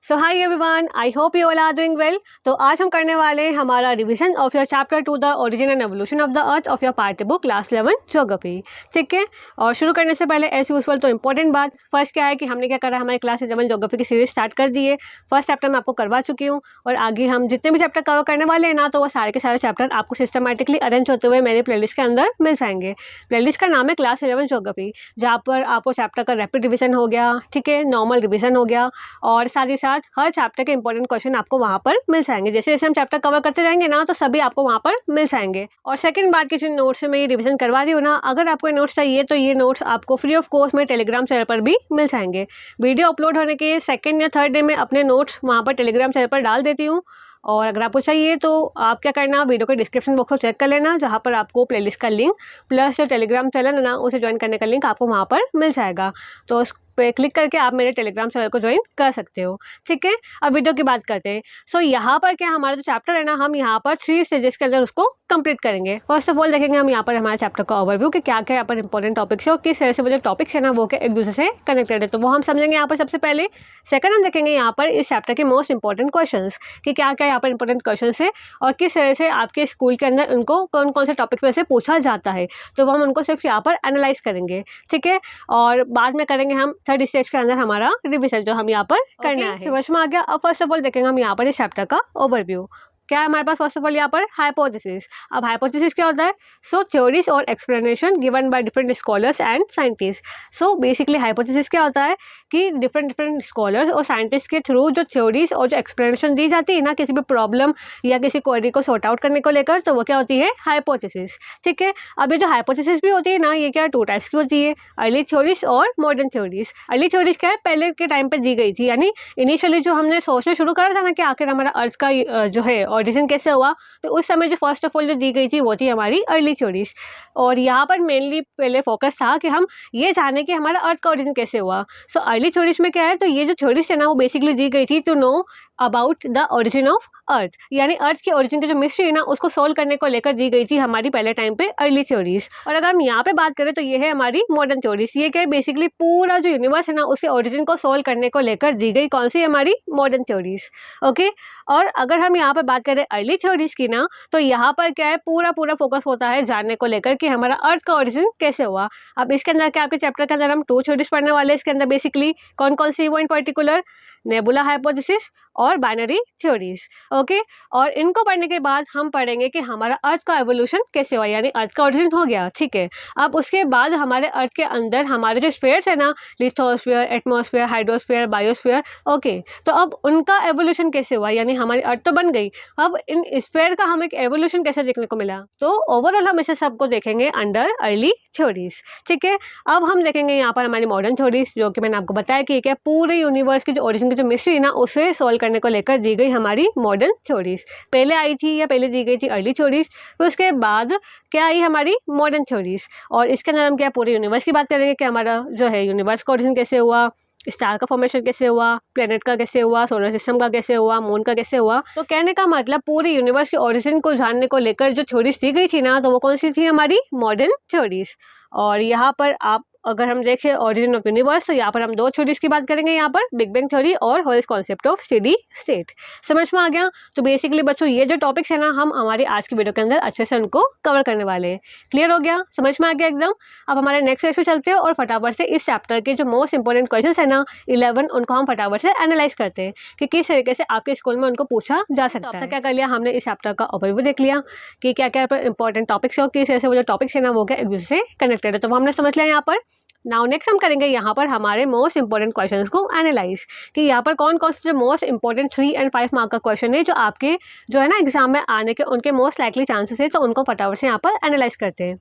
So hi everyone, I hope you all are doing well. तो आज हम करने वाले हैं हमारा revision of your chapter 2 the origin and evolution of the earth of your part book class 11 geography. ठीक है, और शुरू करने से पहले एज यूजुअल तो इंपॉर्टेंट बात फर्स्ट क्या है कि हमने क्या करा, हमारी क्लास 11 ज्योग्राफी की सीरीज स्टार्ट कर दी है। फर्स्ट चैप्टर मैं आपको करवा चुकी हूँ और आगे हम जितने भी चैप्टर कवर करने वाले हैं ना, तो वो सारे के सारे चैप्टर आपको सिस्टमेटिकली अरेंज होते हुए मेरे प्लेलिस्ट के अंदर मिल जाएंगे। प्लेलिस्ट का नाम है क्लास 11 ज्योग्राफी, जहाँ पर आपको चैप्टर का रैपिड रिविजन हो गया, ठीक है, नॉर्मल रिविजन हो गया, और साथ ही साथ हर चैप्टर के इंपॉर्टेंट क्वेश्चन आपको वहाँ पर मिल जाएंगे। जैसे जैसे हम चैप्टर कवर करते जाएंगे ना, तो सभी आपको वहाँ पर मिल जाएंगे। और सेकंड बात की जो नोट्स में ये रिवीजन करवा रही हूँ ना, अगर आपको नोट्स चाहिए तो ये नोट्स आपको फ्री ऑफ कॉस्ट में टेलीग्राम चैनल पर भी मिल जाएंगे। वीडियो अपलोड होने के सेकंड या थर्ड डे में अपने नोट्स वहाँ पर टेलीग्राम चैनल पर डाल देती हूँ। और अगर आपको चाहिए तो आप क्या करना, वीडियो के डिस्क्रिप्शन बॉक्स को चेक कर लेना, जहाँ पर आपको प्लेलिस्ट का लिंक प्लस जो टेलीग्राम चैनल है ना, उसे ज्वाइन करने का लिंक आपको वहाँ पर मिल जाएगा। तो उस पे क्लिक करके आप मेरे टेलीग्राम चैनल को ज्वाइन कर सकते हो। ठीक है, अब वीडियो की बात करते हैं। सो यहाँ पर क्या हमारा जो चैप्टर है ना, हम यहाँ पर 3 स्टेजेस के अंदर उसको कंप्लीट करेंगे। फर्स्ट ऑफ ऑल देखेंगे हम यहाँ पर हमारे चैप्टर का ओवरव्यू कि क्या क्या यहाँ पर इंपॉर्टेंट टॉपिक्स है और किस तरह से वो जो टॉपिक्स है ना वो क्या एक दूसरे से कनेक्टेड है, तो वो हम समझेंगे यहाँ पर सबसे पहले। सेकंड हम देखेंगे यहाँ पर इस चैप्टर के मोस्ट इंपॉर्टेंट क्वेश्चंस कि क्या क्या यहाँ पर इंपॉर्टेंट क्वेश्चन है और किस तरह से आपके स्कूल के अंदर उनको कौन कौन से टॉपिक्स में से पूछा जाता है, तो वो हम उनको सिर्फ यहाँ पर एनालाइज करेंगे। ठीक है, और बाद में करेंगे हम थर्ड स्टेज के अंदर हमारा रिवीजन जो हम यहाँ पर करना है। समझ में आ गया। अब फर्स्ट ऑफ ऑल देखेंगे हम यहाँ पर इस चैप्टर का ओवरव्यू। क्या है हमारे पास फर्स्ट ऑफ ऑल यहाँ पर हाइपोथेसिस। अब हाइपोथेसिस क्या होता है? सो थ्योरीज और explanation given by different scholars and scientist. So basically hypothesis क्या होता है कि डिफरेंट स्कॉलर्स और साइंटिस्ट के थ्रू जो थ्योरीज और जो एक्सप्लेनेशन दी जाती है ना किसी भी प्रॉब्लम या किसी क्वेरी को सॉर्ट आउट करने को लेकर, तो वो क्या होती है? हाइपोथेसिस। ठीक है, अब ये जो हाइपोथेसिस भी होती है ना, ये क्या 2 टाइप्स की होती है, अर्ली थ्योरीज और मॉडर्न थ्योरीज। अर्ली थ्योरीज क्या है, पहले के टाइम पे दी गई थी, यानी इनिशियली जो हमने सोचना शुरू करा था ना कि आखिर हमारा अर्थ का जो है ओरिजिन कैसे हुआ, तो उस समय जो फर्स्ट ऑफ ऑल जो दी गई थी वो थी हमारी अर्ली थ्योरीज। और यहाँ पर मेनली पहले फोकस था कि हम ये जाने कि हमारा अर्थ का ओरिजिन कैसे हुआ। सो अर्ली थ्योरीज में क्या है, तो ये जो थ्योरीज है ना वो बेसिकली दी गई थी to know about the origin of earth, यानी अर्थ के ओरिजिन की जो मिस्ट्री है ना उसको सोल्व करने को लेकर दी गई थी हमारी पहले टाइम पे अर्ली थ्योरीज। और अगर हम यहाँ पे बात करें तो ये है हमारी मॉडर्न थ्योरीज। ये क्या है, बेसिकली पूरा जो यूनिवर्स है ना उसके ओरिजिन को सोल्व करने को लेकर दी गई कौन सी, हमारी मॉडर्न थ्योरीज। ओके, और अगर हम यहाँ पर बात करें अर्ली थ्योरीज की ना, तो यहाँ पर क्या है, पूरा फोकस होता है जानने को लेकर कि हमारा अर्थ का ओरिजिन कैसे हुआ। अब इसके अंदर क्या, आपके चैप्टर के अंदर हम 2 थ्योरीज पढ़ने वाले हैं। इसके अंदर बेसिकली कौन कौन सी वो इन पर्टिकुलर, नेबुला हाइपोथेसिस और बाइनरी थ्योरीज। ओके, और इनको पढ़ने के बाद हम पढ़ेंगे कि हमारा अर्थ का एवोल्यूशन कैसे हुआ, यानी अर्थ का ओरिजिन हो गया। ठीक है, अब उसके बाद हमारे अर्थ के अंदर हमारे जो स्फीयर्स है ना, lithosphere, atmosphere, hydrosphere, biosphere, okay, तो अब उनका एवोल्यूशन कैसे हुआ, यानी हमारी अर्थ तो बन गई, अब इन स्फीयर का हमें एक एवोल्यूशन कैसे देखने को मिला। तो ओवरऑल हम इसे सबको देखेंगे अंडर अर्ली थ्योरीज। ठीक है, अब हम देखेंगे यहाँ पर हमारी मॉडर्न थ्योरीज, जो कि मैंने आपको बताया कि क्या पूरे यूनिवर्स की जो ओरिजिन की जो मिस्ट्री है ना उसे सॉल्व करने को लेकर दी गई हमारी मॉडर्न थ्योरीज। पहले आई थी या पहले दी गई थी अर्ली थ्योरीज, फिर उसके बाद क्या आई हमारी मॉडर्न थ्योरीज। और इसके अंदर हम क्या पूरे यूनिवर्स की बात करेंगे कि हमारा जो है यूनिवर्स का ओरिजिन कैसे हुआ, स्टार का फॉर्मेशन कैसे हुआ, प्लेनेट का कैसे हुआ, सोलर सिस्टम का कैसे हुआ, मून का कैसे हुआ। तो कहने का मतलब पूरे यूनिवर्स के ओरिजिन को जानने को लेकर जो थ्योरीज दी गई थी ना, तो वो कौन सी थी, हमारी मॉडर्न थ्योरीज। और यहाँ पर आप अगर हम देखें ओरिजिन ऑफ यूनिवर्स, तो यहाँ पर हम 2 थ्योरीज की बात करेंगे, यहाँ पर बिग बैंग थ्योरी और holes concept of steady state. समझ में आ गया। तो बेसिकली बच्चों ये जो टॉपिक्स है ना, हम हमारी आज की वीडियो के अंदर अच्छे से उनको कवर करने वाले हैं। क्लियर हो गया, समझ में आ गया एकदम। अब हमारे नेक्स्ट पेज पे चलते हैं और फटाफट से इस चैप्टर के जो मोस्ट इंपॉर्टेंट क्वेश्चन है ना 11, उनको हम फटाफट से एनालाइज करते हैं कि किस तरीके से आपके स्कूल में उनको पूछा जा सकता है। क्या कर लिया हमने, इस चैप्टर का ओवरव्यू देख लिया कि क्या क्या इंपॉर्टेंट टॉपिक्स है और किस तरह से वो जो टॉपिक्स है ना वो क्या एक दूसरे से कनेक्टेड है, तो वो हमने समझ लिया। यहाँ पर नाउ नेक्स्ट हम करेंगे यहाँ पर हमारे मोस्ट इंपॉर्टेंट क्वेश्चंस को एनालाइज कि यहाँ पर कौन कौन से जो मोस्ट इंपॉर्टेंट 3 और 5 मार्क का क्वेश्चन है जो आपके जो है ना एग्जाम में आने के उनके मोस्ट लाइकली चांसेस है, तो उनको फटाफट से यहाँ पर एनालाइज करते हैं।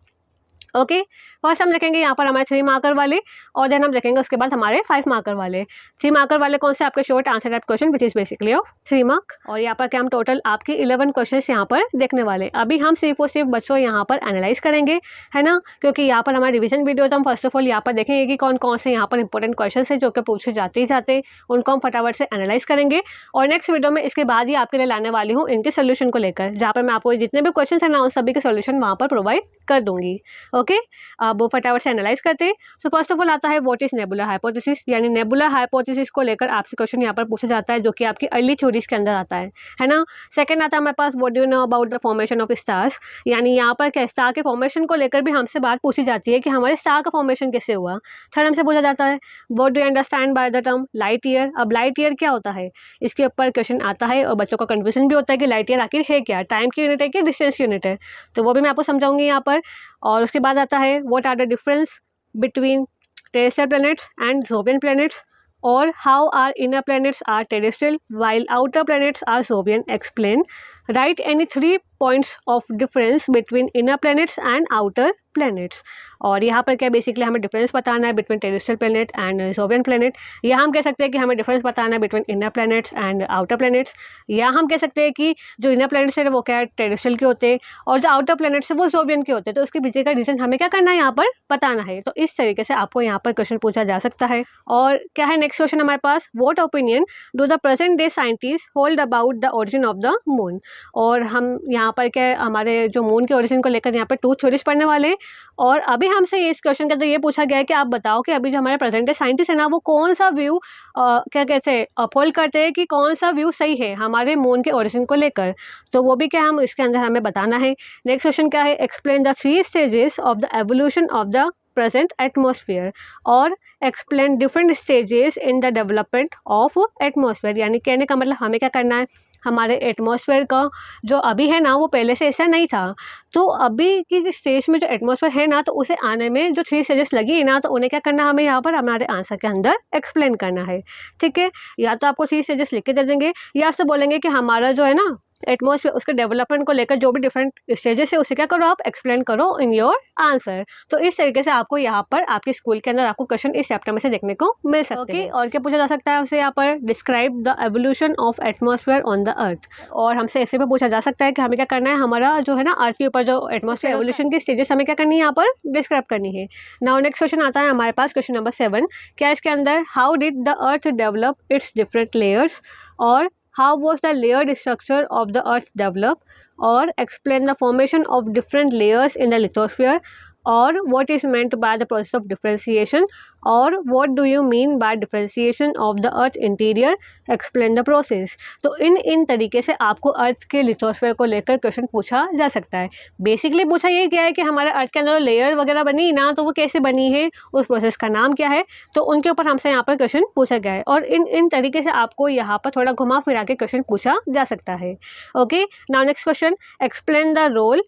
ओके, फर्स्ट हम देखेंगे यहाँ पर हमारे 3 मार्कर वाले, और देन हम देखेंगे उसके बाद हमारे 5 मार्कर वाले। 3 मार्कर वाले कौन से, आपके short answer type question which is basically of 3 mark. और यहाँ पर क्या हम टोटल आपके 11 क्वेश्चन यहाँ पर देखने वाले। अभी हम सिर्फ और सिर्फ बच्चों यहाँ पर एनालाइज करेंगे, है ना, क्योंकि यहाँ पर हमारी रिविजन वीडियो, तो हम फर्स्ट ऑफ ऑल यहाँ पर देखेंगे कि कौन कौन से यहाँ पर इंपॉर्टेंट क्वेश्चन है जो कि पूछे जाते ही जाते, उनको हम फटाफट से एनालाइज करेंगे। और नेक्स्ट वीडियो में इसके बाद ही आपके लिए लाने वाली हूँ इनके सोल्यूशन को लेकर, जहाँ पर मैं आपको जितने भी क्वेश्चन है ना उन सभी के सोल्यूशन वहाँ पर प्रोवाइड कर दूंगी। ओके, अब वो फटाफट से एनालाइज करते हैं। सो फर्स्ट ऑफ ऑल आता है व्हाट इज नेबुलर हाइपोथेसिस, यानी नेबुलर हाइपोथेसिस को लेकर आपसे क्वेश्चन यहाँ पर पूछा जाता है, जो कि आपकी अर्ली थ्योरीज के अंदर आता है ना। सेकंड आता है हमारे पास what do you know about the formation of stars, यानी यहाँ पर क्या स्टार के फॉर्मेशन को लेकर भी हमसे बात पूछी जाती है कि हमारे स्टार का फॉर्मेशन कैसे हुआ। थर्ड हमसे पूछा जाता है what do you understand by the term light year. अब लाइट ईयर क्या होता है, इसके ऊपर क्वेश्चन आता है और बच्चों का कंफ्यूजन भी होता है कि लाइट ईयर आखिर है क्या, टाइम की यूनिट है कि डिस्टेंस की यूनिट है, तो वो भी मैं आपको समझाऊंगी यहाँ पर। और उसके बाद आता है what are the difference between terrestrial planets and Jovian planets, और how are inner planets are terrestrial while outer planets are Jovian. Explain, write any 3 points of difference between inner planets and outer planets. और यहाँ पर क्या basically हमें difference बताना है between terrestrial planet and Jovian planet, या हम कह सकते हैं कि हमें डिफरेंस बताना है between inner planets and outer planets, या हम कह सकते हैं कि जो इनर प्लैनेट्स है वो क्या है टेरेस्ट्रियल के होते हैं और जो आउटर प्लैनेट्स है वो जोवियन के होते हैं। तो उसके पीछे का रीजन हमें क्या करना है यहाँ पर बताना है। तो इस तरीके से आपको यहाँ पर क्वेश्चन पूछा जा सकता है। और क्या है नेक्स्ट क्वेश्चन हमारे पास, what opinion do the present day scientist hold about the origin of the moon. और हम यहाँ पर क्या हमारे जो मून के ओरिजिन को लेकर यहाँ पर 2 थ्योरीज पढ़ने वाले, और अभी हमसे इस क्वेश्चन के अंदर ये पूछा गया है कि आप बताओ कि अभी जो हमारे प्रेजेंट डे साइंटिस्ट है ना वो कौन सा व्यू क्या कहते हैं अपहोल्ड करते हैं कि कौन सा व्यू सही है हमारे मून के ओरिजिन को लेकर, तो वो भी क्या हम इसके अंदर हमें बताना है। नेक्स्ट क्वेश्चन क्या है, explain the 3 stages of the evolution of the present atmosphere, और explain different stages in the development of atmosphere. यानी कहने का मतलब हमें क्या करना है, हमारे एटमॉस्फेयर का जो अभी है ना वो पहले से ऐसा नहीं था, तो अभी की स्टेज में जो एटमॉस्फेयर है ना तो उसे आने में जो 3 स्टेजेस लगी है ना तो उन्हें क्या करना है हमें यहाँ पर हमारे आंसर के अंदर एक्सप्लेन करना है। ठीक है, या तो आपको 3 स्टेजेस लिख के दे देंगे या आपसे बोलेंगे कि हमारा जो है ना एटमॉस्फेयर उसके डेवलपमेंट को लेकर जो भी डिफरेंट स्टेजेस है उसे क्या करो आप एक्सप्लेन करो इन योर आंसर। तो इस तरीके से आपको यहाँ पर आपके स्कूल के अंदर आपको क्वेश्चन इस चैप्टर में से देखने को मिल सकते हैं। और क्या पूछा जा सकता है हमसे यहाँ पर, describe the evolution of atmosphere on the earth. और हमसे ऐसे भी पूछा जा सकता है कि हमें क्या करना है, हमारा जो है ना अर्थ के ऊपर जो एटमॉस्फेयर एवोल्यूशन की स्टेजेस हमें क्या करनी है यहाँ पर डिस्क्राइब करनी है। नाउ नेक्स्ट क्वेश्चन आता है हमारे पास क्वेश्चन नंबर 7। क्या इसके अंदर, how did the earth develop it's different layers, और how was the layered structure of the earth developed, or explain the formation of different layers in the lithosphere, or what is meant by the process of differentiation, or what do you mean by differentiation of the earth interior, explain the process। तो इन तरीके से आपको अर्थ के lithosphere को लेकर question पूछा जा सकता है। बेसिकली पूछा ये क्या है कि हमारे अर्थ के अंदर लेयर वगैरह बनी ना तो वो कैसे बनी है, उस प्रोसेस का नाम क्या है, तो उनके ऊपर हमसे यहाँ पर क्वेश्चन पूछा गया है। और इन तरीके से आपको यहाँ पर थोड़ा घुमा फिरा के क्वेश्चन पूछा जा सकता है। Okay, now next question, explain the role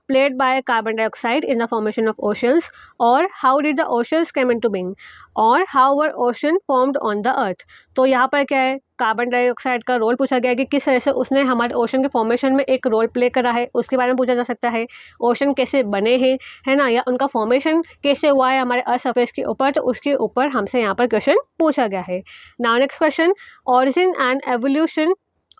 played by carbon dioxide in the formation of oceans, or how did the oceans came into being, और how were ocean formed on the earth। तो यहाँ पर क्या है, carbon dioxide का role पूछा गया है कि किस तरह से उसने हमारे ओशन के फॉर्मेशन में एक रोल प्ले करा है, उसके बारे में पूछा जा सकता है। ओशन कैसे बने हैं है ना, या उनका फॉर्मेशन कैसे हुआ है हमारे अर्थ सरफेस के ऊपर, तो उसके ऊपर हमसे यहाँ पर क्वेश्चन पूछा गया है। Now next question, origin and evolution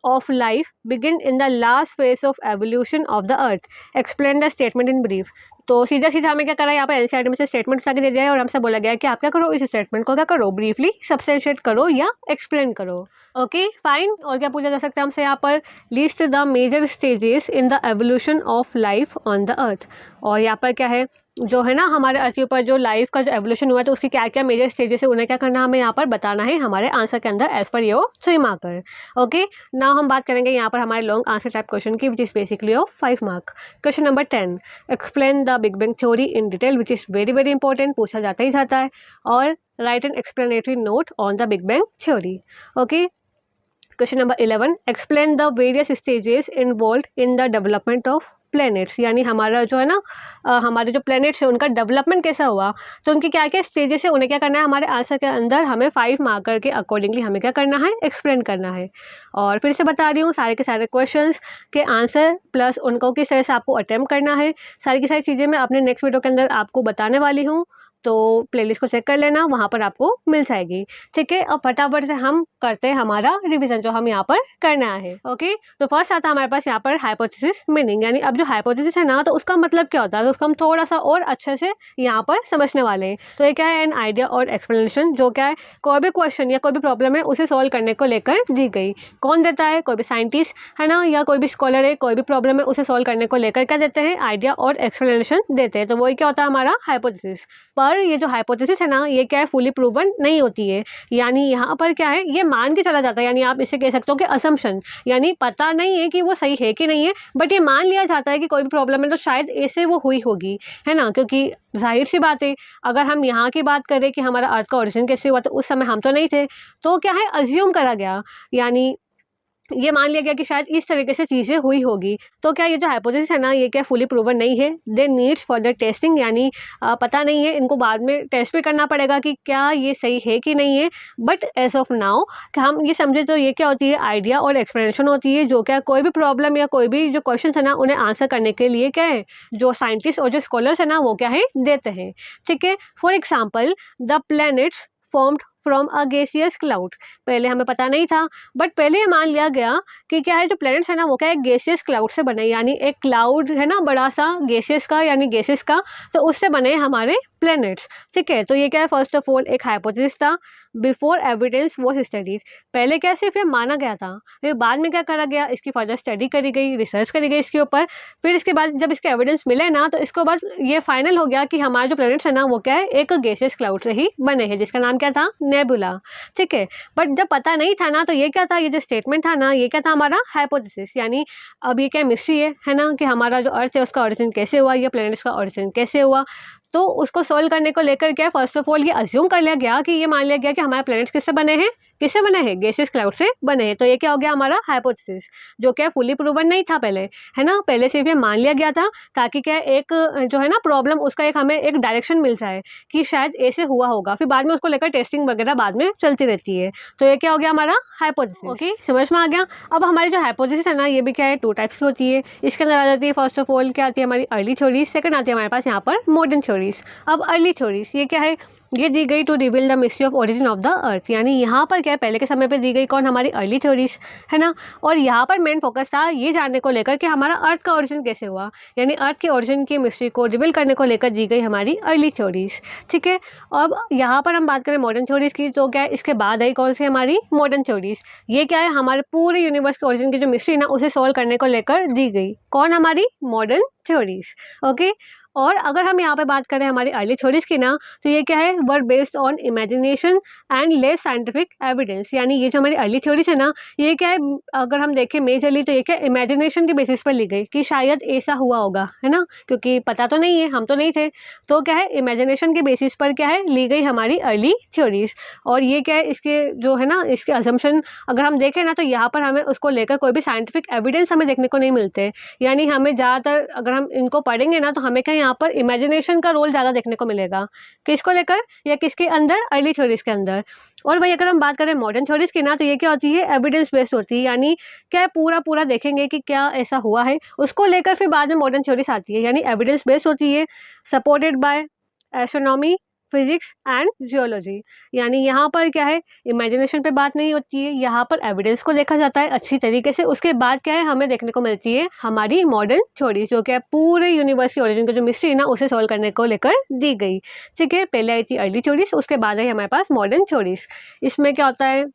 of life begin in the last phase of evolution of the earth, explain the statement in brief। तो सीधा सीधा हमें क्या करा है, यहाँ पर एनसीईआरटी में से स्टेटमेंट उठा के दे दिया है और हमसे बोला गया है कि आप क्या करो, इस स्टेटमेंट को क्या करो, ब्रीफली सब्सटेंशिएट करो या एक्सप्लेन करो। ओके फाइन, और क्या पूछा जा सकता है हमसे यहाँ पर, list the major stages in the evolution of life on the earth. और यहाँ पर क्या है, जो है ना हमारे अर्थ के ऊपर जो लाइफ का जो एवोल्यूशन हुआ है तो उसकी क्या क्या मेजर स्टेजेस है उन्हें क्या करना हमें यहाँ पर बताना है हमारे आंसर के अंदर as per your 3 marker. Okay, now हम बात करेंगे यहाँ पर हमारे लॉन्ग आंसर टाइप क्वेश्चन की which is basically of 5 mark. Question number 10, explain the big bang theory in detail which is very very important, पूछा जाता ही जाता है। और write an explanatory note on the big bang theory. Okay, question number 11, explain the various stages involve in the development of planets. यानी हमारा जो है ना हमारे जो प्लैनेट्स है उनका डेवलपमेंट कैसा हुआ, तो उनके क्या क्या स्टेजेस है उन्हें क्या करना है हमारे आंसर के अंदर हमें 5 मार्कर के अकॉर्डिंगली हमें क्या करना है, एक्सप्लेन करना है। और फिर से बता रही हूँ, सारे के सारे क्वेश्चंस के आंसर प्लस उनको किस तरह से आपको अटेम्प्ट करना है, सारी की सारी चीज़ें मैं अपने नेक्स्ट वीडियो के अंदर आपको बताने वाली हूँ। तो प्लेलिस्ट को चेक कर लेना, वहाँ पर आपको मिल जाएगी। ठीक है, अब फटाफट से हम करते हैं हमारा रिवीजन जो हम यहाँ पर करना है। ओके, तो फर्स्ट आता है हमारे पास यहाँ पर हाइपोथेसिस मीनिंग, यानी अब जो हाइपोथेसिस है ना तो उसका मतलब क्या होता है, तो उसको हम थोड़ा सा और अच्छे से यहाँ पर समझने वाले हैं। तो ये क्या है, एन आइडिया और एक्सप्लेनेशन, जो क्या है कोई भी क्वेश्चन या कोई भी प्रॉब्लम है उसे सॉल्व करने को लेकर दी गई। कौन देता है, कोई भी साइंटिस्ट है ना, या कोई भी स्कॉलर है, कोई भी प्रॉब्लम है उसे सॉल्व करने को लेकर क्या देते हैं, आइडिया और एक्सप्लेनेशन देते हैं। तो वही क्या होता है हमारा हाइपोथेसिस। पर ये जो हाइपोथेसिस है ना ये क्या है, फुली प्रूवन नहीं होती है, यानी यहाँ पर क्या है, ये मान के चला जाता है, यानी आप इसे कह सकते हो कि असम्पशन, यानी पता नहीं है कि वो सही है कि नहीं है, बट ये मान लिया जाता है कि कोई भी प्रॉब्लम है तो शायद ऐसे वो हुई होगी, है ना। क्योंकि जाहिर सी बात है, अगर हम यहाँ की बात करें कि हमारा अर्थ का ओरिजिन कैसे हुआ, तो उस समय हम तो नहीं थे, तो क्या है, अज्यूम करा गया, यानी ये मान लिया गया कि शायद इस तरीके से चीज़ें हुई होगी। तो क्या ये जो हाइपोथेसिस है ना ये क्या फुली प्रूवन नहीं है, दे नीड्स फर्दर टेस्टिंग, यानी पता नहीं है, इनको बाद में टेस्ट भी करना पड़ेगा कि क्या ये सही है कि नहीं है। बट एज ऑफ नाउ हम ये समझे तो ये क्या होती है, आइडिया और एक्सप्लेनेशन होती है, जो क्या कोई भी प्रॉब्लम या कोई भी जो क्वेश्चन है ना उन्हें आंसर करने के लिए क्या है, जो साइंटिस्ट और जो स्कॉलर्स है ना वो क्या है, देते हैं। ठीक है, for example the planets formed from a gaseous cloud, पहले हमें पता नहीं था, बट पहले ये मान लिया गया कि क्या है, जो प्लैनेट्स है ना वो क्या है, गैसियस क्लाउड से बने, यानी एक क्लाउड है ना बड़ा सा गैसियस का, यानी गैसेस का, तो उससे बने हमारे प्लैनेट्स। ठीक है, तो ये क्या है, फर्स्ट ऑफ ऑल एक हाइपोथेसिस था बिफोर एविडेंस वॉज स्टडीड, पहले क्या सिर्फ ये माना गया था, फिर बाद में क्या करा गया, इसकी फर्दर स्टडी करी गई, रिसर्च करी गई इसके ऊपर, फिर इसके बाद जब इसके एविडेंस मिले ना तो इसके बाद ये फाइनल हो गया कि हमारे जो प्लैनेट्स है ना वो क्या है, एक गैसियस क्लाउड से ही बने हैं, जिसका नाम क्या था, नेबुला। ठीक है, बट जब पता नहीं था ना तो ये क्या था, ये जो स्टेटमेंट था ना ये क्या था, हमारा हाइपोथेसिस, यानी अब ये क्या मिस्ट्री है ना, कि हमारा जो अर्थ है उसका ओरिजिन कैसे हुआ, या प्लैनेट्स का ओरिजिन कैसे हुआ। तो उसको सॉल्व करने को लेकर क्या फर्स्ट ऑफ ऑल ये अज्यूम कर लिया गया कि ये मान लिया गया कि हमारे प्लैनेट्स किससे बने हैं, किससे बने हैं, गैसियस क्लाउड से बने हैं। तो ये क्या हो गया हमारा हाइपोथेसिस, जो क्या फुली प्रूवन नहीं था पहले, है ना, पहले सिर्फ ये मान लिया गया था ताकि क्या एक जो है ना प्रॉब्लम, उसका एक हमें एक डायरेक्शन मिल जाए कि शायद ऐसे हुआ होगा, फिर बाद में उसको लेकर टेस्टिंग वगैरह बाद में चलती रहती है। तो ये क्या हो गया हमारा हाइपोथेसिस। ओके, समझ में आ गया। अब हमारी जो हाइपोथेसिस है ना ये भी क्या है, टू टाइप्स की होती है। इसके अंदर आ जाती है फर्स्ट ऑफ ऑल क्या आती है, हमारी अर्ली थ्योरीज, सेकंड आती है हमारे पास यहाँ पर मॉडर्न थ्योरीज। अब अर्ली थ्योरीज ये क्या है, ये दी गई to reveal the mystery of origin of the earth, यानी यहाँ पर क्या है, पहले के समय पे दी गई कौन, हमारी अर्ली थ्योरीज, है ना। और यहाँ पर मेन फोकस था ये जानने को लेकर कि हमारा अर्थ का ओरिजिन कैसे हुआ, यानी अर्थ के ओरिजिन की मिस्ट्री को रिवील करने को लेकर दी गई हमारी अर्ली थ्योरीज। ठीक है, अब यहाँ पर हम बात करें मॉडर्न थ्योरीज की, तो क्या है इसके बाद आई कौन सी हमारी मॉडर्न थ्योरीज। ये क्या है, हमारे पूरे यूनिवर्स के ओरिजिन की जो मिस्ट्री ना उसे सॉल्व करने को लेकर दी गई, कौन, हमारी मॉडर्न थ्योरीज। ओके, और अगर हम यहाँ पे बात करें हमारी अर्ली थ्योरीज की ना तो ये क्या है, were based on imagination and less scientific evidence, यानी ये जो हमारी अर्ली थ्योरीज है ना ये क्या है, अगर हम देखें मेजरली तो ये क्या इमेजिनेशन के बेसिस पर ली गई कि शायद ऐसा हुआ होगा, है ना, क्योंकि पता तो नहीं है, हम तो नहीं थे, तो क्या है इमेजिनेशन के बेसिस पर क्या है ली गई हमारी अर्ली थ्योरीज। और ये क्या है, इसके जो है ना इसके असम्पशन अगर हम देखें ना तो यहाँ पर हमें उसको लेकर कोई भी साइंटिफिक एविडेंस हमें देखने को नहीं मिलते, यानी हमें ज़्यादातर अगर हम इनको पढ़ेंगे ना तो हमें क्या यहाँ पर इमेजिनेशन का रोल ज़्यादा देखने को मिलेगा, किसको लेकर, या किसके अंदर, अर्ली थ्योरीज के अंदर। और वही अगर हम बात करें मॉडर्न थ्योरीज की ना तो ये क्या होती है, एविडेंस बेस्ड होती है, यानी क्या पूरा देखेंगे कि क्या ऐसा हुआ है, उसको लेकर फिर बाद में मॉडर्न थ्योरीज आती है, यानी एविडेंस बेस्ड होती है, supported by astronomy, physics and geology, यानी यहाँ पर क्या है इमेजिनेशन पे बात नहीं होती है, यहाँ पर एविडेंस को देखा जाता है अच्छी तरीके से, उसके बाद क्या है हमें देखने को मिलती है हमारी मॉडर्न थ्योरीज, जो क्या पूरे यूनिवर्स की ओरिजिन की जो मिस्ट्री है ना उसे सॉल्व करने को लेकर दी गई। ठीक है, पहले आई थी अर्ली थ्योरीज, उसके बाद आई हमारे पास मॉडर्न थ्योरीज। इसमें क्या होता है,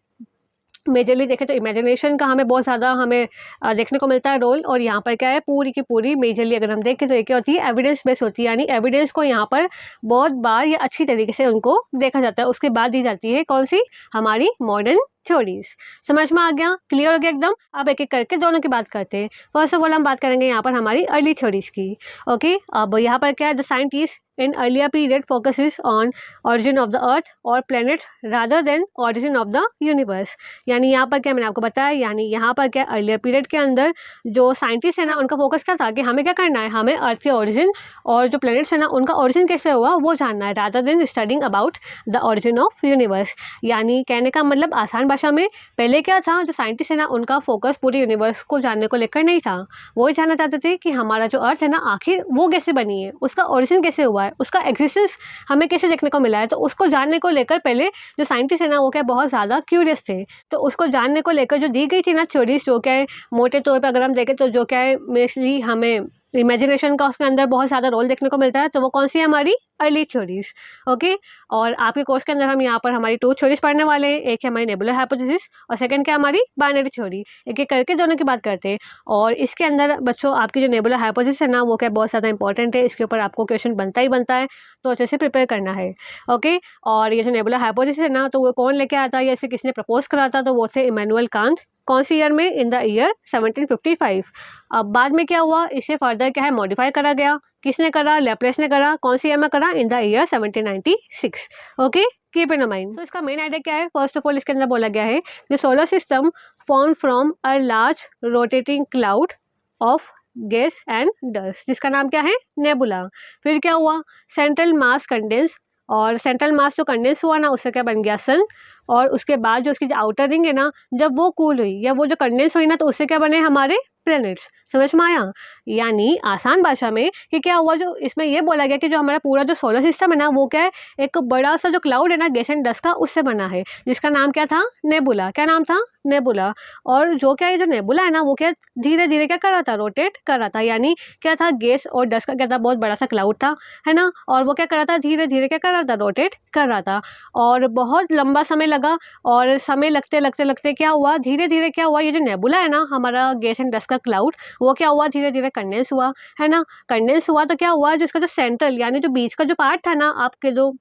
मेजरली देखें तो इमेजिनेशन का हमें बहुत ज़्यादा हमें देखने को मिलता है रोल, और यहाँ पर क्या है पूरी की पूरी मेजरली अगर हम देखें तो ये क्या होती है, एविडेंस बेस्ड होती है, यानी एविडेंस को यहाँ पर बहुत बार या अच्छी तरीके से उनको देखा जाता है, उसके बाद दी जाती है कौन सी, हमारी मॉडर्न थ्योरीज। समझ में आ गया, क्लियर हो गया एकदम। अब एक एक करके दोनों की बात करते हैं। फर्स्ट ऑफ ऑल हम बात करेंगे यहाँ पर हमारी अर्ली थ्योरीज की। ओके, अब यहाँ पर क्या है, the scientist in earlier period focuses on origin of the earth or planet rather than origin of the universe, यानी यहाँ पर क्या मैंने आपको बताया, यानी यहाँ पर क्या अर्लियर पीरियड के अंदर जो साइंटिस्ट है ना उनका फोकस क्या था कि हमें क्या करना है, हमें अर्थ के ओरिजिन और जो प्लैनेट्स है ना उनका ओरिजिन कैसे हुआ वो जानना है, rather than studying about the origin of universe. यानी कहने का मतलब आसान भाषा में पहले क्या था, जो साइंटिस्ट है ना उनका फोकस पूरे यूनिवर्स को जानने को लेकर नहीं था, वो जानना चाहते थे कि हमारा जो अर्थ है ना आखिर वो कैसे बनी है, उसका ओरिजिन कैसे हुआ हुआ है, उसका एग्जिस्टेंस हमें कैसे देखने को मिला है, तो उसको जानने को लेकर पहले जो साइंटिस्ट है ना वो क्या बहुत ज़्यादा क्यूरियस थे। तो उसको जानने को लेकर जो दी गई थी ना थ्योरीज, जो क्या है मोटे तौर पर अगर हम देखें तो जो क्या है मेनली हमें इमेजिनेशन का उसके अंदर बहुत ज़्यादा रोल देखने को मिलता है। तो वो कौन सी है हमारी अर्ली थ्योरीज। ओके, और आपके कोर्स के अंदर हम यहाँ पर हमारी 2 थ्योरीज पढ़ने वाले हैं। एक है हमारी नेबुलर हाइपोथेसिस और सेकंड क्या हमारी बाइनरी थ्योरी। एक एक करके दोनों की बात करते हैं। और इसके अंदर बच्चों आपकी जो नेबुलर हाइपोथेसिस है ना वो क्या बहुत ज़्यादा इंपॉर्टेंट है, इसके ऊपर आपको क्वेश्चन बनता ही बनता है, तो अच्छे से प्रिपेयर करना है। ओके, और ये जो नेबुलर हाइपोथेसिस है ना तो वो कौन लेके आता है या इसे किसने प्रपोज करा था, तो वो थे इमैनुअल कांत। कौन सी ईयर में? इन द ईयर 1755। अब बाद में क्या हुआ, इसे फर्दर क्या है मॉडिफाई करा गया। किसने करा? लैप्लेस ने करा। कौन सी ईयर में करा? इन the year 1796। Okay, keep in mind. तो इसका मेन आइडिया क्या है? फर्स्ट ऑफ ऑल इसके अंदर बोला गया है the solar system form from a large rotating cloud of gas and dust, जिसका नाम क्या है? नेबुला। फिर क्या हुआ? सेंट्रल मास कंडेंस, और सेंट्रल मास जो कंडेंस हुआ ना उससे क्या बन गया? सन। और उसके बाद जो उसकी जो आउटर रिंग है ना जब वो कूल हुई या वो जो कंडेंस हुई ना तो उससे क्या बने? हमारे प्लैनेट्स। समझ में आया? यानी आसान भाषा में कि क्या हुआ, जो इसमें ये बोला गया कि जो हमारा पूरा जो सोलर सिस्टम है ना वो क्या है एक बड़ा सा जो क्लाउड है ना गैस एंड डस्ट का, उससे बना है, जिसका नाम क्या था? नेबुला। क्या नाम था? नेबुला। और जो क्या है जो नेबुला है ना वो क्या धीरे धीरे क्या कर रहा था? रोटेट कर रहा था। यानी क्या था? गैस और डस्ट का क्या था? बहुत बड़ा सा क्लाउड था, है ना, और वो क्या कर रहा था? धीरे धीरे क्या कर रहा था? रोटेट कर रहा था। और बहुत लंबा समय लगा, और समय लगते लगते लगते क्या हुआ? धीरे धीरे क्या हुआ, ये जो नेबुला है ना हमारा गैस एंड डस्ट का क्लाउड, वो क्या हुआ? धीरे धीरे कंडेंस हुआ, है ना। कंडेंस हुआ तो क्या हुआ, जो इसका जो सेंट्रल यानी जो बीच का जो पार्ट था ना आपके जो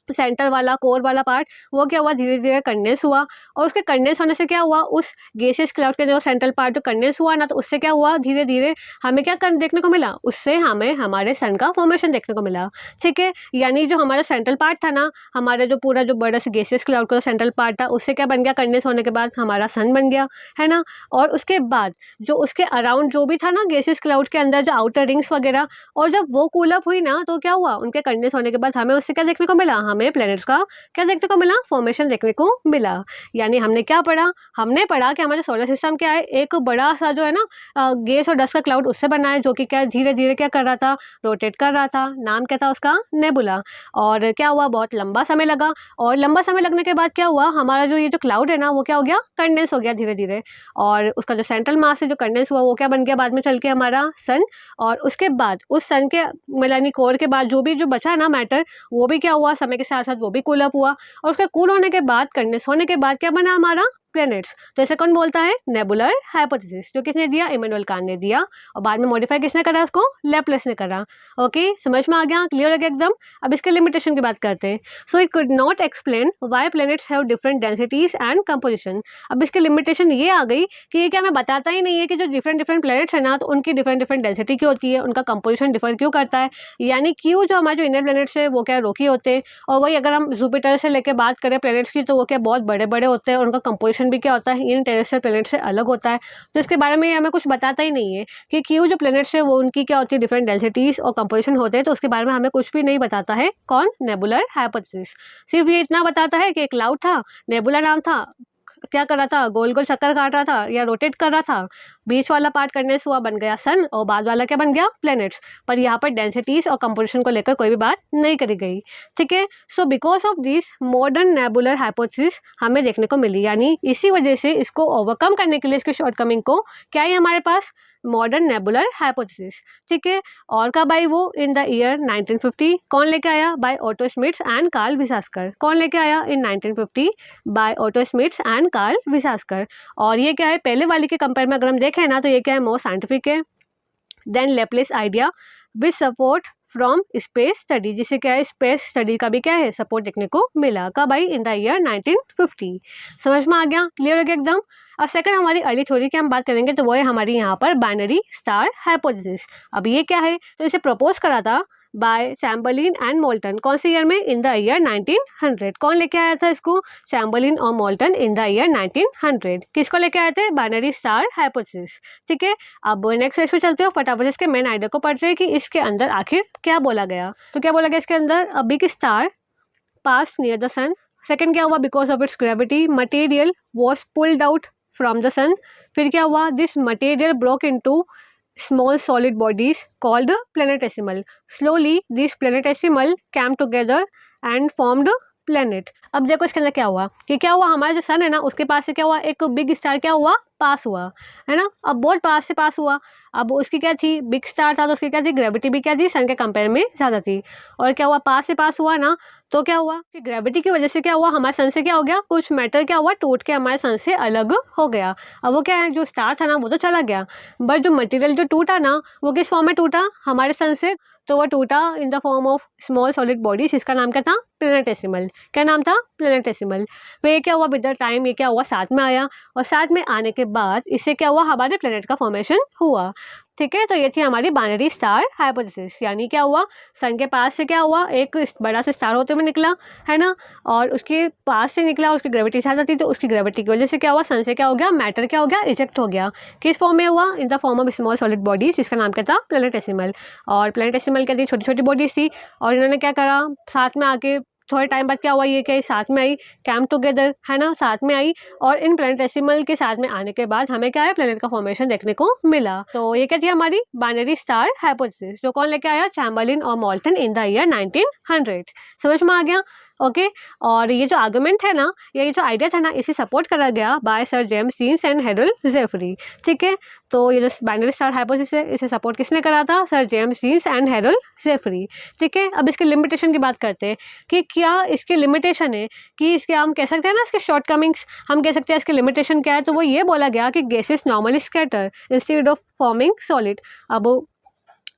सेंटर वाला कोर वाला पार्ट, वो क्या हुआ? धीरे धीरे कंडेंस हुआ। और उसके कंडेंस होने से क्या हुआ? उस गैसियस क्लाउड के जो सेंट्रल पार्ट जो कंडेंस हुआ ना तो उससे क्या हुआ? धीरे धीरे हमें क्या देखने को मिला? उससे हमें हमारे सन का फॉर्मेशन देखने को मिला। ठीक है, यानी जो हमारा सेंट्रल पार्ट था ना, हमारे जो पूरा जो बड़ा से गैसियस क्लाउड का सेंट्रल पार्ट था उससे क्या बन गया? कंडेंस होने के बाद हमारा सन बन गया, है ना। और उसके बाद जो उसके अराउंड जो भी था ना गैसियस क्लाउड के अंदर जो आउटर रिंग्स वगैरह, और जब वो कूल अप हुई ना तो क्या हुआ? उनके कंडेंस होने के बाद हमें उससे क्या देखने को मिला? हमें प्लैनेट्स का क्या देखने को मिला? फॉर्मेशन देखने को मिला। यानी हमने क्या पढ़ा? हमने पढ़ा कि हमारे सोलर सिस्टम क्या है एक बड़ा सा जो है ना गैस और डस्ट का क्लाउड उससे बना है, जो कि क्या धीरे धीरे क्या कर रहा था? रोटेट कर रहा था। नाम क्या था उसका? नेबुला। और क्या हुआ? बहुत लंबा समय लगा, और लंबा समय लगने के बाद क्या हुआ? हमारा जो ये जो क्लाउड है ना वो क्या हो गया? कंडेंस हो गया धीरे धीरे। और उसका जो सेंट्रल मास है जो कंडेंस हुआ वो क्या बन गया बाद में चल के? हमारा सन। और उसके बाद उस सन के यानी कोर के बाद जो भी जो बचा ना मैटर, वो भी क्या हुआ? समय के साथ साथ वो भी कूल अप हुआ, और उसके कूल होने के बाद कंडेंस होने के बाद क्या बना? हमारा प्लैनेट्स। तो ऐसे कौन बोलता है? Nebular hypothesis. जो किसने दिया? इमैनुअल कांत ने दिया, और बाद में मॉडिफाई किसने करा? उसको लैप्लेस ने करा। ओके, समझ में आ गया? क्लियर हो गया एकदम? अब इसके लिमिटेशन की बात करते हैं। So it could not explain why planets have different densities and composition. अब इसकी लिमिटेशन ये आ गई कि ये क्या हमें बताता ही नहीं है कि जो डिफरेंट डिफरेंट प्लैनेट्स है ना तो उनकी डिफरेंट डिफरेंट डेंसिटी क्यों होती है, उनका कंपोजिशन डिफर क्यों करता है, यानी क्यों जो हमारे जो इनर प्लैनेट्स है वो क्या रोकी होते हैं। और वही अगर हम जुपिटर से लेकर बात करें प्लैनेट्स की तो वो क्या बहुत बड़े बड़े होते हैं, और उनका कंपोजिशन भी क्या होता है इन टेरेस्ट्रियल प्लैनेट से अलग होता है। तो इसके बारे में हमें कुछ बताता ही नहीं है कि क्यों जो प्लैनेट्स है वो उनकी क्या होती है डिफरेंट डेंसिटीज और कंपोजिशन होते हैं, तो उसके बारे में हमें कुछ भी नहीं बताता है। कौन? Nebular hypothesis. सिर्फ ये इतना बताता है कि एक क्लाउड था, नेबुला नाम था, क्या कर रहा था? गोल गोल चक्कर काट रहा था या रोटेट कर रहा था। बीच वाला पार्ट कंडेंस हुआ बन गया सन, और बाद वाला क्या बन गया? प्लैनेट्स। पर यहाँ पर डेंसिटीज और कंपोजिशन को लेकर कोई भी बात नहीं करी गई। ठीक है, so because of this modern nebular hypothesis हमें देखने को मिली, यानी इसी वजह से इसको ओवरकम करने के लिए इसके शॉर्टकमिंग को क्या है हमारे पास? Modern nebular hypothesis. ठीक है, और कब आई वो? In the year 1950। कौन लेके आया? By Otto Schmidt and Carl Weizsacker. कौन लेके आया? In 1950 by Otto Schmidt and Carl Weizsacker. और ये क्या है? पहले वाली के कंपेयर में अगर हम देखें ना तो ये क्या है? मोर साइंटिफिक है than Laplace idea with support from space study, जिसे क्या है स्पेस स्टडी का भी क्या है सपोर्ट देखने को मिला। कब आई? इन द ईयर 1950। समझ में आ गया? क्लियर हो गया एकदम? अब सेकंड हमारी अर्ली थ्योरी की हम बात करेंगे तो वो है हमारी यहाँ पर बाइनरी स्टार हाइपोथेसिस। अब ये क्या है? तो इसे प्रपोज करा था बाय चैम्बरलिन एंड मोल्टन। कौन से ईयर में? इन द ईयर 1900। कौन लेके आया था इसको? चैम्बरलिन और मोल्टन इन द ईयर 1900। किसको लेके आए थे? Binary star hypothesis. ठीक है, अब नेक्स्ट पेज पे चलते हो, फटाफट इसके मेन आइडिया को पढ़ते हैं कि इसके अंदर आखिर क्या बोला गया। तो क्या बोला गया इसके अंदर? A big star pass near the sun. Second क्या हुआ? Because of its gravity material was pulled out from the sun. फिर क्या हुआ? This material broke into small solid bodies called planetesimal. Slowly these planetesimal came together and formed planet. अब देखो इसके अंदर क्या हुआ कि क्या हुआ, हमारा जो सन है ना उसके पास से क्या हुआ, एक बिग स्टार क्या हुआ, पास हुआ, है ना। अब बहुत पास से पास हुआ, अब उसकी क्या थी, बिग स्टार था तो उसकी क्या थी, ग्रेविटी भी क्या थी, सन के कंपेयर में ज़्यादा थी। और क्या हुआ, पास से पास हुआ ना, तो क्या हुआ कि ग्रेविटी की वजह से क्या हुआ, हमारे सन से क्या हो गया, कुछ मैटर क्या हुआ, टूट के हमारे सन से अलग हो गया। अब वो क्या है, जो स्टार था ना वो तो चला गया, बट जो मटेरियल जो टूटा ना वो किस फॉर्म में टूटा, हमारे सन से, तो वह टूटा इन the form of small solid bodies. इसका नाम क्या था, प्लैनेटेसिमल। क्या नाम था, प्लैनेटेसिमल। फिर ये क्या हुआ, विद द टाइम ये क्या हुआ, साथ में आया, और साथ में आने के बाद इससे क्या हुआ, हमारे प्लेनेट का फॉर्मेशन हुआ। ठीक है, तो ये थी हमारी बाइनरी स्टार हाइपोथेसिस, यानी क्या हुआ, सन के पास से क्या हुआ, एक बड़ा सा स्टार होते हुए निकला, है ना, और उसके पास से निकला, उसकी ग्रेविटी ज़्यादा थी, तो उसकी ग्रेविटी की वजह से क्या हुआ, सन से क्या हो गया, मैटर क्या हो गया, इजेक्ट हो गया। किस फॉर्म में हुआ, इन the form of small solid bodies, जिसका नाम क्या था, प्लैनेटेसिमल। और प्लैनेटेसिमल क्या थी, छोटी छोटी बॉडीज थी, और इन्होंने क्या करा, साथ में आके थोड़े टाइम बाद क्या हुआ, ये क्या साथ में आई, कैम टुगेदर, है ना, साथ में आई, और इन प्लैनेटेसिमल के साथ में आने के बाद हमें क्या है, प्लैनेट का फॉर्मेशन देखने को मिला। तो ये क्या थी हमारी बाइनरी स्टार हाइपोथेसिस, जो कौन लेके आया, चैम्बरलिन और मोल्टन इन द ईयर 1900। समझ में आ गया, ओके। और ये जो आर्गुमेंट है ना, ये जो आइडिया था ना, इसे सपोर्ट करा गया by sir James Jeans and Harold Jeffrey. ठीक है, तो ये जो बाइनरी स्टार हाइपोथेसिस है, इसे सपोर्ट किसने करा था, sir James Jeans and Harold Jeffrey. ठीक है, अब इसके लिमिटेशन की बात करते हैं कि क्या इसके लिमिटेशन है, कि इसके हम कह सकते हैं ना, इसके शॉर्टकमिंग्स हम कह सकते हैं, इसके लिमिटेशन क्या है, तो वो ये बोला गया कि gases normally scatter instead of forming solid. अब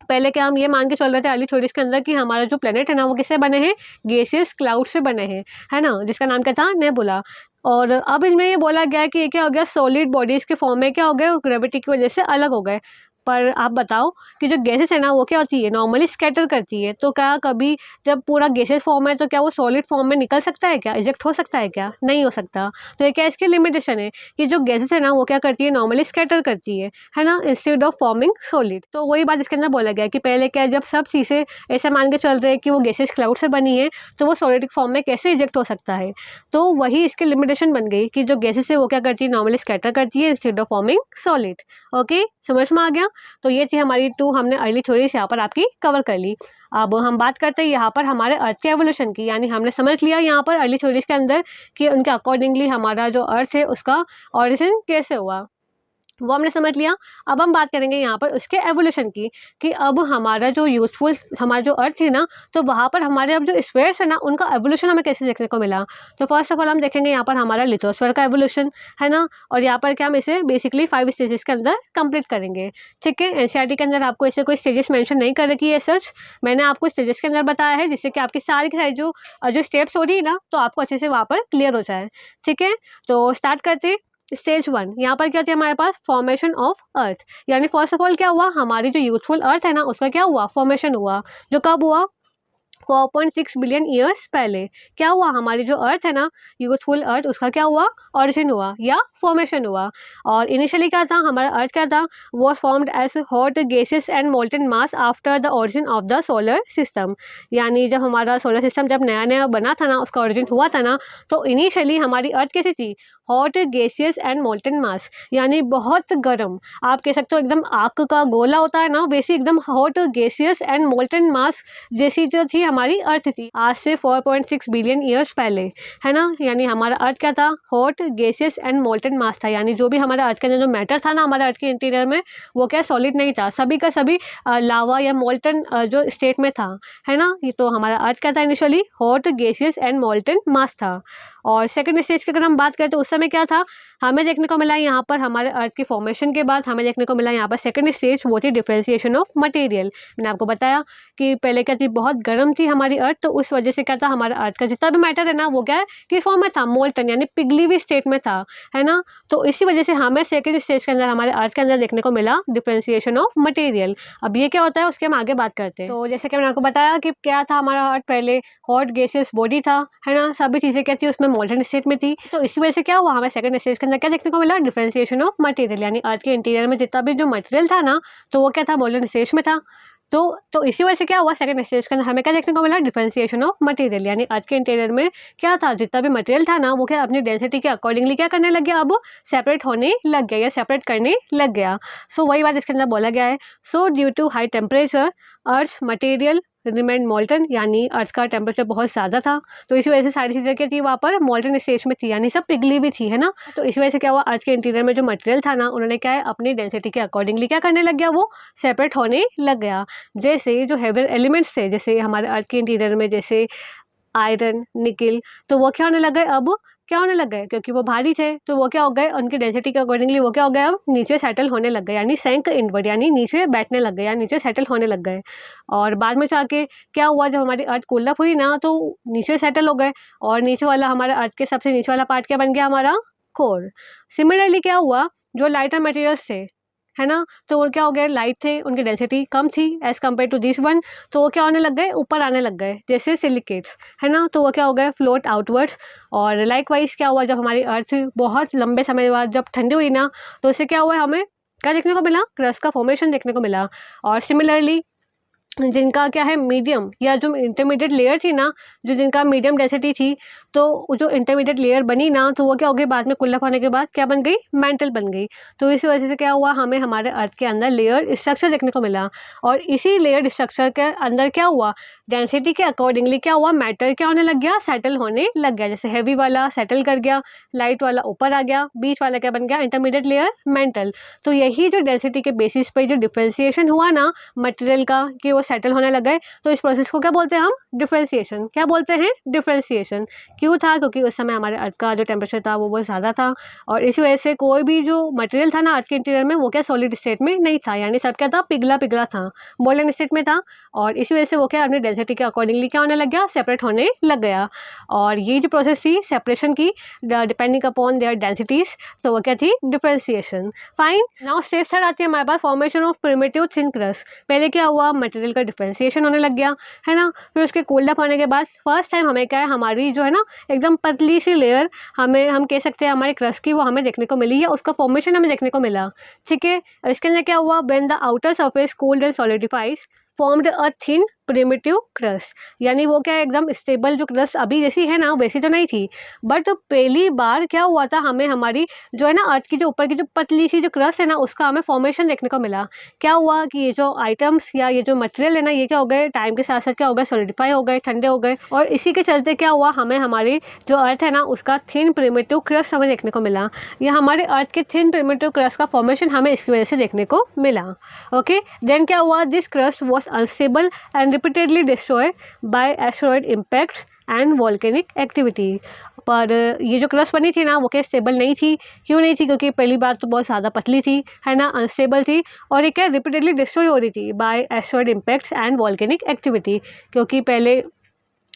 पहले क्या हम ये मान के चल रहे थे अर्ली थ्योरीज के अंदर कि हमारा जो प्लेनेट है ना वो किससे बने हैं, गैसेस क्लाउड से बने हैं, है ना, जिसका नाम क्या था, नेबुला। और अब इनमें ये बोला गया कि ये क्या हो गया, सॉलिड बॉडीज के फॉर्म में क्या हो गए, ग्रेविटी की वजह से अलग हो गए। पर आप बताओ कि जो गैसेस है ना वो क्या होती है, नॉर्मली स्कैटर करती है, तो क्या कभी जब पूरा गैसेस फॉर्म है तो क्या वो सॉलिड फॉर्म में निकल सकता है, क्या इजेक्ट हो सकता है, क्या नहीं हो सकता। तो ये क्या इसकी लिमिटेशन है कि जो गैसेस है ना वो क्या करती है, नॉर्मली स्कैटर करती है ना, इंस्टेड ऑफ फॉर्मिंग सॉलिड। तो वही बात इसके अंदर बोला गया कि पहले क्या, जब सब चीज़ें ऐसे मान के चल रहे हैं कि वो गैसेस क्लाउड से बनी है, तो वो सॉलिड फॉर्म में कैसे इजेक्ट हो सकता है। तो वही इसकी लिमिटेशन बन गई कि जो गैसेस है वो क्या करती है, नॉर्मली स्कैटर करती है instead of forming solid. Okay, समझ में आ गया। तो ये थी हमारी हमने अर्ली थ्योरीज यहाँ पर आपकी कवर कर ली। अब हम बात करते हैं यहाँ पर हमारे अर्थ के एवोल्यूशन की, यानी हमने समझ लिया यहाँ पर अर्ली थ्योरीज के अंदर कि उनके अकॉर्डिंगली हमारा जो अर्थ है उसका ऑरिजिन कैसे हुआ, वो हमने समझ लिया। अब हम बात करेंगे यहाँ पर उसके एवोल्यूशन की, कि अब हमारा जो यूथफुल हमारा जो अर्थ है ना, तो वहाँ पर हमारे अब जो स्फीयर्स है ना उनका एवोल्यूशन हमें कैसे देखने को मिला। तो फर्स्ट ऑफ ऑल हम देखेंगे यहाँ पर हमारा लिथोस्फीयर का एवोल्यूशन, है ना, और यहाँ पर क्या हम इसे बेसिकली 5 स्टेजेस के अंदर कंप्लीट करेंगे। ठीक है, एनसीईआरटी के अंदर आपको ऐसे कोई स्टेजेस मेंशन नहीं कर रखी है सच, मैंने आपको स्टेजेस के अंदर बताया है, जिससे कि आपकी सारी की सारी जो स्टेप्स हो रही है ना, तो आपको अच्छे से वहाँ पर क्लियर हो जाए। ठीक है, तो स्टार्ट करते हैं। स्टेज 1, यहाँ पर क्या होती है हमारे पास, फॉर्मेशन ऑफ अर्थ, यानी फर्स्ट ऑफ ऑल क्या हुआ, हमारी जो यूथफुल अर्थ है ना उसका क्या हुआ, फॉर्मेशन हुआ, जो कब हुआ, 4.6 बिलियन ईयर्स पहले। क्या हुआ, हमारी जो अर्थ है ना, यूथफुल अर्थ, उसका क्या हुआ, ऑरिजिन हुआ या फॉर्मेशन हुआ। और इनिशियली क्या था, हमारा अर्थ क्या था, was formed as hot gases and molten mass after the origin of the solar system. यानी जब हमारा सोलर सिस्टम जब नया नया बना था ना, उसका ऑरिजिन हुआ था ना, तो इनिशियली हमारी अर्थ कैसी थी, हॉट गैसियस एंड मोल्टन मास, यानी बहुत गर्म, आप कह सकते हो एकदम आग का गोला होता है ना, वैसी एकदम हॉट गैसियस एंड मोल्टन मास जैसी जो थी हमारी अर्थ थी, आज से 4.6 बिलियन ईयर्स पहले, है ना। यानी हमारा अर्थ क्या था, hot gaseous and molten mass था, यानी जो भी हमारा अर्थ के अंदर जो मैटर था ना हमारे अर्थ के इंटीरियर में, वो क्या सॉलिड नहीं था, सभी का सभी लावा या मोल्टन जो स्टेट में था, है ना। ये तो हमारा अर्थ क्या था, initially hot gaseous and molten mass था। और सेकंड स्टेज की अगर हम बात करें तो उस समय क्या था, हमें देखने को मिला यहाँ पर हमारे अर्थ की फॉर्मेशन के बाद हमें देखने को मिला यहाँ पर सेकंड स्टेज, वो थी डिफरेंशिएशन ऑफ मटेरियल। मैंने आपको बताया कि पहले क्या थी, बहुत गर्म थी हमारी अर्थ, तो उस वजह से क्या था, हमारा अर्थ का जितना भी मैटर है ना वो क्या है, किस फॉर्म में था, मोल्टन यानी पिघली हुई स्टेट में था, है ना। तो इसी वजह से हमें सेकंड स्टेज के अंदर हमारे अर्थ के अंदर देखने को मिला डिफरेंशिएशन ऑफ मटेरियल। अब ये क्या होता है उसके हम आगे बात करते हैं। तो जैसे कि मैंने आपको बताया कि क्या था, हमारा अर्थ पहले हॉट गैसियस बॉडी था, है ना, सभी चीज़ें क्या थी उसमें मोल्टन स्टेट में थी, तो इसी वजह से क्या हुआ, हमें सेकंड स्टेज के अंदर क्या देखने को मिला, डिफरेंशिएशन ऑफ मटेरियल, यानी अर्थ के इंटीरियर में जितना भी जो मटेरियल था ना, तो वो क्या था, मोल्टन स्टेज में था। तो इसी वजह से क्या हुआ, सेकंड स्टेज के अंदर हमें क्या देखने को मिला, डिफरेंशिएशन ऑफ मटेरियल, यानी अर्थ के इंटीरियर में क्या था, जितना भी मटेरियल था ना वो क्या अपनी डेंसिटी के अकॉर्डिंगली क्या करने लग गया, अब सेपरेट होने लग गया या सेपरेट करने लग गया। सो वही बात इसके अंदर बोला गया है। So due to high temperature earth material remain molten, यानी अर्थ का टेम्परेचर बहुत ज़्यादा था, तो इसी वजह से सारी चीज़ें क्या थी वहाँ पर मॉल्टन स्टेज में थी, यानी सब पिघली भी थी, है ना। तो इसी वजह से क्या हुआ, अर्थ के इंटीरियर में जो मटेरियल था ना उन्होंने क्या है अपनी डेंसिटी के अकॉर्डिंगली क्या करने लग गया, वो सेपरेट होने लग गया। जैसे जो हेवियर एलिमेंट्स थे, जैसे हमारे अर्थ के इंटीरियर में जैसे आयरन, निकिल, तो वो क्या होने लग गए, अब क्या होने लग गए, क्योंकि वो भारी थे तो वो क्या हो गए, उनकी डेंसिटी के अकॉर्डिंगली वो क्या हो गए, अब नीचे सेटल होने लग गए, यानी सैंक इनवर्ड, यानी नीचे बैठने लग गए, यानी नीचे सेटल होने लग गए। और बाद में जाके क्या हुआ, जब हमारी अर्थ कूल अप हुई ना तो नीचे सेटल हो गए, और नीचे वाला हमारा अर्थ के सबसे नीचे वाला पार्ट क्या बन गया, हमारा कोर। सिमिलरली क्या हुआ, जो लाइटर मटेरियल्स थे, है ना, तो वो क्या हो गए, लाइट थे, उनकी डेंसिटी कम थी as compare to this one, तो वो क्या होने लग गए, ऊपर आने लग गए, जैसे सिलिकेट्स, है ना, तो वो क्या हो गए, फ्लोट आउटवर्ड्स। और लाइक वाइज क्या हुआ, जब हमारी अर्थ बहुत लंबे समय बाद जब ठंडी हुई ना तो उससे क्या हुआ, हमें क्या देखने को मिला, क्रस्ट का फॉर्मेशन देखने को मिला। और सिमिलरली जिनका क्या है मीडियम या जो इंटरमीडिएट लेयर थी ना, जो जिनका मीडियम डेंसिटी थी, तो जो इंटरमीडिएट लेयर बनी ना तो वो क्या हो गई, बाद में कुल्लप होने के बाद क्या बन गई, मेंटल बन गई। तो इसी वजह से क्या हुआ, हमें हमारे अर्थ के अंदर लेयर स्ट्रक्चर देखने को मिला। और इसी लेयर स्ट्रक्चर के अंदर क्या हुआ, डेंसिटी के अकॉर्डिंगली क्या हुआ, मैटर क्या होने लग गया, सेटल होने लग गया। जैसे हैवी वाला सेटल कर गया, लाइट वाला ऊपर आ गया, बीच वाला क्या बन गया, इंटरमीडिएट लेयर मेंटल। तो यही जो डेंसिटी के बेसिस पे जो डिफ्रेंसिएशन हुआ ना मटेरियल का, कि वो सेटल होने लग गए, तो इस प्रोसेस को क्या बोलते हैं हम, डिफ्रेंसिएशन। क्या बोलते हैं, डिफ्रेंसिएशन। क्यों था, क्योंकि उस समय हमारे अर्थ का जो टेम्परेचर था वो बहुत ज़्यादा था, और इसी वजह से कोई भी जो मटेरियल था ना अर्थ के इंटीरियर में वो क्या सॉलिड स्टेट में नहीं था, यानी सब क्या था, पिघला पिघला था, बॉयलिंग स्टेट में था। और इसी वजह से वो क्या अपनी डेंसिटी के अकॉर्डिंगली क्या होने लग गया, सेपरेट होने लग गया। और ये जो प्रोसेस थी सेपरेशन की, डिपेंडिंग अपॉन देयर डेंसिटीज, तो वो क्या थी, differentiation. Fine, now stage third आती है हमारे पास, formation of primitive thin crust. पहले क्या हुआ, मटेरियल का डिफ्रेंसिएशन होने लग गया, है ना, फिर उसके कोल्ड अप होने के बाद फर्स्ट टाइम हमें क्या है, हमारी जो है ना एकदम पतली सी लेयर, हम कह सकते हैं हमारे क्रस्ट की, वो हमें देखने को मिली, या उसका फॉर्मेशन हमें देखने को मिला। ठीक है, इसके अंदर क्या हुआ, when the outer surface cooled and solidifies formed a thin primitive crust, यानी वो क्या एकदम स्टेबल, जो क्रस्ट अभी जैसी है ना वैसी तो नहीं थी, बट पहली बार क्या हुआ था, हमें हमारी जो है ना अर्थ की जो ऊपर की जो पतली सी जो क्रस्ट है ना उसका हमें फॉर्मेशन देखने को मिला। क्या हुआ कि ये जो आइटम्स या ये जो मटेरियल है ना ये क्या हो गए, टाइम के साथ साथ क्या हो गए, सॉलिडिफाई हो गए, ठंडे हो गए, और इसी के चलते क्या हुआ, हमें हमारी जो अर्थ है ना उसका थिन प्रिमिटिव क्रस्ट हमें देखने को मिला। या हमारे अर्थ के थिन प्रिमिटिव क्रस्ट का फॉर्मेशन हमें इसकी वजह से देखने को मिला। ओके, देन क्या हुआ, this crust was unstable and repeatedly destroy by asteroid impacts and volcanic activity. पर ये जो क्रस्ट बनी थी ना वो क्या स्टेबल नहीं थी। क्यों नहीं थी, क्योंकि पहली बात तो बहुत ज़्यादा पतली थी, है ना, अनस्टेबल थी, और ये क्या रिपीटेडली डिस्ट्रॉय हो रही थी by asteroid impacts and volcanic activity, क्योंकि पहले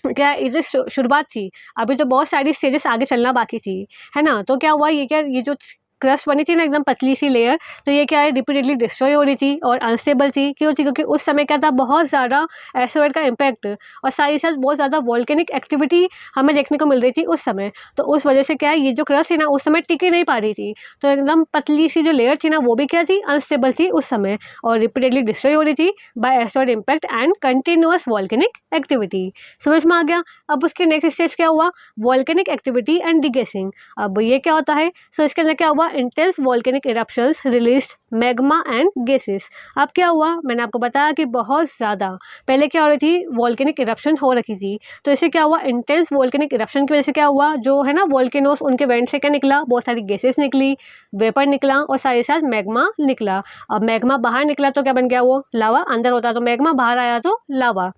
क्या ये जो शुरुआत थी, अभी तो बहुत सारी स्टेजेस आगे चलना बाकी थी, है ना। तो क्या हुआ, ये जो क्रस्ट बनी थी ना एकदम पतली सी लेयर, तो ये क्या है रिपीटेडली डिस्ट्रॉय हो रही थी और अनस्टेबल थी। क्यों थी, क्योंकि उस समय क्या था, बहुत ज़्यादा एस्टेरॉयड का इम्पैक्ट और साथ ही साथ बहुत ज़्यादा वॉल्केनिक एक्टिविटी हमें देखने को मिल रही थी उस समय। तो उस वजह से क्या है, ये जो क्रस्ट थी ना उस समय टिक ही नहीं पा रही थी, तो एकदम पतली सी जो लेयर थी ना वो भी क्या थी, अनस्टेबल थी उस समय, और रिपीटेडली डिस्ट्रॉय हो रही थी by asteroid impact and continuous volcanic activity. समझ में आ गया। अब उसके नेक्स्ट स्टेज क्या हुआ, वॉल्केनिक एक्टिविटी एंड डिगेसिंग। अब ये क्या होता है, सो इसके अंदर क्या हुआ, intense volcanic eruptions released magma and gases. अब क्या हुआ, मैंने आपको बताया कि बहुत ज़्यादा पहले क्या हो रही थी, वॉल्केनिक इरप्शन हो रखी थी, तो इससे क्या हुआ, इंटेंस वॉल्केनिक इरप्शन की वजह से क्या हुआ, जो है ना वॉल्केनोस उनके वेंट से क्या निकला, बहुत सारी गैसेस निकली, वेपर निकला और साथ ही साथ मैग्मा निकला। अब मैग्मा बाहर निकला तो क्या बन गया, वो लावा, अंदर होता तो मैग्मा, बाहर आया तो लावा।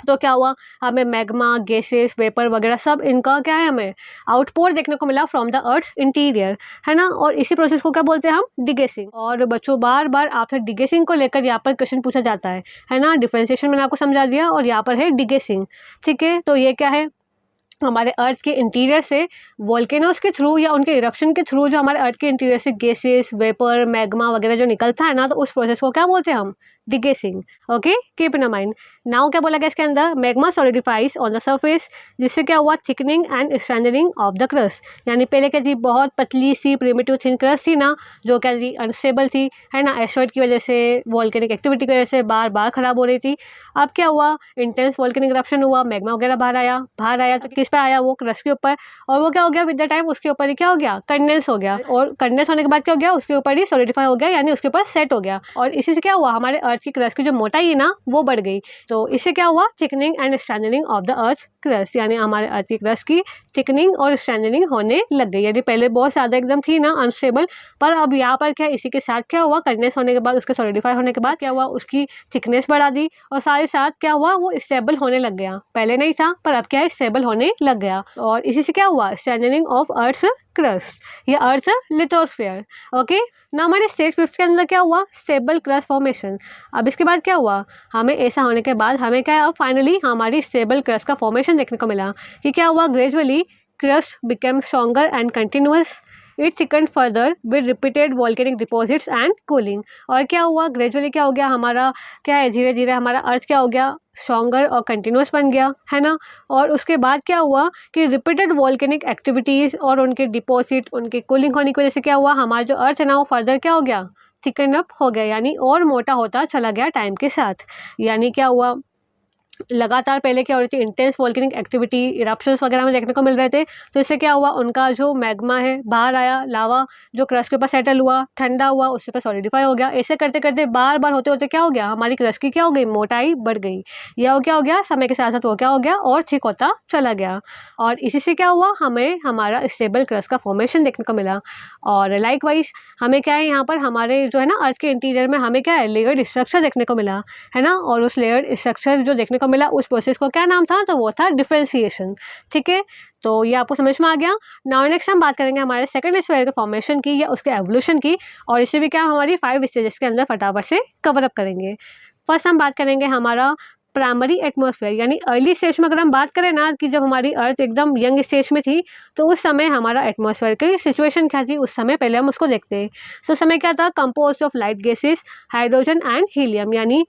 तो क्या हुआ, हमें मैग्मा, गैसेस, वेपर वगैरह सब इनका क्या है, हमें आउटपोर देखने को मिला फ्रॉम द अर्थ इंटीरियर, है ना। और इसी प्रोसेस को क्या बोलते हैं हम, डिगेसिंग। और बच्चों बार बार आपसे डिगेसिंग को लेकर यहाँ पर क्वेश्चन पूछा जाता है ना। डिफरेंशिएशन मैंने आपको समझा दिया और यहाँ पर है डिगेसिंग। ठीक है, तो ये क्या है, हमारे अर्थ के इंटीरियर से वॉल्केनोस के थ्रू या उनके इरप्शन के थ्रू जो हमारे अर्थ के इंटीरियर से गैसेस, वेपर, मैग्मा वगैरह जो निकलता है ना, तो उस प्रोसेस को क्या बोलते हैं हम, degassing. Okay, keep in mind. Now क्या बोला गया इसके अंदर, magma solidifies on the surface, जिससे क्या हुआ, thickening and strengthening of the crust. यानी पहले क्या थी, बहुत पतली सी प्रिमिटिव थिन क्रस्ट थी ना, जो क्या थी, अनस्टेबल थी, है ना, एस्टरॉइड की वजह से, वॉल्केनिक एक्टिविटी की वजह से बार बार खराब हो रही थी। अब क्या हुआ, इंटेंस वॉल्केनिक इरप्शन हुआ, मैग्मा वगैरह बाहर आया तो किस पे आया, वो क्रस्ट के ऊपर, और वो क्या हो गया, विद द टाइम उसके ऊपर ही क्या हो गया, कंडेंस हो गया, और कंडेंस होने के बाद क्या हो गया, उसके ऊपर ही सॉलिडिफाई हो गया, यानी उसके ऊपर सेट हो गया। और इसी से क्या हुआ, हमारे अर्थ की क्रस्ट की जो मोटाई है ना, वो बढ़ गई। तो इससे क्या हुआ, thickening and strengthening of the earth crust, यानी हमारे अर्थ की क्रस्ट की थिकनिंग और स्ट्रेंथनिंग होने लग गई। यानी पहले बहुत ज़्यादा एकदम थी ना अनस्टेबल, पर अब यहाँ पर क्या, इसी के साथ क्या हुआ, कंडेंस होने के बाद, उसके सॉलिडिफाई होने के बाद क्या हुआ, उसकी थिकनेस बढ़ा दी, और साथ ही साथ क्या हुआ, वो स्टेबल होने लग गया। पहले नहीं था, पर अब क्या है, स्टेबल होने लग गया। और इसी से क्या हुआ, स्ट्रेंथनिंग ऑफ अर्थ क्रस्ट या अर्थ लिथोस्फीयर। ओके, ना हमारे स्टेज 5 के अंदर क्या हुआ, स्टेबल क्रस्ट फॉर्मेशन। अब इसके बाद क्या हुआ, हमें ऐसा होने के बाद हमें क्या है, अब फाइनली हमारी स्टेबल क्रस्ट का फॉर्मेशन देखने को मिला कि क्या हुआ, gradually crust became stronger and continuous, it thicken further with repeated volcanic deposits and cooling. और क्या हुआ, ग्रेजुअली क्या हो गया, हमारा क्या है, धीरे धीरे हमारा अर्थ क्या हो गया, स्ट्रॉन्गर और कंटिन्यूस बन गया, है ना। और उसके बाद क्या हुआ कि रिपीटेड वॉल्केनिक एक्टिविटीज़ और उनके डिपॉजिट, उनके कूलिंग होने की वजह से क्या हुआ, हमारा जो अर्थ है ना, वो फर्दर क्या हो गया, थिकन अप हो गया, यानी और मोटा होता चला गया टाइम के साथ। यानी क्या हुआ, लगातार पहले क्या हो रही थी, इंटेंस वॉल्केनिक एक्टिविटी, इरप्शंस वगैरह में देखने को मिल रहे थे। तो इससे क्या हुआ, उनका जो मैग्मा है बाहर आया, लावा जो क्रस्ट के ऊपर सेटल हुआ, ठंडा हुआ, उसके ऊपर सॉलिडिफाई हो गया। ऐसे करते करते बार बार होते होते क्या हो गया, हमारी क्रस्ट की क्या हो गई, मोटाई बढ़ गई। या क्या हो गया, समय के साथ साथ वो क्या हो गया, और थिक होता चला गया। और इसी से क्या हुआ, हमें हमारा स्टेबल क्रस्ट का फॉर्मेशन देखने को मिला। और लाइक वाइज हमें क्या है, यहाँ पर हमारे जो है ना अर्थ के इंटीरियर में हमें क्या है, लेयर्ड स्ट्रक्चर देखने को मिला, है ना। और उस लेयर्ड स्ट्रक्चर जो देखने को मिला, उस प्रोसेस को क्या नाम था, तो वो था डिफरेंशिएशन। ठीक है, तो ये आपको समझ में आ गया। नाउ नेक्स्ट हम बात करेंगे हमारे सेकंड स्फीयर के फॉर्मेशन की या उसके एवोल्यूशन की, और इसे भी क्या हमारी 5 स्टेजेस के अंदर फटाफट से कवर अप करेंगे। फर्स्ट हम बात करेंगे हमारा प्राइमरी एटमॉस्फेयर, यानी अर्ली स्टेज में अगर हम बात करें ना, कि जब हमारी अर्थ एकदम यंग स्टेज में थी, तो उस समय हमारा एटमॉस्फेयर की सिचुएशन क्या थी उस समय, पहले हम उसको देखते हैं। तो उस समय क्या था, composed of light gases, hydrogen and helium. यानी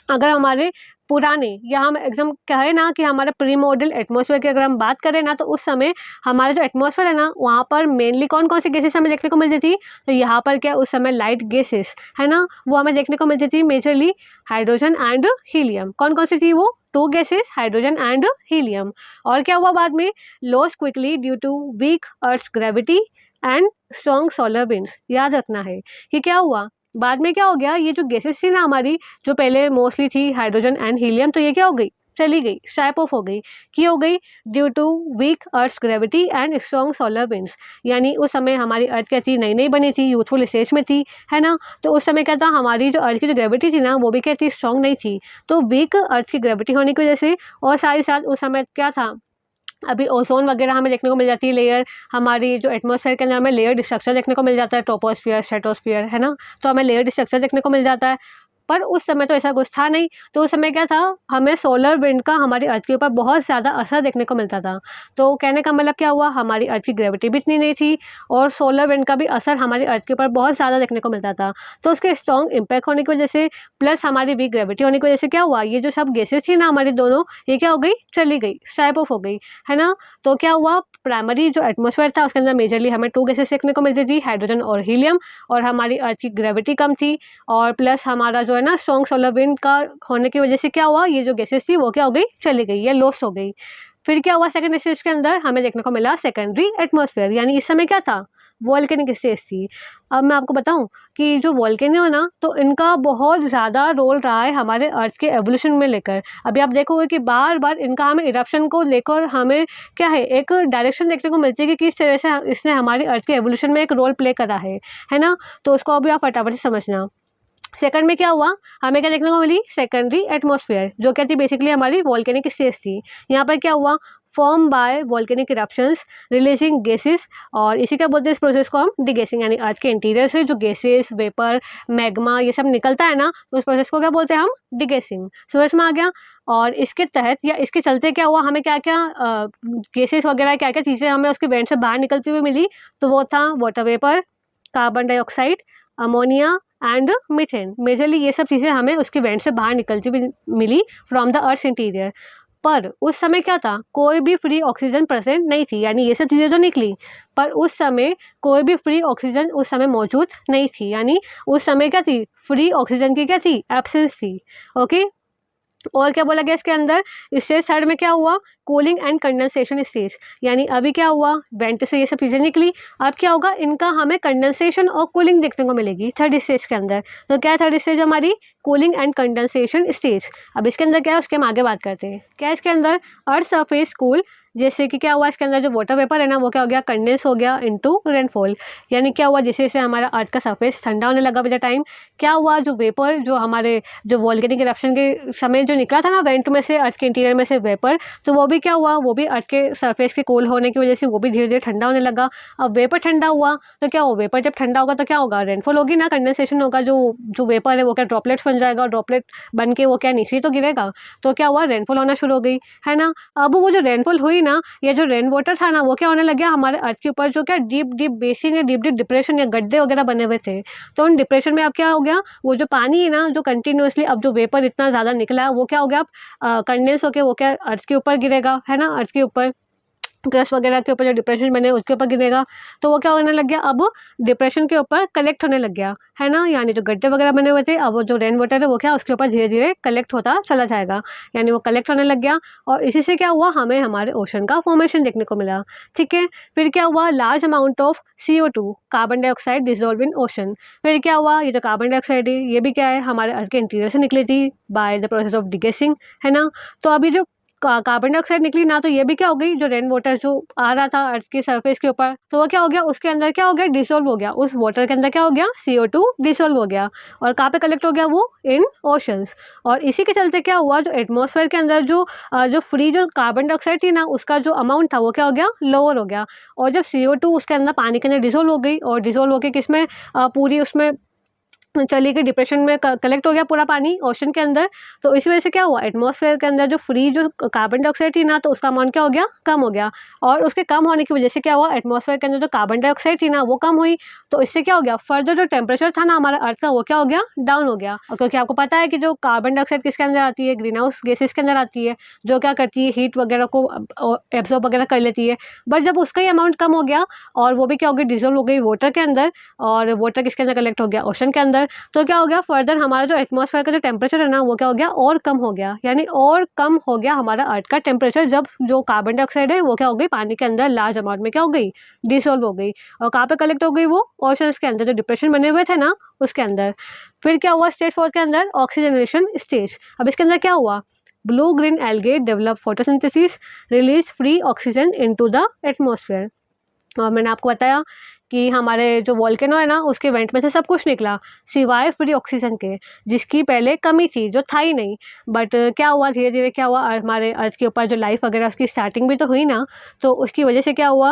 अगर हमारे पुराने या हम एग्जाम कहें ना कि हमारा प्री मॉडल एटमॉस्फेयर की अगर हम बात करें ना, तो उस समय हमारा जो एटमॉस्फेयर है ना, वहाँ पर मेनली कौन कौन सी गैसेस हमें देखने को मिलती थी, तो यहाँ पर क्या उस समय लाइट गैसेस, है ना, वो हमें देखने को मिलती थी, मेजरली हाइड्रोजन एंड हीलियम। कौन कौन सी थी वो, 2 गैसेस, हाइड्रोजन एंड हीलियम। और क्या हुआ बाद में, loss quickly due to weak earth gravity and strong solar winds. याद रखना है कि क्या हुआ, बाद में क्या हो गया, ये जो गैसेस थी ना हमारी, जो पहले मोस्टली थी हाइड्रोजन एंड हीलियम, तो ये क्या हो गई, चली गई, स्ट्राइप ऑफ हो गई। की हो गई, due to weak earth gravity and strong solar winds. यानी उस समय हमारी अर्थ क्या थी, नई नई बनी थी, यूथफुल स्टेज में थी, है ना। तो उस समय क्या था, हमारी जो अर्थ की जो ग्रेविटी थी ना, वो भी क्या थी, स्ट्रॉन्ग नहीं थी। तो वीक अर्थ की ग्रेविटी होने की वजह से, और साथ ही साथ उस समय क्या था, अभी ओजोन वगैरह हमें देखने को मिल जाती है लेयर, हमारी जो एटमॉस्फेयर के अंदर हमें लेयर्ड स्ट्रक्चर देखने को मिल जाता है, ट्रोपोस्फियर, स्ट्रेटोस्फियर, है ना। तो हमें लेयर्ड स्ट्रक्चर देखने को मिल जाता है। पर उस समय तो ऐसा कुछ था नहीं। तो उस समय क्या था, हमें सोलर विंड का हमारी अर्थ के ऊपर बहुत ज़्यादा असर देखने को मिलता था। तो कहने का मतलब क्या हुआ, हमारी अर्थ की ग्रेविटी भी इतनी नहीं थी और सोलर विंड का भी असर हमारी अर्थ के ऊपर बहुत ज़्यादा देखने को मिलता था। तो उसके स्ट्रॉन्ग इम्पैक्ट होने की वजह से प्लस हमारी वीक ग्रेविटी होने की वजह से क्या हुआ, ये जो सब गैसेज थी ना हमारी दोनों, ये क्या हो गई, चली गई, स्ट्राइप ऑफ हो गई, है ना। तो क्या हुआ, प्राइमरी जो एटमॉस्फेयर था उसके अंदर मेजरली हमें 2 गैसेज देखने को मिलती थी, हाइड्रोजन और हीलियम, और हमारी अर्थ की ग्रेविटी कम थी, और प्लस हमारा जो है ना स्ट्रॉन्ग सोलर विंड का होने की वजह से क्या हुआ, ये जो गैसेज थी वो क्या हो गई, चली गई या लॉस्ट हो गई। फिर क्या हुआ, सेकंड स्टेज के अंदर हमें देखने को मिला सेकेंडरी एटमॉस्फेयर, यानी इस समय क्या था, वॉल्केनिक स्टेज थी। अब मैं आपको बताऊं कि जो वॉल्केनो है ना, तो इनका बहुत ज़्यादा रोल रहा है हमारे अर्थ के एवोल्यूशन में लेकर। अभी आप देखोगे कि बार बार इनका हमें इरप्शन को लेकर हमें क्या है, एक डायरेक्शन देखने को मिलती है कि किस तरह से इसने हमारी अर्थ के एवोल्यूशन में एक रोल प्ले करा है ना। तो उसको अभी आप फटाफट से समझना। सेकंड में क्या हुआ, हमें क्या देखने को मिली, सेकेंडरी एटमॉस्फेयर, जो क्या थी, बेसिकली हमारी वॉल्केनिक स्टेज थी। यहाँ पर क्या हुआ, form by volcanic eruptions releasing gases, और इसी का बोलते हैं इस प्रोसेस को हम डिगेसिंग, यानी अर्थ के इंटीरियर से जो गैसेस, वेपर, मैग्मा ये सब निकलता है ना, उस प्रोसेस को क्या बोलते हैं हम, डिगेसिंग। समझ में आ गया। और इसके तहत या इसके चलते क्या हुआ, हमें क्या क्या गैसेस वगैरह क्या क्या चीज़ें हमें उसके वेंट से बाहर निकलती हुई मिली, तो वो था water vapour, carbon dioxide, ammonia and methane. Majorly ये सब चीज़ें हमें उसके वेंट से बाहर निकलती हुई मिली फ्रॉम द अर्थ इंटीरियर। पर उस समय क्या था, कोई भी फ्री ऑक्सीजन प्रेजेंट नहीं थी, यानी ये सब चीज़ें तो निकली पर उस समय कोई भी फ्री ऑक्सीजन उस समय मौजूद नहीं थी, यानी उस समय क्या थी, फ्री ऑक्सीजन की क्या थी, एब्सेंस थी। ओके, और क्या बोला गया इसके अंदर, स्टेज थर्ड में क्या हुआ, कूलिंग एंड कंडेंसेशन स्टेज, यानी अभी क्या हुआ, वेंट से ये सब चीज़ें निकली, अब क्या होगा, इनका हमें कंडेंसेशन और कूलिंग देखने को मिलेगी थर्ड स्टेज के अंदर। तो क्या है थर्ड स्टेज हमारी, कूलिंग एंड कंडेंसेशन स्टेज। अब इसके अंदर क्या है उसके हम आगे बात करते हैं। क्या है इसके अंदर, अर्थ सरफेस कूल, जैसे कि क्या हुआ इसके अंदर जो वाटर वेपर है ना वो क्या हो गया, कंडेंस हो गया इनटू रेनफॉल, यानी क्या हुआ, जैसे जैसे हमारा अर्थ का सरफेस ठंडा होने लगा विद द टाइम, क्या हुआ, जो वेपर जो हमारे जो वॉल्केनिक इरप्शन के समय जो निकला था ना वेंट में से, अर्थ के इंटीरियर में से वेपर, तो वो भी क्या हुआ, वो भी अर्थ के सरफेस के कूल होने की वजह से वो भी धीरे धीरे ठंडा होने लगा। अब वेपर ठंडा हुआ तो क्या हुआ, वेपर जब ठंडा होगा तो क्या होगा, रेनफॉल होगी ना, कंडेंसेशन होगा, जो वेपर है वो क्या ड्रॉपलेट्स बन जाएगा, ड्रॉपलेट बन के वो क्या नीचे तो गिरेगा, तो क्या हुआ, रेनफॉल होना शुरू हो गई, है ना। अब वो जो रेनफॉल हुई ना, ये जो रेन वाटर था ना वो क्या होने लग गया, हमारे अर्थ के ऊपर जो क्या डीप डीप बेसिन या डीप डीप डिप्रेशन या गड्ढे वगैरह बने हुए थे, तो उन डिप्रेशन में अब क्या हो गया, वो जो पानी है ना जो कंटिन्यूसली अब जो वेपर इतना ज़्यादा निकला है वो क्या हो गया, अब कंडेंस होकर वो क्या अर्थ के ऊपर गिरेगा, है ना, अर्थ के ऊपर क्रस्ट वगैरह के ऊपर जो डिप्रेशन बने उसके ऊपर गिरेगा, तो वो क्या होने लग गया, अब डिप्रेशन के ऊपर कलेक्ट होने लग गया, है ना, यानी जो गड्ढे वगैरह बने हुए थे अब वो जो रेन वाटर है वो क्या उसके ऊपर धीरे धीरे कलेक्ट होता चला जाएगा, यानी वो कलेक्ट होने लग गया, और इसी से क्या हुआ, हमें हमारे ओशन का फॉर्मेशन देखने को मिला। ठीक है, फिर क्या हुआ, large amount of CO2 carbon dioxide dissolve in ocean. फिर क्या हुआ, ये जो कार्बन डाइऑक्साइड है ये भी क्या है, हमारे अर्थ के इंटीरियर से निकली थी by the process of degassing, है ना। तो अभी जो कार्बन डाइऑक्साइड निकली ना, तो ये भी क्या हो गई, जो रेन वाटर जो आ रहा था अर्थ के सरफेस के ऊपर, तो वो क्या हो गया, उसके अंदर क्या हो गया, डिसॉल्व हो गया, उस वाटर के अंदर क्या हो गया, CO2 डिसॉल्व हो गया, और कहाँ पे कलेक्ट हो गया, वो इन ओशंस। और इसी के चलते क्या हुआ, जो एटमॉस्फेयर के अंदर जो फ्री जो कार्बन डाइऑक्साइड थी ना उसका जो अमाउंट था वो क्या हो गया, लोअर हो गया, और जब CO2 उसके अंदर पानी के अंदर डिसॉल्व हो गई, और डिसॉल्व होकर किसमें, पूरी उसमें चली गई, डिप्रेशन में कलेक्ट हो गया पूरा पानी ओशन के अंदर, तो इस वजह से क्या हुआ, एटमॉस्फेयर के अंदर जो फ्री जो कार्बन डाइऑक्साइड थी ना तो उसका अमाउंट क्या हो गया, कम हो गया, और उसके कम होने की वजह से क्या हुआ, एटमॉस्फेयर के अंदर जो कार्बन डाइऑक्साइड थी ना वो कम हुई, तो इससे क्या हो गया, फर्दर जो टेम्परेचर था ना हमारा अर्थ का वो क्या हो गया, डाउन हो गया। और क्योंकि आपको पता है कि जो कार्बन डाइऑक्साइड किसके अंदर आती है, ग्रीन हाउस गैसेस के अंदर आती है, जो क्या करती है, हीट वगैरह को एब्जॉर्ब वगैरह कर लेती है, बट जब उसका ही अमाउंट कम हो गया और वो भी क्या हो गई, डिजोल्व हो गई वाटर के अंदर, और वाटर किसके अंदर कलेक्ट हो गया, ओशन के अंदर, तो क्या हो गया, फर्दर हमारा जो एटमॉस्फेयर का जो टेम्परेचर है ना वो क्या हो गया, और कम हो गया, यानी और कम हो गया हमारा अर्थ का टेम्परेचर, जब जो कार्बन डाइऑक्साइड है वो क्या हो गई, पानी के अंदर लार्ज अमाउंट में क्या हो गई, डिसॉल्व हो गई, और कहाँ पे कलेक्ट हो गई, वो ओशंस के अंदर जो डिप्रेशन बने हुए थे ना उसके अंदर। फिर क्या हुआ, स्टेज 4 के अंदर ऑक्सीजनेशन स्टेज। अब इसके अंदर क्या हुआ, blue green algae develop photosynthesis, release free oxygen into the atmosphere. और मैंने आपको बताया कि हमारे जो वॉल्केनो है ना उसके वेंट में से सब कुछ निकला सिवाय फ्री ऑक्सीजन के, जिसकी पहले कमी थी, जो था ही नहीं। बट क्या हुआ, धीरे धीरे क्या हुआ, हमारे अर्थ के ऊपर जो लाइफ वगैरह उसकी स्टार्टिंग भी तो हुई ना, तो उसकी वजह से क्या हुआ,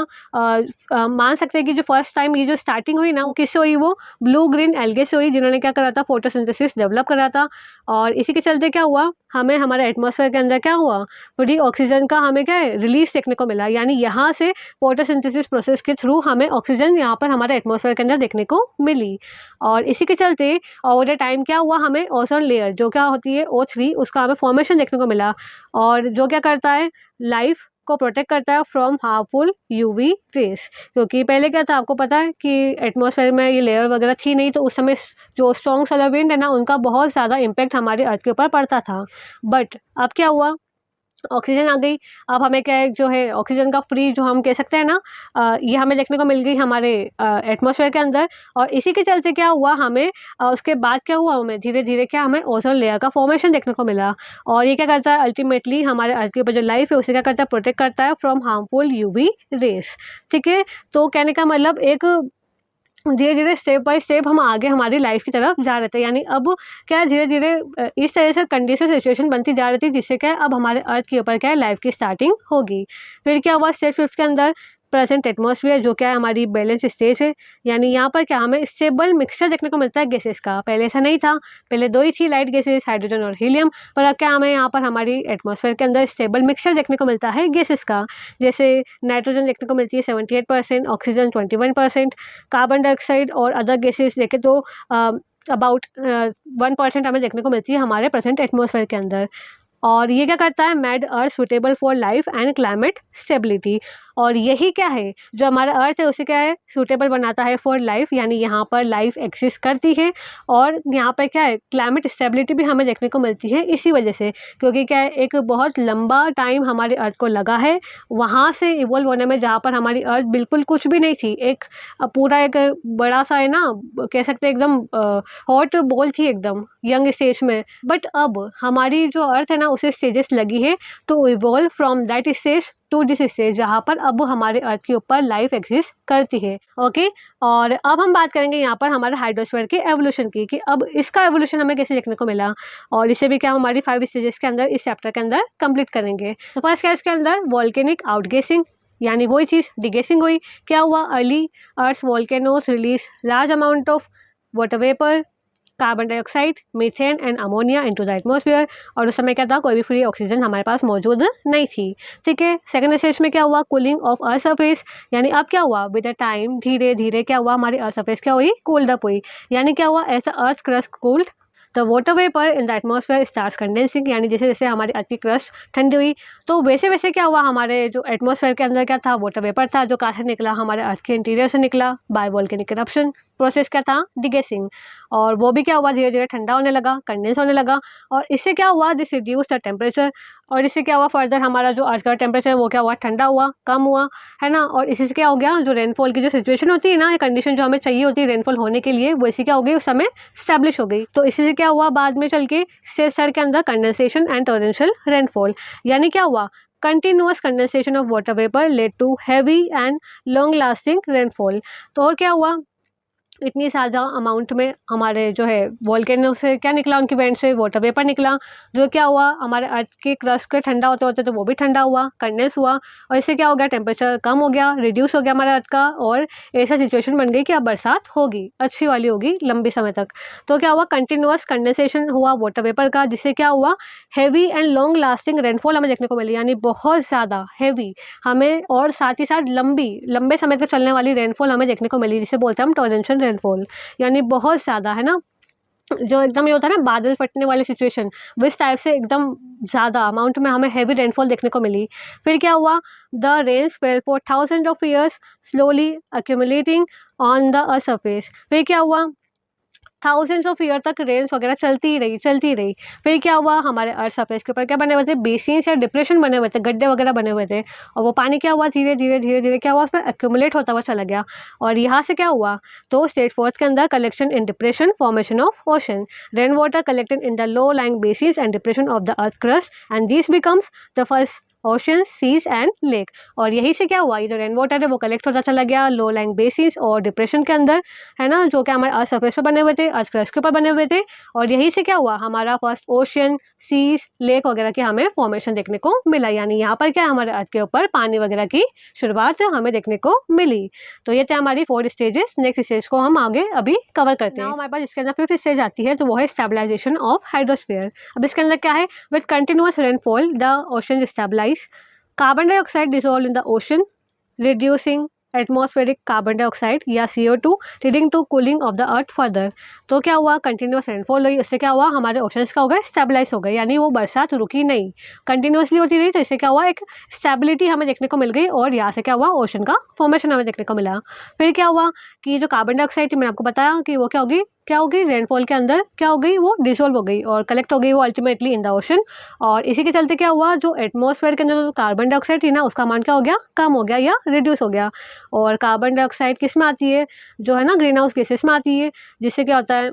मान सकते हैं कि जो फर्स्ट टाइम ये जो स्टार्टिंग हुई ना वो किससे हुई, वो ब्लू ग्रीन एल्गे से हुई, जिन्होंने क्या करा था, फोटोसिंथेसिस डेवलप करा था। और इसी के चलते क्या हुआ, हमें हमारे एटमॉस्फेयर के अंदर क्या हुआ, फ्री ऑक्सीजन का हमें क्या है, रिलीज देखने को मिला, यानी यहाँ से फोटोसिंथेसिस प्रोसेस के थ्रू हमें ऑक्सीजन यहाँ पर हमारे एटमॉस्फेयर के अंदर देखने को मिली। और इसी के चलते ओवर द टाइम क्या हुआ, हमें ओजोन लेयर जो क्या होती है O3 उसका हमें फॉर्मेशन देखने को मिला, और जो क्या करता है, लाइफ को प्रोटेक्ट करता है फ्रॉम हार्मफुल UV रेस। क्योंकि पहले क्या था, आपको पता है कि एटमॉस्फेयर में ये लेयर वगैरह थी नहीं, तो उस समय जो स्ट्रॉन्ग सोलर विंड है ना उनका बहुत ज़्यादा इम्पैक्ट हमारे अर्थ के ऊपर पड़ता था। बट अब क्या हुआ, ऑक्सीजन आ गई, अब हमें क्या है, जो है ऑक्सीजन का फ्री जो हम कह सकते हैं ना, ये हमें देखने को मिल गई हमारे एटमॉस्फेयर के अंदर। और इसी के चलते क्या हुआ, हमें उसके बाद क्या हुआ, हमें धीरे धीरे क्या, हमें ओजोन लेयर का फॉर्मेशन देखने को मिला। और ये क्या करता है, अल्टीमेटली हमारे अर्थ के ऊपर जो लाइफ है उसे क्या करता है, प्रोटेक्ट करता है फ्रॉम हार्मफुल UV रेस। ठीक है, तो कहने का मतलब एक धीरे धीरे स्टेप बाय स्टेप हम आगे हमारी लाइफ की तरफ जा रहे थे, यानी अब क्या है, धीरे धीरे इस तरह से कंडीशन सिचुएशन बनती जा रही थी, जिससे क्या है अब हमारे अर्थ के ऊपर क्या है, लाइफ की स्टार्टिंग होगी। फिर क्या हुआ, स्टेज 5 के अंदर प्रेजेंट एटमॉस्फेयर, जो क्या है हमारी बैलेंस स्टेज है, यानी यहाँ पर क्या हमें स्टेबल मिक्सचर देखने को मिलता है गैसेस का। पहले ऐसा नहीं था, पहले दो ही थी लाइट गैसेस, हाइड्रोजन और हीलियम, पर अब क्या हमें यहाँ पर हमारी एटमॉस्फेयर के अंदर स्टेबल मिक्सचर देखने को मिलता है गैसेस का। जैसे नाइट्रोजन देखने को मिलती है 78%, ऑक्सीजन 21%, कार्बन डाइऑक्साइड और अदर गैसेस देखें तो अबाउट 1% हमें देखने को मिलती है हमारे प्रेजेंट एटमॉस्फेयर के अंदर। और ये क्या करता है, made earth suitable for life and climate stability. और यही क्या है, जो हमारा अर्थ है उसे क्या है, सूटेबल बनाता है फॉर लाइफ, यानी यहाँ पर लाइफ एग्जिस्ट करती है। और यहाँ पर क्या है, क्लाइमेट स्टेबिलिटी भी हमें देखने को मिलती है इसी वजह से, क्योंकि क्या है, एक बहुत लंबा टाइम हमारे अर्थ को लगा है वहाँ से इवॉल्व होने में, जहाँ पर हमारी अर्थ बिल्कुल कुछ भी नहीं थी, एक पूरा एक बड़ा सा है ना, कह सकते हैं एकदम हॉट बॉल थी एकदम यंग स्टेज में। बट अब हमारी जो अर्थ है ना उसे स्टेजेस लगी है to evolve from that stage to this stage, जहाँ पर अब हमारे अर्थ के ऊपर लाइफ एग्जिस्ट करती है। ओके, और अब हम बात करेंगे यहाँ पर हमारे हाइड्रोस्फीयर के एवोल्यूशन की, कि अब इसका एवोल्यूशन हमें कैसे देखने को मिला, और इसे भी क्या हमारी 5 स्टेजेस के अंदर इस चैप्टर के अंदर कंप्लीट करेंगे। तो फर्स्ट क्या इसके अंदर, वॉल्केनिक आउटगेसिंग, यानी वही चीज़ डिगेसिंग हुई। क्या हुआ, early earth volcanoes release large amount of water vapour, carbon dioxide, methane and ammonia into the atmosphere. और उस समय क्या था, कोई भी फ्री ऑक्सीजन हमारे पास मौजूद नहीं थी। ठीक है, सेकंड स्टेज में क्या हुआ, कूलिंग ऑफ अर्थ सरफेस, यानी अब क्या हुआ, विद द टाइम धीरे धीरे क्या हुआ, हमारी अर्थ सरफेस क्या हुई, कूल्ड अप हुई। यानी क्या हुआ, ऐसा earth crust cooled the water vapour in the atmosphere starts condensing, यानी जैसे जैसे हमारी अर्थ की क्रस्ट ठंडी हुई तो वैसे वैसे क्या हुआ, हमारे जो एटमॉस्फेयर के अंदर क्या था, वाटर वेपर था, जो कहाँ से निकला, हमारे अर्थ के इंटीरियर से निकला बाय वॉल्केनिक इरप्शन। प्रोसेस क्या था, डिगेसिंग, और वो भी क्या हुआ, धीरे धीरे ठंडा होने लगा, कंडेंस होने लगा। और इससे क्या हुआ, दिस रिड्यूस द टेम्परेचर, और इससे क्या हुआ, फर्दर हमारा जो अर्थ का टेम्परेचर वो क्या हुआ, ठंडा हुआ, कम हुआ, है ना। और इसी से क्या हो गया, जो रेनफॉल की जो सिचुएशन होती है ना, ये कंडीशन जो हमें चाहिए होती है रेनफॉल होने के लिए, वो इसी क्या हो गई, उस समय स्टैब्लिश हो गई। तो इसी से क्या हुआ, बाद में चल के स्टेज के अंदर कंडेंसेशन एंड टॉरेंशियल रेनफॉल, यानी क्या हुआ, continuous condensation of water vapour led to heavy and long lasting rainfall. तो और क्या हुआ, इतनी ज़्यादा अमाउंट में हमारे जो है वॉल्केनो से क्या निकला, उनकी वेंट से वाटर वेपर निकला, जो क्या हुआ, हमारे अर्थ के क्रस्ट के ठंडा होते होते तो वो भी ठंडा हुआ, कंडेंस हुआ, और इससे क्या हो गया, टेम्परेचर कम हो गया, रिड्यूस हो गया हमारा अर्थ का, और ऐसा सिचुएशन बन गई कि अब बरसात होगी, अच्छी वाली होगी लंबी समय तक। तो क्या हुआ, कंटिन्यूअस कंडेंसेशन हुआ वाटर वेपर का, जिससे क्या हुआ, heavy and long lasting rainfall हमें देखने को मिली, यानी बहुत ज़्यादा हैवी हमें, और साथ ही साथ लंबे समय तक चलने वाली रेनफॉल हमें देखने को मिली, जिसे बोलते हैं हम टॉरेंशियल रेनफॉल, यानी बहुत ज़्यादा, है ना, जो एकदम ये होता है ना बादल फटने वाली सिचुएशन, इस टाइप से एकदम ज़्यादा अमाउंट में हमें हैवी रेनफॉल देखने को मिली। फिर क्या हुआ, the rains fell for thousand of years slowly accumulating on the earth surface. फिर क्या हुआ, थाउजेंड्स ऑफ ईयर तक रेन्स वगैरह चलती ही रही। फिर क्या हुआ, हमारे अर्थ सरफेस के ऊपर क्या बने हुए थे, बेसिन्स या डिप्रेशन बने हुए थे, गड्ढे वगैरह बने हुए थे, और वो पानी क्या हुआ, धीरे धीरे क्या हुआ, उसमें एक्यूमुलेट होता हुआ चला गया। और यहाँ से क्या हुआ, तो स्टेज फोर्थ के अंदर collection in depression, formation of ocean, rain water collected in the low lying basins and depression of the earth crust, and this becomes the first ocean, seas and lake. और यही से क्या हुआ, ये जो rain water है वो collect होता चला गया लो लाइंग बेसिस और डिप्रेशन के अंदर, है ना, जो कि हमारे अर्थ सरफेस पर बने हुए थे, अर्थ क्रस्ट के ऊपर बने हुए थे। और यही से क्या हुआ, हमारा फर्स्ट ओशन, सीज, लेक वगैरह के हमें फॉर्मेशन देखने को मिला, यानी यहाँ पर क्या हमारे अर्थ के ऊपर पानी वगैरह की शुरुआत हमें देखने को मिली। तो ये थे हमारी 4 स्टेजेस। नेक्स्ट स्टेज को हम आगे अभी कवर करते हैं। हमारे पास इसके अंदर 5th स्टेज आती है, तो वो है स्टेबलाइजेशन ऑफ हाइड्रोस्फीयर। अब इसके अंदर क्या है, with continuous rainfall the ocean stabilize, carbon dioxide dissolve in the ocean, reducing atmospheric carbon dioxide या CO2, leading to cooling of the earth further. तो क्या हुआ, कंटिन्यूअस रेनफॉल हुई, इससे क्या हुआ, हमारे ओशंस का हो गया स्टेबलाइज हो गए, यानी वो बरसात रुकी नहीं, कंटिन्यूअसली होती रही, तो इससे क्या हुआ, एक स्टेबिलिटी हमें देखने को मिल गई, और यहाँ से क्या हुआ, ओशन का फॉर्मेशन हमें देखने को मिला। फिर क्या हुआ कि जो कार्बन डाइऑक्साइड थी, मैंने आपको बताया कि वो क्या होगी रेनफॉल के अंदर क्या हो गई, वो डिसॉल्व हो गई और कलेक्ट हो गई वो अल्टीमेटली इन द ओशन। और इसी के चलते क्या हुआ, जो एटमॉस्फेयर के अंदर जो कार्बन डाइऑक्साइड थी ना, उसका अमाउंट क्या हो गया, कम हो गया या रिड्यूस हो गया। और कार्बन डाइऑक्साइड किस में आती है, जो है ना ग्रीन हाउस गैसेस में आती है, जिससे क्या होता है,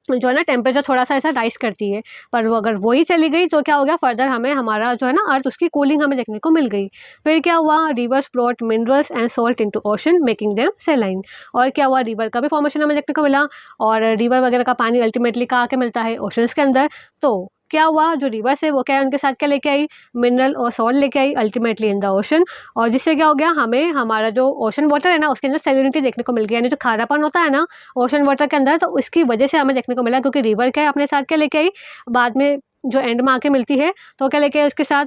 जो है ना टेम्परेचर थोड़ा सा ऐसा राइज करती है। पर वो अगर वही चली गई तो क्या हो गया, फर्दर हमें हमारा जो है ना अर्थ, उसकी कूलिंग हमें देखने को मिल गई। फिर क्या हुआ, reverse brought minerals and salt into ocean making them सेलाइन। और क्या हुआ, रिवर का भी फॉर्मेशन हमें देखने को मिला, और रिवर वगैरह का पानी अल्टीमेटली कहाँ आके मिलता है, ओशंस के अंदर। तो क्या हुआ, जो रिवर्स है वो क्या है, उनके साथ क्या लेके आई, मिनरल और सॉल्ट लेके आई अल्टीमेटली इन द ओशन। और जिससे क्या हो गया, हमें हमारा जो ओशन वाटर है ना उसके अंदर सैलिनिटी देखने को मिल गया, यानी जो खारापन होता है ना ओशन वाटर के अंदर, तो उसकी वजह से हमें देखने को मिला, क्योंकि रिवर क्या है अपने साथ क्या लेके आई, बाद में जो एंड में आके मिलती है तो क्या लेके आई उसके साथ,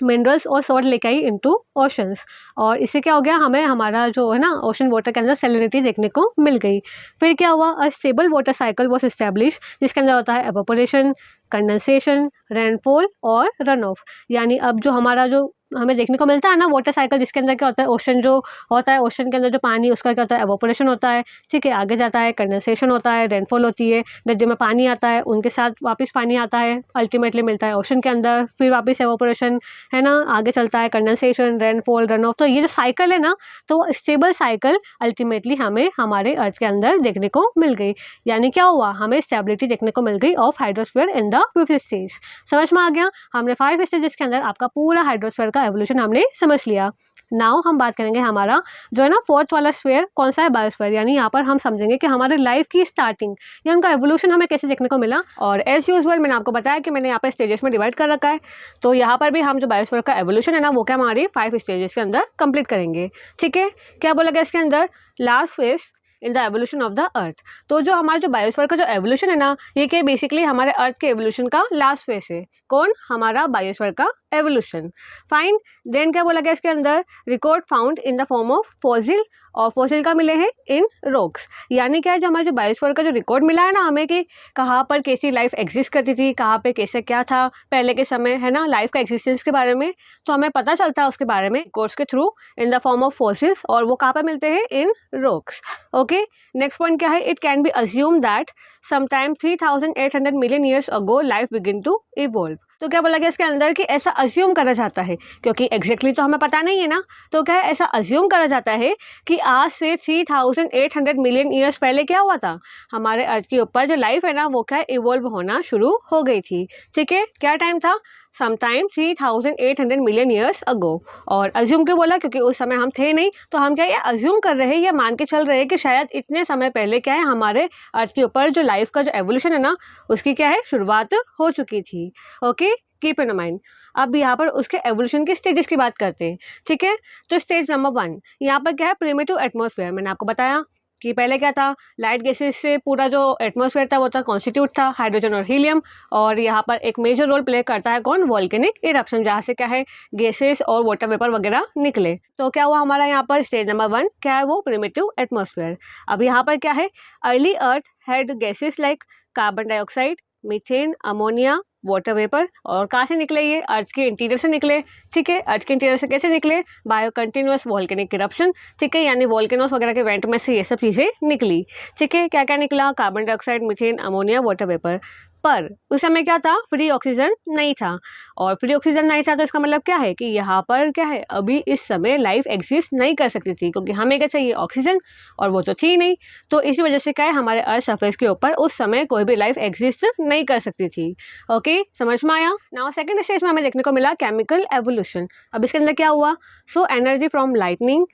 मिनरल्स और सॉल्ट लेके आई इनटू ओशंस। और इससे क्या हो गया, हमें हमारा जो है ना ओशन वाटर के अंदर सैलिनिटी देखने को मिल गई। फिर क्या हुआ, a stable water cycle was establish, जिसके अंदर होता है एवापोरेशन, कंडेंसेशन, रेनफॉल और रन ऑफ। यानी अब जो हमारा जो हमें देखने को मिलता है ना वाटर साइकिल, जिसके अंदर क्या होता है, ओशन जो होता है, ओशन के अंदर जो पानी उसका क्या होता है, एवापोरेशन होता है, ठीक है, आगे जाता है, कंडेंसेशन होता है, रेनफॉल होती है, नदियों में पानी आता है, उनके साथ वापस पानी आता है, अल्टीमेटली मिलता है ओशन के अंदर, फिर वापस एवापोरेशन है ना, आगे चलता है कंडेंसेशन, रेनफॉल, रन ऑफ। तो ये जो साइकिल है ना, तो स्टेबल साइकिल अल्टीमेटली हमें हमारे अर्थ के अंदर देखने को मिल गई। यानी क्या हुआ, हमें स्टेबिलिटी देखने को मिल गई of hydrosphere in the 5th stage. समझ में आ गया, हमने 5 स्टेजेस के अंदर आपका पूरा हाइड्रोस्फीयर का एवोल्यूशन हमने समझ लिया। नाउ हम बात करेंगे हमारा जो है ना 4th वाला स्फीयर कौन सा है, बायोस्फीयर। यानी यहाँ पर हम समझेंगे कि हमारे लाइफ की स्टार्टिंग या उनका एवोल्यूशन हमें कैसे देखने को मिला। और एज यूजुअल मैंने आपको बताया कि मैंने यहाँ पर स्टेजेस में डिवाइड कर रखा है, तो यहाँ पर भी हम जो बायोस्फीयर का एवोल्यूशन है ना वो क्या हमारी 5 स्टेजेस के अंदर कंप्लीट करेंगे। ठीक है, क्या बोला गया इसके अंदर, last phase in the evolution of the अर्थ। तो जो हमारा जो बायोस्फीयर का जो एवोल्यूशन है ना, ये क्या बेसिकली हमारे अर्थ के एवोल्यूशन का लास्ट फेज है। कौन, हमारा बायोस्फीयर का एवोल्यूशन। फाइन, देन क्या बोला गया इसके अंदर, record found in the form of fossil, और फॉसिल का मिले हैं इन रॉक्स। यानी क्या है, जो हमारे जो बायोस्फीयर का जो रिकॉर्ड मिला है ना हमें कि कहाँ पर कैसी लाइफ एग्जिस्ट करती थी, कहाँ पे कैसे क्या था पहले के समय, है ना, लाइफ का एग्जिस्टेंस के बारे में, तो हमें पता चलता है उसके बारे में कोर्स के through in the form of fossils, और वो कहाँ पर मिलते हैं, in rocks. Okay, next point क्या है, it can be assume that sometime 3800 million years ago life begin to evolve. तो क्या बोला गया इसके अंदर कि ऐसा अज्यूम करा जाता है, क्योंकि एग्जैक्टली तो हमें पता नहीं है ना, तो क्या है, ऐसा अज्यूम करा जाता है कि आज से 3800 मिलियन ईयर्स पहले क्या हुआ था, हमारे अर्थ के ऊपर जो लाइफ है ना वो क्या इवॉल्व होना शुरू हो गई थी। ठीक है, क्या टाइम था, समटाइम 3800 मिलियन ईयर्स अगो। और अज्यूम क्यों बोला, क्योंकि उस समय हम थे नहीं, तो हम क्या ये अज्यूम कर रहे हैं, या मान के चल रहे हैं कि शायद इतने समय पहले क्या है हमारे अर्थ के ऊपर जो लाइफ का जो एवोल्यूशन है ना उसकी क्या है शुरुआत हो चुकी थी। Okay, keep in mind. अब यहाँ पर उसके एवोल्यूशन के स्टेजेस की बात करते हैं। ठीक है, तो स्टेज नंबर 1 यहाँ पर क्या है, प्रिमिटिव एटमॉस्फेयर। मैंने आपको बताया कि पहले क्या था, लाइट गैसेस से पूरा जो एटमॉस्फेयर था वो था कॉन्स्टिट्यूट था हाइड्रोजन और हीलियम। और यहाँ पर एक मेजर रोल प्ले करता है कौन, वॉल्केनिक इरप्शन, जहाँ से क्या है गैसेस और वाटर वेपर वगैरह निकले। तो क्या हुआ हमारा यहाँ पर स्टेज नंबर 1 क्या है, वो प्रिमिटिव एटमॉस्फेयर। अब यहाँ पर क्या है, early earth had gases like carbon dioxide, methane, ammonia, water vapour. और कहाँ से निकले, ये अर्थ के इंटीरियर से निकले। ठीक है, अर्थ के इंटीरियर से कैसे निकले, बायो कंटिन्यूअस वॉल्केनिक इरप्शन। ठीक है, यानी वॉल्केनोस वगैरह के वेंट में से ये सब चीज़ें निकली। ठीक है, क्या क्या निकला, carbon dioxide, methane, ammonia, water vapour. पर उस समय क्या था, फ्री ऑक्सीजन नहीं था। और फ्री ऑक्सीजन नहीं था तो इसका मतलब क्या है कि यहाँ पर क्या है, अभी इस समय लाइफ एग्जिस्ट नहीं कर सकती थी, क्योंकि हमें क्या चाहिए, ऑक्सीजन, और वो तो थी नहीं। तो इसी वजह से क्या है, हमारे अर्थ सरफेस के ऊपर उस समय कोई भी लाइफ एग्जिस्ट नहीं कर सकती थी। ओके, समझ में आया। नाउ सेकंड स्टेज में हमें देखने को मिला केमिकल एवोल्यूशन। अब इसके अंदर क्या हुआ, so energy from lightning,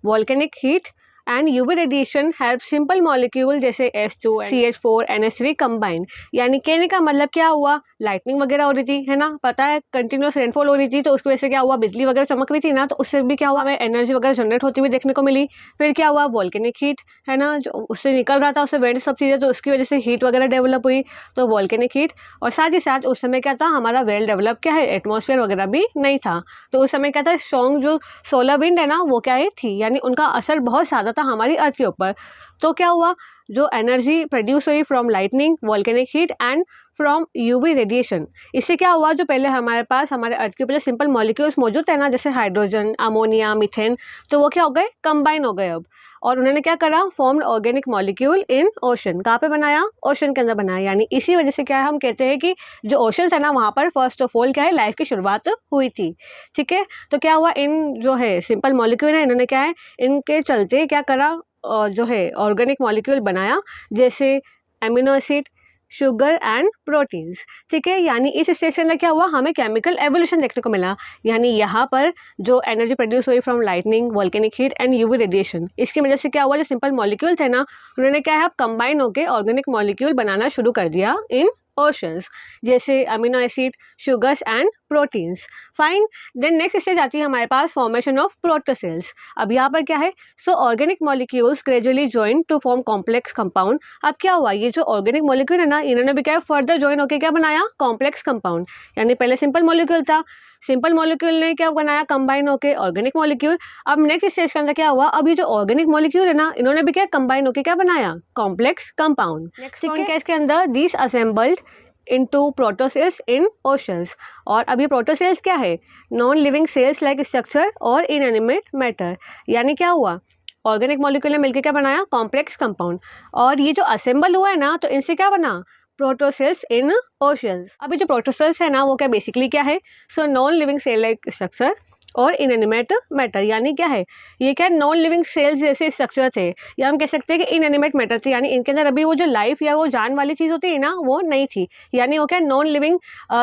volcanic heat and UV radiation help simple molecule जैसे H2, CH4, NH3 कंबाइन। यानी कहने का मतलब क्या हुआ, लाइटनिंग वगैरह हो रही थी, है ना, पता है कंटिन्यूस रेनफॉल हो रही थी, तो उसकी वजह से क्या हुआ, बिजली वगैरह चमक रही थी ना, तो उससे भी क्या हुआ, हमें एनर्जी वगैरह जनरेट होती हुई देखने को मिली। फिर क्या हुआ, वॉल्केनिक हीट, है ना, जो उससे निकल रहा था उससे वेंट सब चीज़ें, तो उसकी वजह से हीट वगैरह डेवलप हुई, तो वॉल्केनिक हीट। और साथ ही साथ उस समय क्या था, हमारा वेल डेवलप क्या है, एटमॉस्फेयर वगैरह भी नहीं था, तो उस समय क्या था, स्ट्रॉन्ग जो सोलर विंड है ना वो क्या है थी, यानी उनका असर बहुत ज़्यादा था हमारी अर्थ के ऊपर। तो क्या हुआ, जो एनर्जी प्रोड्यूस हुई from lightning, volcanic heat and from UV radiation, इससे क्या हुआ, जो पहले हमारे पास हमारे अर्थ के ऊपर जो सिंपल मॉलिक्यूल्स मौजूद थे ना, जैसे हाइड्रोजन, अमोनिया, मीथेन, तो वो क्या हो गए, कंबाइन हो गए अब। और उन्होंने क्या करा, formed organic molecule in ocean. कहाँ पे बनाया, ओशन के अंदर बनाया। यानी इसी वजह से क्या है, हम कहते हैं कि जो ओशंस है ना वहाँ पर फर्स्ट ऑफ ऑल क्या है, लाइफ की शुरुआत हुई थी। ठीक है, तो क्या हुआ, इन जो है सिंपल मॉलिक्यूल है, इन्होंने क्या है, इनके चलते क्या करा, जो है ऑर्गेनिक मॉलिक्यूल बनाया, जैसे amino acid, sugar and proteins. ठीक है, यानी इस स्टेज के अंदर क्या हुआ, हमें केमिकल एवोल्यूशन देखने को मिला। यानी यहाँ पर जो एनर्जी प्रोड्यूस हुई from lightning, volcanic heat and UV radiation, इसकी वजह से क्या हुआ, जो सिंपल मॉलिक्यूल थे ना उन्होंने क्या है, अब कंबाइन होकर ऑर्गेनिक मॉलिक्यूल बनाना शुरू कर दिया इन ओशंस, जैसे amino acid, sugars and proteins. Fine. Then next stage आती है हमारे पास फॉर्मेशन ऑफ प्रोटोसेल्स। अब यहाँ पर क्या है, so organic molecules gradually join to form complex compound. अब क्या हुआ, ये जो ऑर्गेनिक मॉलिक्यूल है ना, इन्होंने भी क्या फर्दर ज्वाइन होकर क्या बनाया, कॉम्प्लेक्स कंपाउंड। यानी पहले सिंपल मॉलिक्यूल था, सिंपल मॉलिक्यूल ने क्या बनाया, कंबाइन होकर ऑर्गेनिक मॉलिक्यूल। अब नेक्स्ट स्टेज के अंदर क्या हुआ, अब ये जो ऑर्गेनिक मॉलिक्यूल है ना, इन्होंने भी क्या कंबाइन होकर क्या बनाया, कॉम्प्लेक्स कंपाउंड। नेक्स्ट ठीक है, इसके अंदर this assembled into protocells in oceans. और अब ये प्रोटोसेल्स क्या है, non living cells like structure और इनएनिमेट मैटर। यानी क्या हुआ, ऑर्गेनिक मॉलिक्यूल ने मिलकर क्या बनाया, कॉम्प्लेक्स कंपाउंड। और ये जो असेंबल हुआ है ना, तो इनसे क्या बना, प्रोटोसेल्स इन ओशंस। अभी जो प्रोटोसेल्स है ना, वो क्या बेसिकली क्या है, so non living cell like structure और इनएनिमेट मैटर। यानी क्या है, ये क्या नॉन लिविंग सेल्स जैसे स्ट्रक्चर थे, या हम कह सकते हैं कि इनएनिमेट मैटर थे। यानी इनके अंदर अभी वो जो लाइफ या वो जान वाली चीज़ होती है ना, वो नहीं थी। यानी वो क्या नॉन लिविंग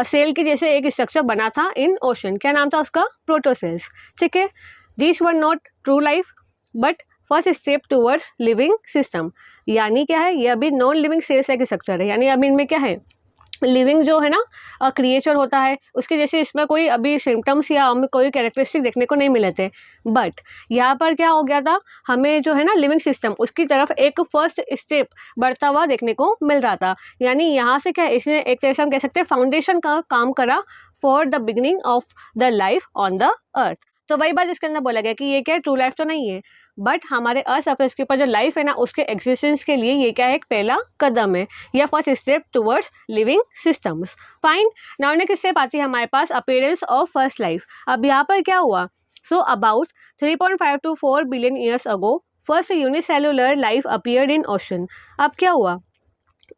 सेल की जैसे एक स्ट्रक्चर बना था इन ओशन। क्या नाम था उसका, प्रोटोसेल्स। ठीक है, this were not true life but first step towards living system. यानी क्या है, ये अभी नॉन लिविंग सेल्स एक स्ट्रक्चर है। यानी अभी इनमें क्या है, लिविंग जो है ना क्रिएचर होता है, उसके जैसे इसमें कोई अभी सिम्टम्स या हमें कोई कैरेक्टरिस्टिक देखने को नहीं मिले थे। बट यहाँ पर क्या हो गया था, हमें जो है ना लिविंग सिस्टम, उसकी तरफ एक फर्स्ट स्टेप बढ़ता हुआ देखने को मिल रहा था। यानी यहाँ से क्या, इसने एक तरह से हम कह सकते हैं फाउंडेशन का काम करा for the beginning of the life on the अर्थ। तो वही बात इसके अंदर बोला गया कि ये क्या ट्रू लाइफ तो नहीं है, बट हमारे अर्थ सरफेस के ऊपर जो लाइफ है ना, उसके एग्जिस्टेंस के लिए ये क्या है, एक पहला कदम है या first step towards living systems. Fine. Now next step आती है हमारे पास अपीयरेंस ऑफ फर्स्ट लाइफ। अब यहाँ पर क्या हुआ, so about 3.5 to 4 billion years ago first unicellular life appeared in ocean. अब क्या हुआ,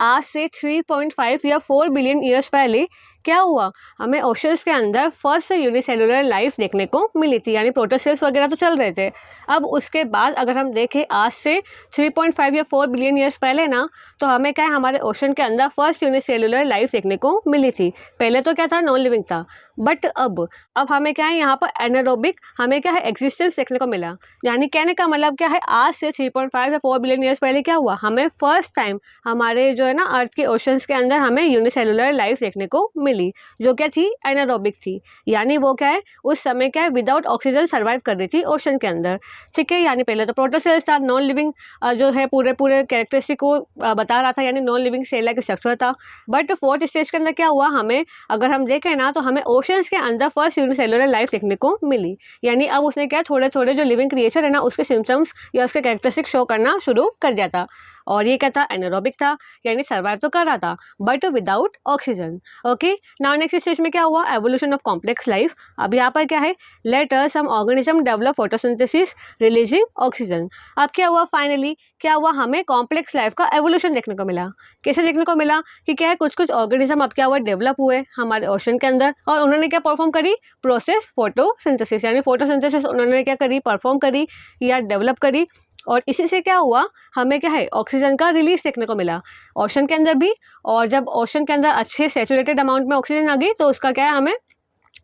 आज से 3.5 या 4 बिलियन ईयर्स पहले क्या हुआ, हमें ओशंस के अंदर फर्स्ट यूनिसेलुलर लाइफ देखने को मिली थी। यानी प्रोटोसेल्स वगैरह तो चल रहे थे। अब उसके बाद अगर हम देखें आज से 3.5 या 4 बिलियन ईयर्स पहले ना, तो हमें क्या है, हमारे ओशन के अंदर फर्स्ट यूनिसेलुलर लाइफ देखने को मिली थी। पहले तो क्या था, नॉन लिविंग था। बट अब हमें क्या है, यहाँ पर एनारोबिक हमें क्या है, एग्जिस्टेंस देखने को मिला। यानी कहने का मतलब क्या है, आज से 3.5 या 4 बिलियन ईयर्स पहले क्या हुआ, हमें फर्स्ट टाइम हमारे जो है ना अर्थ के ओशंस के अंदर हमें यूनिसेलुलर लाइफ देखने को मिली, जो क्या थी, एनारोबिक थी। यानी वो क्या है, उस समय क्या है, विदाउट ऑक्सीजन सर्वाइव कर रही थी ओशन के अंदर। ठीक है, यानी पहले तो प्रोटोसेल्स था, नॉन लिविंग जो है पूरे कैरेक्टरिस्टिक को बता रहा था, यानी non living cell like structure था। बट फोर्थ स्टेज के अंदर क्या हुआ, हमें अगर हम देखें ना, तो हमें ओशंस के अंदर फर्स्ट यूनिसेलुलर लाइफ देखने को मिली। यानी अब उसने क्या, थोड़े थोड़े जो लिविंग क्रिएचर है ना, उसके सिम्टम्स या उसके कैरेक्टरिस्टिक शो करना शुरू कर दिया था। और ये क्या था, एनारोबिक था, यानी सर्वाइव तो कर रहा था but without oxygen. Okay, now next stage में क्या हुआ, एवोल्यूशन ऑफ कॉम्प्लेक्स लाइफ। अब यहाँ पर क्या है, let some organism develop photosynthesis releasing oxygen. अब क्या हुआ, फाइनली क्या हुआ, हमें कॉम्प्लेक्स लाइफ का एवोल्यूशन देखने को मिला। कैसे देखने को मिला कि क्या है, कुछ ऑर्गेनिज्म अब क्या हुआ, डेवलप हुए हमारे ओशन के अंदर, और उन्होंने क्या परफॉर्म करी, प्रोसेस फोटोसिंथेसिस। यानी फोटोसिंथेसिस उन्होंने क्या करी, परफॉर्म करी या डेवलप करी। और इसी से क्या हुआ, हमें क्या है, ऑक्सीजन का रिलीज देखने को मिला ओशन के अंदर भी। और जब ओशन के अंदर अच्छे सैचुरेटेड अमाउंट में ऑक्सीजन आ गई, तो उसका क्या है, हमें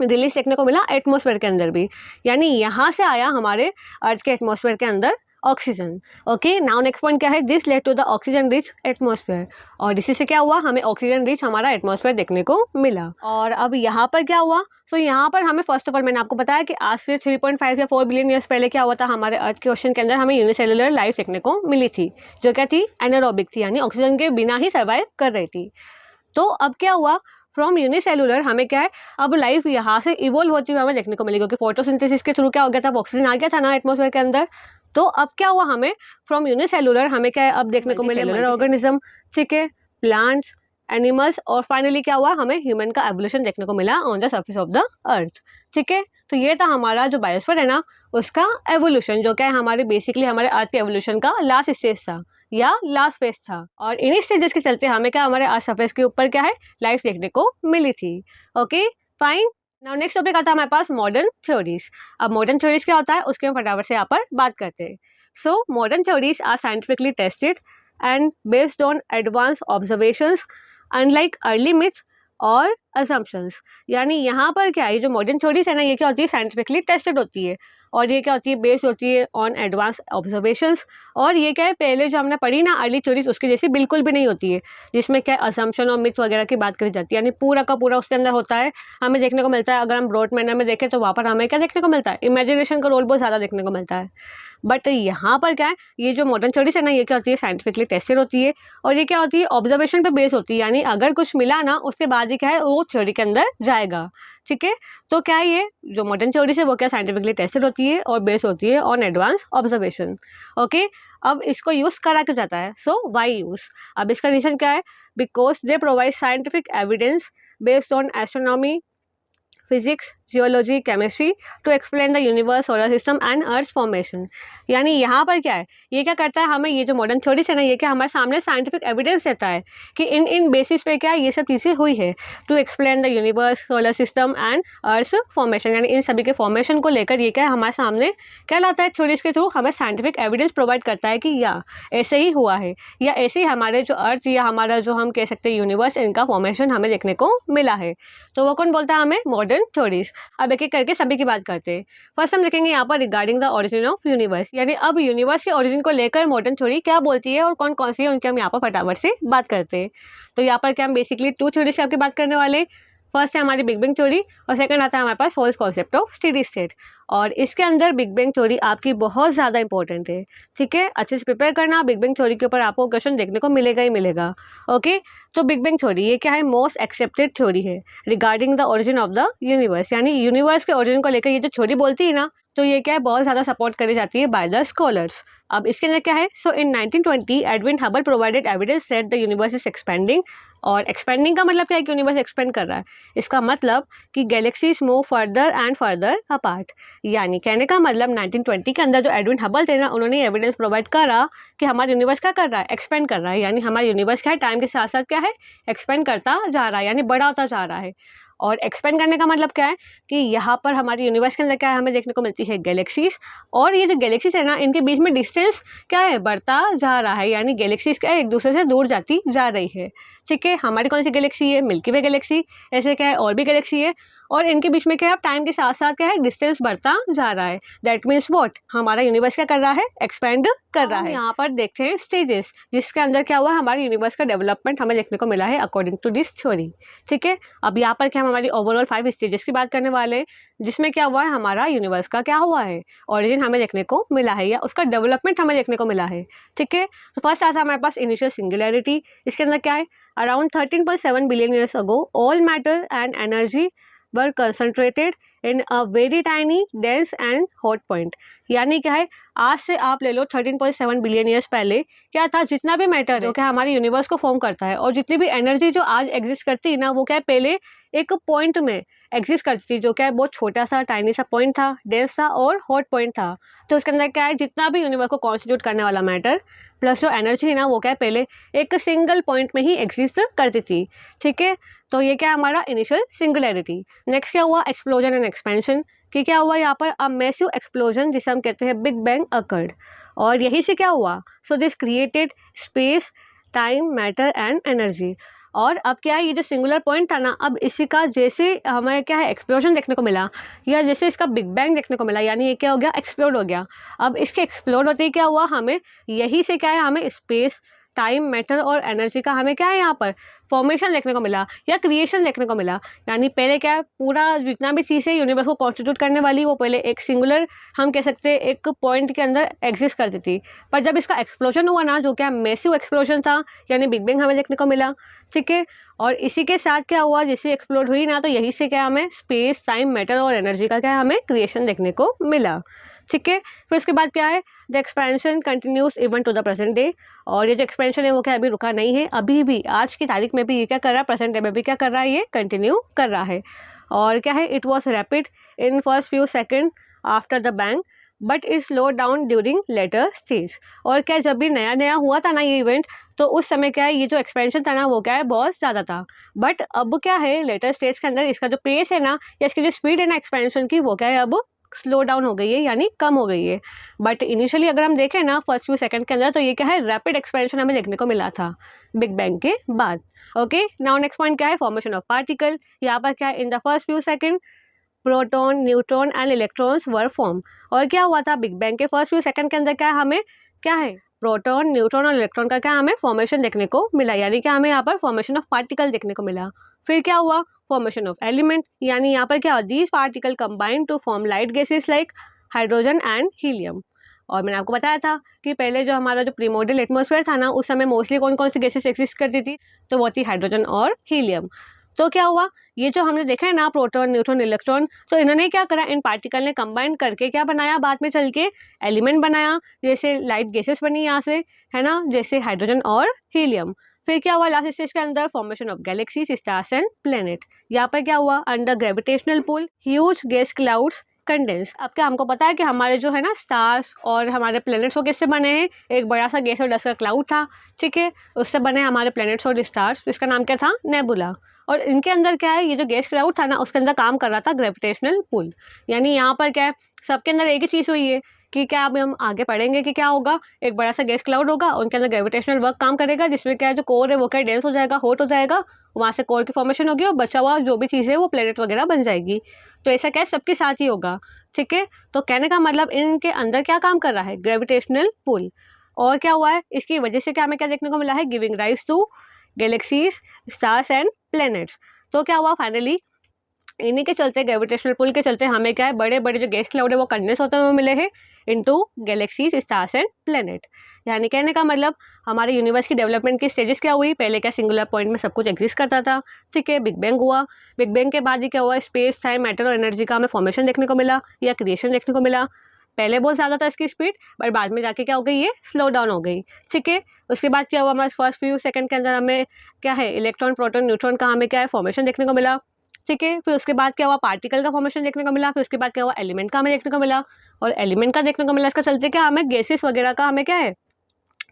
रिलीज देखने को मिला एटमॉस्फेयर के अंदर भी। यानी यहाँ से आया हमारे अर्थ के एटमॉस्फेयर के अंदर oxygen. Okay, now next point क्या है, this led to the oxygen rich atmosphere. और इसी से क्या हुआ, हमें ऑक्सीजन रिच हमारा एटमॉस्फेयर देखने को मिला। और अब यहाँ पर क्या हुआ, सो यहाँ पर हमें फर्स्ट ऑफ ऑल मैंने आपको बताया कि आज से 3.5 या 4 बिलियन ईयर्स पहले क्या हुआ था, हमारे अर्थ के ओशन के अंदर हमें यूनिसेलुलर लाइफ देखने को मिली थी, जो क्या थी, एनारोबिक थी, यानी ऑक्सीजन के बिना ही सर्वाइव कर रही थी। तो अब क्या हुआ, फ्रॉम यूनिसेलुलर हमें क्या है, अब लाइफ यहाँ से इवोल्व होती हुई हमें देखने को मिली, क्योंकि फोटोसिंथेसिस के थ्रू क्या हो गया था, ऑक्सीजन आ गया था ना एटमॉस्फेयर के अंदर। तो अब क्या हुआ, हमें फ्रॉम यूनिसेलुलर हमें क्या है, अब देखने को मिले सेलुलर ऑर्गेनिज्म, ठीक है, प्लांट्स, एनिमल्स, और फाइनली क्या हुआ, हमें ह्यूमन का एवोल्यूशन देखने को मिला on the surface of the अर्थ। ठीक है, तो ये था हमारा जो बायोस्फीयर है ना, उसका एवोल्यूशन, जो क्या है हमारे बेसिकली हमारे अर्थ के एवोल्यूशन का लास्ट स्टेज था या लास्ट फेज था। और इन्हीं स्टेजेस के चलते हमें क्या, हमारे अर्थ सरफेस के ऊपर क्या है, लाइफ देखने को मिली थी। Okay, fine. Now next topic आता है हमारे पास मॉडर्न थ्योरीज। अब मॉडर्न थ्योरीज क्या होता है, उसके हम फटाफट से यहाँ पर बात करते हैं। So modern theories are scientifically tested and based on advanced observations. Unlike early myths, और असम्पशंस। यानी यहाँ पर क्या है, ये जो मॉडर्न थ्योरीज है ना, ये क्या होती है, साइंटिफिकली टेस्टेड होती है और ये क्या होती है, बेस्ड होती है ऑन एडवांस ऑब्जर्वेशंस। और ये क्या है, पहले जो हमने पढ़ी ना अर्ली थ्योरीज, उसकी जैसी बिल्कुल भी नहीं होती है, जिसमें क्या असम्पशन और मिथ वगैरह की बात करी जाती है। यानी पूरा का पूरा उसके अंदर होता है, हमें देखने को मिलता है। अगर हम ब्रॉड मैनर में देखें तो वहाँ पर हमें क्या देखने को मिलता है, इमेजिनेशन का रोल बहुत ज़्यादा देखने को मिलता है। बट यहाँ पर क्या है, ये जो मॉडर्न थ्योरीज है ना, ये क्या होती है, साइंटिफिकली टेस्टेड होती है और ये क्या होती है, ऑब्जर्वेशन पे बेस होती है। यानी अगर कुछ मिला ना, उसके बाद ही क्या है, वो थ्योरी के अंदर जाएगा। ठीक है, तो क्या है, ये जो मॉडर्न थ्योरीज है वो क्या साइंटिफिकली टेस्टेड होती है और बेस होती है ऑन एडवांस ऑब्जर्वेशन। ओके, अब इसको यूज करा क्यों जाता है, सो वाई यूज। अब इसका रीजन क्या है, because they provide scientific evidence based on astronomy, physics, geology, chemistry to explain the universe, solar system and earth formation. यानी यहाँ पर क्या है, ये क्या करता है, हमें ये जो मॉडर्न थ्योरीज है ना, ये क्या हमारे सामने साइंटिफिक एविडेंस देता है कि इन बेसिस पे क्या ये सब चीज़ें हुई है, to explain the universe, solar system and earth formation. यानी इन सभी के फॉर्मेशन को लेकर ये क्या हमारे सामने क्या लाता है, थ्योरीज के थ्रू हमें साइंटिफिक एविडेंस प्रोवाइड करता है कि या ऐसे ही हुआ है, या ऐसे ही हमारे जो अर्थ या हमारा जो हम कह सकते हैं यूनिवर्स, इनका फॉर्मेशन हमें देखने को मिला है। तो वो कौन बोलता है हमें, मॉडर्न थ्योरीज। अब एक एक करके सभी की बात करते हैं। फर्स्ट हम देखेंगे यहाँ पर regarding the origin of universe. यानी अब यूनिवर्स के ओरिजिन को लेकर मॉडर्न थ्योरी क्या बोलती है और कौन कौन सी है, उनकी हम यहाँ पर फटाफट से बात करते हैं। तो यहाँ पर क्या हम बेसिकली 2 थ्योरीज की आपकी बात करने वाले। फर्स्ट है हमारी बिग बैंग थ्योरी और सेकंड आता है हमारे पास Hoyle's concept of steady state. और इसके अंदर बिग बैंग थ्योरी आपकी बहुत ज़्यादा इंपॉर्टेंट है। ठीक है, अच्छे से प्रिपेयर करना, बिग बैंग थ्योरी के ऊपर आपको क्वेश्चन देखने को मिलेगा ही मिलेगा। ओके, तो बिग बैंग थ्योरी ये क्या है, मोस्ट एक्सेप्टेड थ्योरी है regarding the origin of the universe. यानी यूनिवर्स के ओरिजिन को लेकर ये जो थ्योरी बोलती है ना, तो ये क्या है, बहुत ज़्यादा सपोर्ट करी जाती है बाय द स्कॉलर्स। अब इसके अंदर क्या है, सो इन 1920 Edwin Hubble provided evidence that the universe is expanding. और एक्सपेंडिंग का मतलब क्या है कि यूनिवर्स एक्सपेंड कर रहा है। इसका मतलब कि galaxies move further and further apart. यानी कहने का मतलब 1920 के अंदर जो एडविन हबल थे ना, उन्होंने एविडेंस प्रोवाइड करा कि हमारा यूनिवर्स क्या कर रहा है, एक्सपेंड कर रहा है। यानी हमारा यूनिवर्स क्या है, टाइम के साथ साथ क्या है, एक्सपेंड करता जा रहा है, यानी बड़ा होता जा रहा है। और एक्सपेंड करने का मतलब क्या है कि यहाँ पर हमारे यूनिवर्स के अंदर क्या है, हमें देखने को मिलती है गैलेक्सीज। और ये जो गैलेक्सीज है ना, इनके बीच में डिस्टेंस क्या है, बढ़ता जा रहा है। यानी गैलेक्सीज क्या है, एक दूसरे से दूर जाती जा रही है। ठीक है, हमारी कौन सी गैलेक्सी है, मिल्की वे गैलेक्सी। ऐसे क्या है, और भी गैलेक्सी है और इनके बीच में क्या है, टाइम के साथ साथ क्या है, डिस्टेंस बढ़ता जा रहा है। दैट मीन्स व्हाट, हमारा यूनिवर्स क्या कर रहा है, एक्सपेंड कर रहा है। यहाँ पर देखते हैं स्टेजेस, जिसके अंदर क्या हुआ, हमारे यूनिवर्स का डेवलपमेंट हमें देखने को मिला है अकॉर्डिंग टू दिस थ्योरी। ठीक है, अब यहाँ पर क्या हमारी ओवरऑल 5 स्टेजेस की बात करने वाले हैं, जिसमें क्या हुआ है, हमारा यूनिवर्स का क्या हुआ है, ऑरिजिन हमें देखने को मिला है या उसका डेवलपमेंट हमें देखने को मिला है। ठीक है, तो फर्स्ट आता है हमारे पास इनिशियल सिंगुलैरिटी। इसके अंदर क्या है, around 13.7 billion years ago all matter and energy were concentrated in a very tiny, dense and hot point। यानी क्या है, आज से आप ले लो 13.7 बिलियन ईयर्स पहले क्या था, जितना भी मैटर है जो क्या हमारे यूनिवर्स को फॉर्म करता है और जितनी भी एनर्जी जो आज एग्जिस्ट करती है ना, वो क्या है, पहले एक पॉइंट में एग्जिस्ट करती थी, जो क्या है बहुत छोटा सा टाइनी सा पॉइंट था, डेंस था और हॉट पॉइंट था। तो उसके अंदर क्या है, जितना भी यूनिवर्स को कॉन्स्टिट्यूट करने वाला मैटर प्लस जो एनर्जी है ना, वो क्या है, पहले एक सिंगल पॉइंट में ही एग्जिस्ट करती थी। ठीक है, तो ये क्या है हमारा इनिशियल सिंगुलैरिटी। नेक्स्ट क्या हुआ, एक्सप्लोजन एंड एक्सपेंशन। कि क्या हुआ यहाँ पर, अ मैसिव एक्सप्लोजन जिसे हम कहते हैं बिग बैंग अकर्ड। और यही से क्या हुआ, so this created space, time, matter and energy. और अब क्या है, ये जो सिंगुलर पॉइंट था ना, अब इसी का जैसे हमें क्या है, एक्सप्लोजन देखने को मिला या जैसे इसका बिग बैंग देखने को मिला, यानी ये क्या हो गया, एक्सप्लोड हो गया। अब इसके एक्सप्लोड होते ही क्या हुआ, हमें यही से क्या है, हमें स्पेस, टाइम, मैटर और एनर्जी का हमें क्या है, यहाँ पर फॉर्मेशन देखने को मिला या क्रिएशन देखने को मिला। यानी पहले क्या है, पूरा जितना भी चीज़ है यूनिवर्स को कॉन्स्टिट्यूट करने वाली, वो पहले एक सिंगुलर हम कह सकते हैं एक पॉइंट के अंदर एग्जिस्ट करती थी। पर जब इसका एक्सप्लोजन हुआ ना, जो क्या मैसिव एक्सप्लोजन था, यानी बिग बैंग हमें देखने को मिला। ठीक है, और इसी के साथ क्या हुआ, जैसे एक्सप्लोड हुई ना, तो यही से क्या हमें स्पेस, टाइम, मैटर और एनर्जी का क्या हमें क्रिएशन देखने को मिला। ठीक है, फिर उसके बाद क्या है, the expansion continues even to the present day. और ये जो एक्सपेंशन है वो क्या अभी रुका नहीं है, अभी भी आज की तारीख में भी ये क्या कर रहा है, प्रेजेंट डे में भी क्या कर रहा है, ये कंटिन्यू कर रहा है। और क्या है, it was rapid in first few second after the bang but it slow down during later stage. और क्या, जब भी नया नया हुआ था ना ये इवेंट, तो उस समय क्या है, ये जो एक्सपेंशन था ना, वो क्या है, बहुत ज़्यादा था। बट अब क्या है, लेटर स्टेज के अंदर इसका जो पेस है ना, या इसकी जो स्पीड है ना एक्सपेंशन की, वो क्या है, अब स्लो डाउन हो गई है यानी कम हो गई है। बट इनिशियली अगर हम देखें ना फर्स्ट फ्यू सेकंड के अंदर, तो ये क्या है, रैपिड एक्सपेंशन हमें देखने को मिला था बिग बैंग के बाद। ओके, नाउ नेक्स्ट पॉइंट क्या है, फॉर्मेशन ऑफ पार्टिकल। यहाँ पर क्या है, in the first few second proton, neutron and electrons were form. और क्या हुआ था बिग बैंग के फर्स्ट फ्यू सेकंड के अंदर, क्या हमें क्या है, प्रोटॉन, न्यूट्रॉन और इलेक्ट्रॉन का क्या हमें फॉर्मेशन देखने को मिला, यानी कि हमें यहाँ पर फॉर्मेशन ऑफ पार्टिकल देखने को मिला। फिर क्या हुआ, फॉर्मेशन ऑफ एलिमेंट, यानी यहाँ पर क्या, these particle combine to form light gases like hydrogen and helium. और मैंने आपको बताया था कि पहले जो हमारा जो प्रीमोर्डियल एटमॉस्फेयर था ना, उस समय मोस्टली कौन कौन सी गैसेस एग्जिस्ट करती थी, तो वो थी हाइड्रोजन और हीलियम। तो क्या हुआ, ये जो हमने देखा है ना प्रोटॉन, न्यूट्रॉन, इलेक्ट्रॉन, तो इन्होंने क्या करा, इन पार्टिकल ने कंबाइन करके क्या बनाया, बाद में चल के एलिमेंट बनाया, जैसे लाइट गैसेस बनी यहाँ से, है ना, जैसे हाइड्रोजन और हीलियम। फिर क्या हुआ लास्ट स्टेज के अंदर, formation of galaxies, stars and planet. यहाँ पर क्या हुआ, under gravitational pull huge gas clouds condense. अब क्या हमको पता है कि हमारे जो है ना स्टार्स और हमारे प्लैनेट्स वो किससे बने हैं, एक बड़ा सा गैस और डस्ट का क्लाउड था, ठीक है, उससे बने हमारे प्लैनेट्स और स्टार्स, इसका नाम क्या था, नेबुला। और इनके अंदर क्या है, ये जो गैस क्लाउड था ना, उसके अंदर काम कर रहा था ग्रेविटेशनल पुल। यानी यहाँ पर क्या है, सबके अंदर एक ही चीज़ हुई है कि क्या, अभी हम आगे पढ़ेंगे कि क्या होगा, एक बड़ा सा गैस क्लाउड होगा, उनके अंदर ग्रेविटेशनल वर्क काम करेगा, जिसमें क्या है, जो कोर है वो क्या डेंस हो जाएगा, हॉट हो जाएगा, वहाँ से कोर की फॉर्मेशन होगी और बचा हुआ जो भी चीज़ है वो प्लेनेट वगैरह बन जाएगी। तो ऐसा क्या है, सबके साथ ही होगा, ठीक है। तो कहने का मतलब इनके अंदर क्या काम कर रहा है, ग्रेविटेशनल पुल। और क्या हुआ है, इसकी वजह से क्या हमें क्या देखने को मिला है, giving rise to galaxies, stars and planets. तो क्या हुआ, फाइनली इन्हीं के चलते, ग्रेविटेशनल पुल के चलते हमें क्या है, बड़े बड़े जो गैस क्लाउड है वो कंडेंस होते हुए मिले हैं into galaxies, stars and planet. यानी कहने का मतलब हमारे यूनिवर्स की डेवलपमेंट की स्टेजेस क्या हुई, पहले क्या सिंगुलर पॉइंट में सब कुछ एग्जिस्ट करता था, ठीक है, बिग बैंग हुआ, बिग बैंग के बाद ही क्या हुआ, स्पेस, टाइम, मैटर और एनर्जी का हमें फॉर्मेशन देखने को मिला या क्रिएशन देखने को मिला। पहले बहुत ज़्यादा था इसकी स्पीड, बट बाद में जाके क्या हो गई, ये स्लो डाउन हो गई, ठीक है। उसके बाद क्या हुआ, हमारे फर्स्ट फ्यू सेकंड के अंदर हमें क्या है, इलेक्ट्रॉन, प्रोटॉन, न्यूट्रॉन का हमें क्या है, फॉर्मेशन देखने को मिला, ठीक है। फिर उसके बाद क्या हुआ, पार्टिकल का फॉर्मेशन देखने को मिला। फिर उसके बाद क्या हुआ, एलिमेंट का हमें देखने को मिला। और एलिमेंट का देखने को मिला, इसका चलते क्या हमें गैसेस वगैरह का हमें क्या है,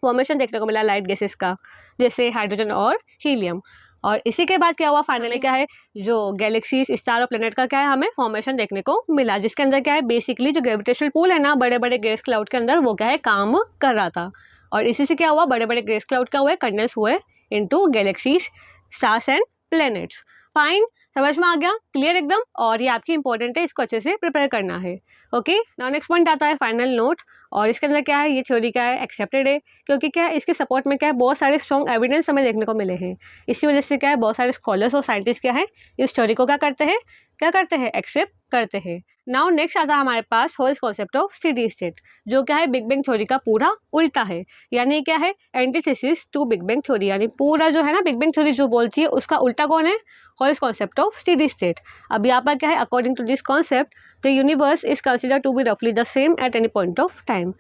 फॉर्मेशन देखने को मिला, लाइट गैसेस का, जैसे हाइड्रोजन और हीलियम। और इसी के बाद क्या हुआ, फाइनली क्या है, जो गैलेक्सीज, स्टार और प्लेनेट का क्या है, हमें फॉर्मेशन देखने को मिला, जिसके अंदर क्या है, बेसिकली जो ग्रेविटेशनल पुल है ना बड़े बड़े गैस क्लाउड के अंदर, वो क्या है, काम कर रहा था। और इसी से क्या हुआ, बड़े बड़े गैस क्लाउड क्या हुए, कंडेंस हुए into galaxies, stars and planets. Fine, समझ में आ गया, क्लियर एकदम। और ये आपकी इंपॉर्टेंट है, इसको अच्छे से प्रिपेयर करना है। ओके, नाउ नेक्स्ट पॉइंट आता है फाइनल नोट। और इसके अंदर क्या है, ये थ्योरी क्या है, एक्सेप्टेड है, क्योंकि क्या है, इसके सपोर्ट में क्या है, बहुत सारे स्ट्रॉन्ग एविडेंस हमें देखने को मिले हैं। इसी वजह से क्या है, बहुत सारे स्कॉलर्स और साइंटिस्ट क्या है, इस थ्योरी को क्या करते हैं, एक्सेप्ट करते हैं। नाउ नेक्स्ट आता है हमारे पास Hoyle's concept of steady state, जो क्या है, बिग बैंग थ्योरी का पूरा उल्टा है। यानी क्या है, antithesis to big bang theory, यानी पूरा जो है ना बिग बैंग थ्योरी जो बोलती है, उसका उल्टा कौन है, Hoyle's concept of steady state. अब यहाँ पर क्या है, according to this concept the universe is consider to be रफली the same at any point of time.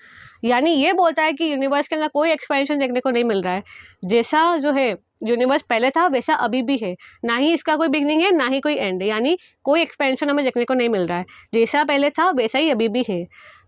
यानी ये बोलता है कि यूनिवर्स के अंदर कोई एक्सपेंशन देखने को नहीं मिल रहा है, जैसा जो है यूनिवर्स पहले था वैसा अभी भी है, ना ही इसका कोई बिगनिंग है ना ही कोई एंड है, यानी कोई एक्सपेंशन हमें देखने को नहीं मिल रहा है, जैसा पहले था वैसा ही अभी भी है।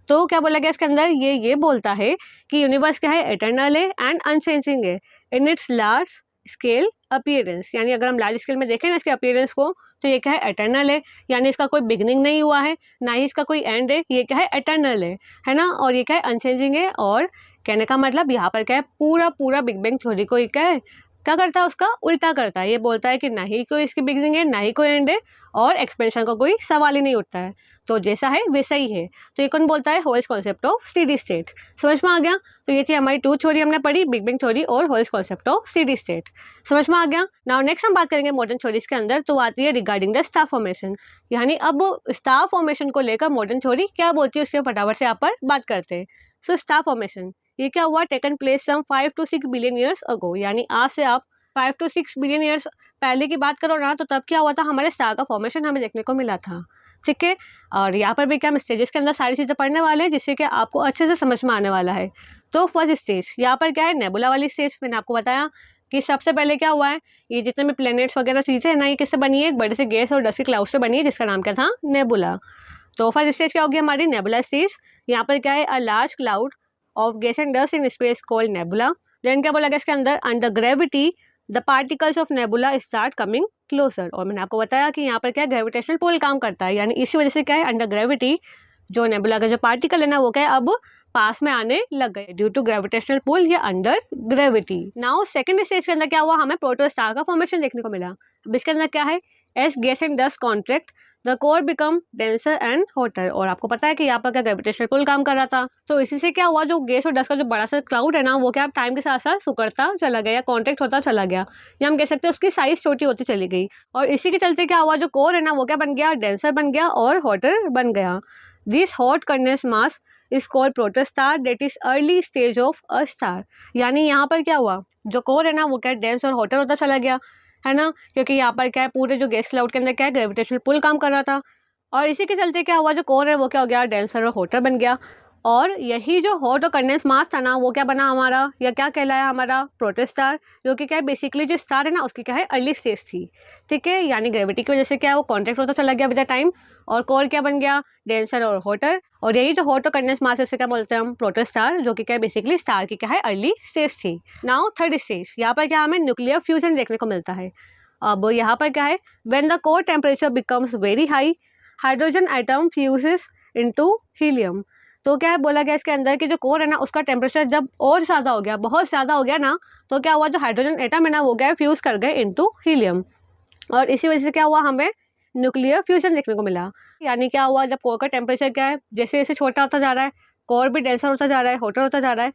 तो क्या बोला गया इसके अंदर, ये बोलता है कि यूनिवर्स क्या है, एटर्नल है एंड अनचेंजिंग है in its large scale appearance. यानी अगर हम लार्ज स्केल में देखें ना इसके अपीयरेंस को, तो ये क्या है, एटर्नल है, यानी इसका कोई बिगनिंग नहीं हुआ है ना ही इसका कोई एंड है, ये क्या है, एटर्नल है ना। और ये क्या है, अनचेंजिंग है। और कहने का मतलब यहाँ पर क्या है, पूरा बिग बैंग थ्योरी को क्या करता है, उसका उल्टा करता है। ये बोलता है कि ना ही कोई इसकी बिगनिंग है ना ही कोई एंड है, और एक्सपेंशन का कोई सवाल ही नहीं उठता है, तो जैसा है वैसा ही है। तो ये कौन बोलता है, Hoyle's concept of steady state. समझ में आ गया। तो ये थी हमारी टू थ्योरी हमने पढ़ी, बिग बैंग थ्योरी और holes concept of steady state. समझ में आ गया। नाउ नेक्स्ट हम बात करेंगे मॉडर्न थ्योरीज के अंदर, तो आती है रिगार्डिंग द स्टार फॉर्मेशन। यानी अब स्टार फॉर्मेशन को लेकर मॉडर्न थ्योरी क्या बोलती है, उसके फटाफट से यहाँ पर बात करते हैं। सो स्टार फॉर्मेशन ये क्या हुआ, taken place some 5 to 6 billion years ago. यानी आज से आप 5 to 6 बिलियन ईयर्स पहले की बात करो ना, तो तब क्या हुआ था, हमारे स्टार का फॉर्मेशन हमें देखने को मिला था, ठीक है। और यहाँ पर भी क्या हम स्टेजेस के अंदर सारी चीज़ें पढ़ने वाले हैं, जिससे कि आपको अच्छे से समझ में आने वाला है। तो फर्स्ट स्टेज यहाँ पर क्या है, नेबुला वाली स्टेज। मैंने आपको बताया कि सबसे पहले क्या हुआ है, ये जितने भी प्लैनेट्स वगैरह चीज़ें हैं ना, ये किससे बनी है, एक बड़े से गैस और डस्ट के क्लाउड से बनी है, जिसका नाम क्या था, नेबुला। तो फर्स्ट स्टेज क्या होगी हमारी, नेबुला स्टेज। यहाँ पर क्या है, a large cloud of gas and dust in space called nebula. Then क्या बोला गया इसके अंदर, under gravity the particles of nebula start coming closer. और मैंने आपको बताया कि यहाँ पर क्या ग्रेविटेशनल पुल काम करता है, यानी इसी वजह से क्या है, अंडर ग्रेविटी जो नेबुला का जो पार्टिकल है ना वो क्या है अब पास में आने लग गए ड्यू टू ग्रेविटेशनल पुल या under gravity. Now second stage के अंदर क्या हुआ, हमें प्रोटोस्टार का फॉर्मेशन देखने को मिला। अब इसके अंदर क्या है, S gas and dust contract the core become denser and hotter. और आपको पता है कि यहाँ पर क्या ग्रेविटेशनल पुल काम कर रहा था, तो इसी से क्या हुआ, जो गैस और डस्ट का जो बड़ा सा क्लाउड है ना वो क्या टाइम के साथ साथ सुकड़ता चला गया, कॉन्ट्रैक्ट होता चला गया, या हम कह सकते हैं उसकी साइज छोटी होती चली गई। और इसी के चलते क्या हुआ, जो कोर है ना वो क्या बन गया, डेंसर बन गया और हॉटर बन गया। This hot condense mass is called protostar that is early stage of a star. यानी यहाँ पर क्या हुआ, जो कोर है ना वो क्या डेंस और हॉटर होता चला गया, है ना, क्योंकि यहाँ पर क्या है पूरे जो गैस क्लाउड के अंदर क्या है ग्रेविटेशनल पुल काम कर रहा था। और इसी के चलते क्या हुआ, जो कोर है वो क्या हो गया, डेंसर और हॉटर बन गया। और यही जो हॉट और कंडेंस मास था ना वो क्या बना हमारा, या क्या कहलाया हमारा, प्रोटोस्टार, जो कि क्या है बेसिकली जो स्टार है ना उसकी क्या है अर्ली स्टेज थी। ठीक है, यानी ग्रेविटी की वजह से क्या है वो कॉन्ट्रैक्ट होता चला गया विद द टाइम, और कोर क्या बन गया, डेंसर और हॉटर। और यही जो हॉट और कंडेंस मास है उससे क्या बोलते हैं हम, प्रोटोस्टार, जो कि क्या है बेसिकली स्टार की क्या है अर्ली स्टेज थी। नाउ थर्ड स्टेज, यहाँ पर क्या हमें न्यूक्लियर फ्यूजन देखने को मिलता है। अब यहाँ पर क्या है, when the core temperature becomes very high hydrogen atom fuses into helium. तो क्या है बोला गया इसके अंदर कि जो कोर है ना उसका टेम्परेचर जब और ज़्यादा हो गया, बहुत ज़्यादा हो गया ना, तो क्या हुआ, जो हाइड्रोजन एटम है ना वो क्या फ्यूज़ कर गए इनटू हीलियम। और इसी वजह से क्या हुआ, हमें न्यूक्लियर फ्यूजन देखने को मिला। यानी क्या हुआ, जब कोर का टेम्परेचर क्या है जैसे जैसे छोटा होता जा रहा है, कोर भी डेंसर होता जा रहा है, हॉटर होता जा रहा है,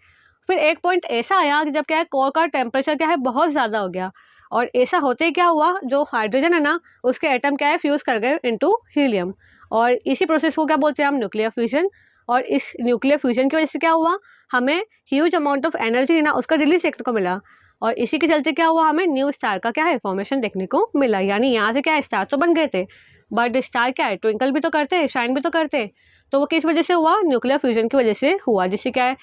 फिर एक पॉइंट ऐसा आया कि जब क्या है कोर का टेम्परेचर क्या है बहुत ज़्यादा हो गया, और ऐसा होते ही क्या हुआ, जो हाइड्रोजन है ना उसके एटम क्या है फ्यूज़ कर गए इनटू हीलियम। और इसी प्रोसेस को क्या बोलते हैं हम, न्यूक्लियर फ्यूजन। और इस न्यूक्लियर फ्यूजन की वजह से क्या हुआ, हमें ह्यूज अमाउंट ऑफ एनर्जी है ना उसका रिलीज देखने को मिला। और इसी के चलते क्या हुआ, हमें न्यू स्टार का क्या है फॉर्मेशन देखने को मिला। यानी यहाँ से क्या है स्टार तो बन गए थे, बट स्टार क्या है ट्विंकल भी तो करते हैं, शाइन भी तो करते हैं। तो वो किस वजह से हुआ, न्यूक्लियर फ्यूजन की वजह से हुआ, जिससे क्या है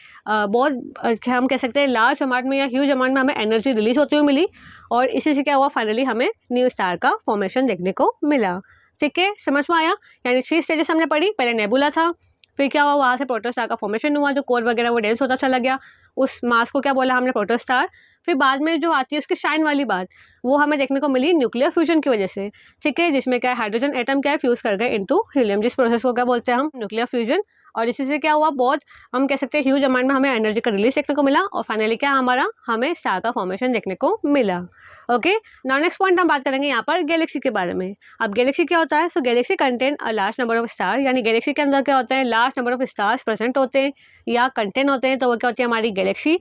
बहुत हम कह सकते हैं लार्ज अमाउंट में या ह्यूज अमाउंट में हमें एनर्जी रिलीज होती हुई मिली। और इसी से क्या हुआ, फाइनली हमें न्यू स्टार का फॉर्मेशन देखने को मिला। ठीक है, समझ में आया। यानी 3 स्टेजेस हमने पढ़ी, पहले नेबुला था, फिर क्या हुआ वहाँ से प्रोटोस्टार का फॉर्मेशन हुआ, जो कोर वगैरह वो डेंस होता चला गया, उस मास को क्या बोला हमने प्रोटोस्टार। फिर बाद में जो आती है उसकी शाइन वाली बात, वो हमें देखने को मिली न्यूक्लियर फ्यूजन की वजह से। ठीक है, जिसमें क्या है हाइड्रोजन एटम क्या है फ्यूज़ कर गए इनटू हीलियम, जिस प्रोसेस को क्या बोलते हैं हम, न्यूक्लियर फ्यूजन। और इसी से क्या हुआ, बहुत हम कह सकते हैं ह्यूज अमाउंट में हमें एनर्जी का रिलीज देखने को मिला, और फाइनली क्या हमारा हमें स्टार का फॉर्मेशन देखने को मिला। ओके, नाउ नेक्स्ट पॉइंट हम बात करेंगे यहाँ पर गैलेक्सी के बारे में। अब गैलेक्सी क्या होता है, so galaxy contain a large number of star. यानी गैलेक्सी के अंदर क्या होता है, large number of stars present होते हैं या कंटेन होते हैं, तो वो क्या होती है हमारी गैलेक्सी।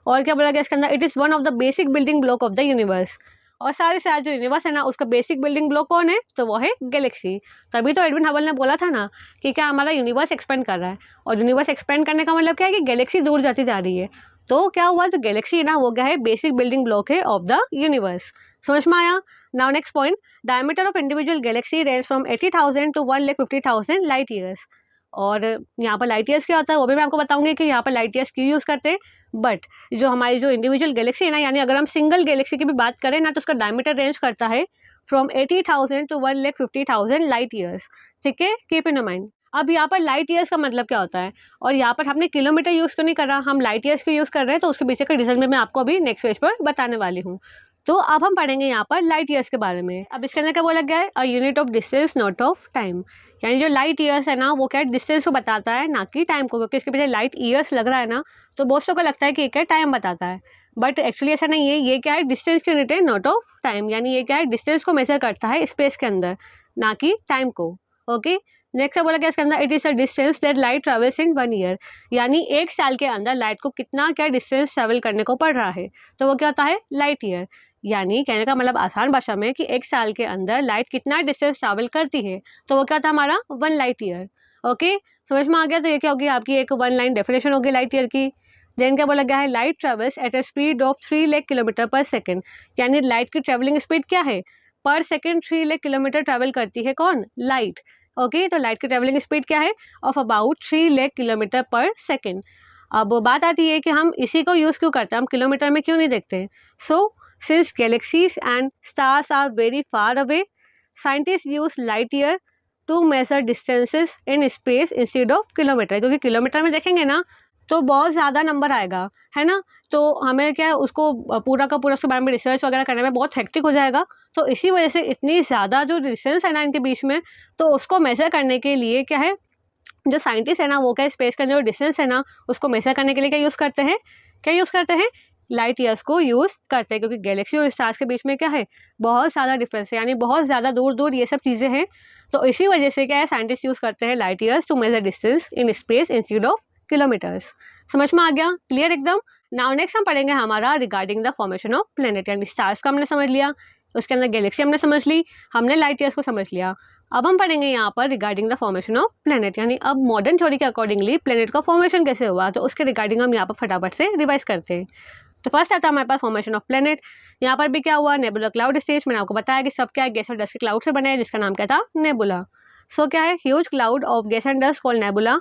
और क्या बोला गया इसके अंदर, it is one of the basic building block of the universe. और सारे सारे जो यूनिवर्स है ना उसका बेसिक बिल्डिंग ब्लॉक कौन है, तो वो है गैलेक्सी। तभी तो एडविन हबल ने बोला था ना कि क्या हमारा यूनिवर्स एक्सपेंड कर रहा है, और यूनिवर्स एक्सपेंड करने का मतलब क्या है कि गैलेक्सी दूर जाती जा रही है। तो क्या हुआ, जो गैलेक्सी है ना वो क्या है बेसिक बिल्डिंग ब्लॉक है ऑफ द यूनिवर्स। समझ में आया। Now next point, diameter of individual galaxy range from 80,000 to 1,50,000 light years. और यहाँ पर लाइट ईयर्स क्या होता है वो भी मैं आपको बताऊंगी कि यहाँ पर लाइट ईयर्स क्यों यूज़ करते हैं। बट जो हमारी जो इंडिविजुअल गैलेक्सी है ना, यानी अगर हम सिंगल गैलेक्सी की भी बात करें ना, तो उसका डायमीटर रेंज करता है फ्रॉम 80,000 टू 1,50,000 लाइट ईयर्स। ठीक है, कीप इन माइंड। अब यहाँ पर लाइट ईयर्स का मतलब क्या होता है, और यहाँ पर हमने किलोमीटर यूज़ क्यों नहीं कर रहा, हम लाइट ईयर्स क्यों यूज़ कर रहे हैं, तो उसके पीछे का रीजन में मैं आपको अभी नेक्स्ट पेज पर बताने वाली हूँ। तो अब हम पढ़ेंगे यहाँ पर लाइट ईयर्स के बारे में। अब इसके अंदर क्या बोला गया है, a unit of distance not of time. यानी जो लाइट ईयर्स है ना वो क्या डिस्टेंस को बताता है, ना कि टाइम को, क्योंकि इसके पीछे लाइट ईयर्स लग रहा है ना, तो बहुत सौ को लगता है कि ये क्या टाइम बताता है, बट एक्चुअली ऐसा नहीं है। ये क्या है डिस्टेंस की यूनिट है, नॉट ऑफ टाइम। यानी ये क्या है डिस्टेंस को मेजर करता है स्पेस के अंदर, ना कि टाइम को। ओके, नेक्स्ट बोला गया इसके अंदर, it is a distance that light travels in 1 year. यानी 1 साल के अंदर लाइट को कितना क्या डिस्टेंस ट्रेवल करने को पड़ रहा है, तो वो क्या होता है लाइट ईयर। यानी कहने का मतलब आसान भाषा में कि 1 साल के अंदर लाइट कितना डिस्टेंस ट्रैवल करती है, तो वो क्या था हमारा 1 लाइट ईयर। ओके, समझ में आ गया। तो ये क्या होगी आपकी एक 1 लाइन डेफिनेशन होगी लाइट ईयर की। देन क्या बोला गया है, light travels at a speed of 3 lakh kilometre पर सेकेंड। यानी लाइट की ट्रेवलिंग स्पीड क्या है, पर सेकेंड 3 लाख किलोमीटर ट्रैवल करती है कौन, लाइट। ओके, तो लाइट की ट्रेवलिंग स्पीड क्या है, ऑफ अबाउट 3 लाख किलोमीटर पर सेकेंड। अब बात आती है कि हम इसी को यूज़ क्यों करते हैं, हम किलोमीटर में क्यों नहीं देखते। सो since galaxies and stars are very far away, scientists use light year to measure distances in space instead of kilometer। क्योंकि किलोमीटर में देखेंगे ना तो बहुत ज़्यादा नंबर आएगा, है ना, तो हमें क्या है उसको पूरा का पूरा उसके बारे में रिसर्च वगैरह करने में बहुत हेक्टिक हो जाएगा। तो इसी वजह से इतनी ज़्यादा जो डिस्टेंस है ना इनके बीच में, तो उसको मेजर करने के लिए क्या है जो साइंटिस्ट है ना वो क्या स्पेस के अंदर जो डिस्टेंस है ना उसको मेजर करने के लिए क्या यूज़ करते हैं, क्या यूज़ करते हैं, लाइट ईयर्स को यूज़ करते हैं, क्योंकि गैलेक्सी और स्टार्स के बीच में क्या है, बहुत ज़्यादा डिफरेंस है, यानी बहुत ज़्यादा दूर दूर ये सब चीज़ें हैं। तो इसी वजह से क्या है, साइंटिस्ट यूज़ करते हैं light years to measure distance in space instead of kilometers. समझ में आ गया, क्लियर एकदम। नाउ नेक्स्ट हम पढ़ेंगे हमारा regarding the formation of planet, यानी स्टार्स का हमने समझ लिया, उसके अंदर गैलेक्सी हमने समझ ली, हमने लाइट ईयर्स को समझ लिया। अब हम पढ़ेंगे यहाँ पर regarding the formation of planet, यानी अब मॉडर्न थ्योरी के अकॉर्डिंगली प्लेनेट का फॉर्मेशन कैसे हुआ, तो उसके रिगार्डिंग हम यहाँ पर फटाफट से रिवाइज करते हैं। तो फर्स्ट आता है हमारे पास फॉर्मेशन ऑफ प्लेनेट। यहाँ पर भी क्या हुआ, नेबुलर क्लाउड स्टेज। मैंने आपको बताया कि सब क्या है, गैस और डस्ट के क्लाउड से बने हैं, जिसका नाम क्या था, नेबुला। सो क्या है, huge cloud of gas and dust called nebula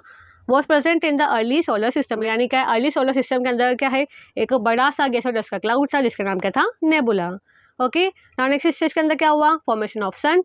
was present in the early solar system, यानी क्या है, अर्ली सोलर सिस्टम के अंदर क्या है, एक बड़ा सा गैस और डस्ट का क्लाउड था, जिसका नाम क्या था, nebula. Okay, now next stage के अंदर क्या हुआ, फॉर्मेशन ऑफ सन।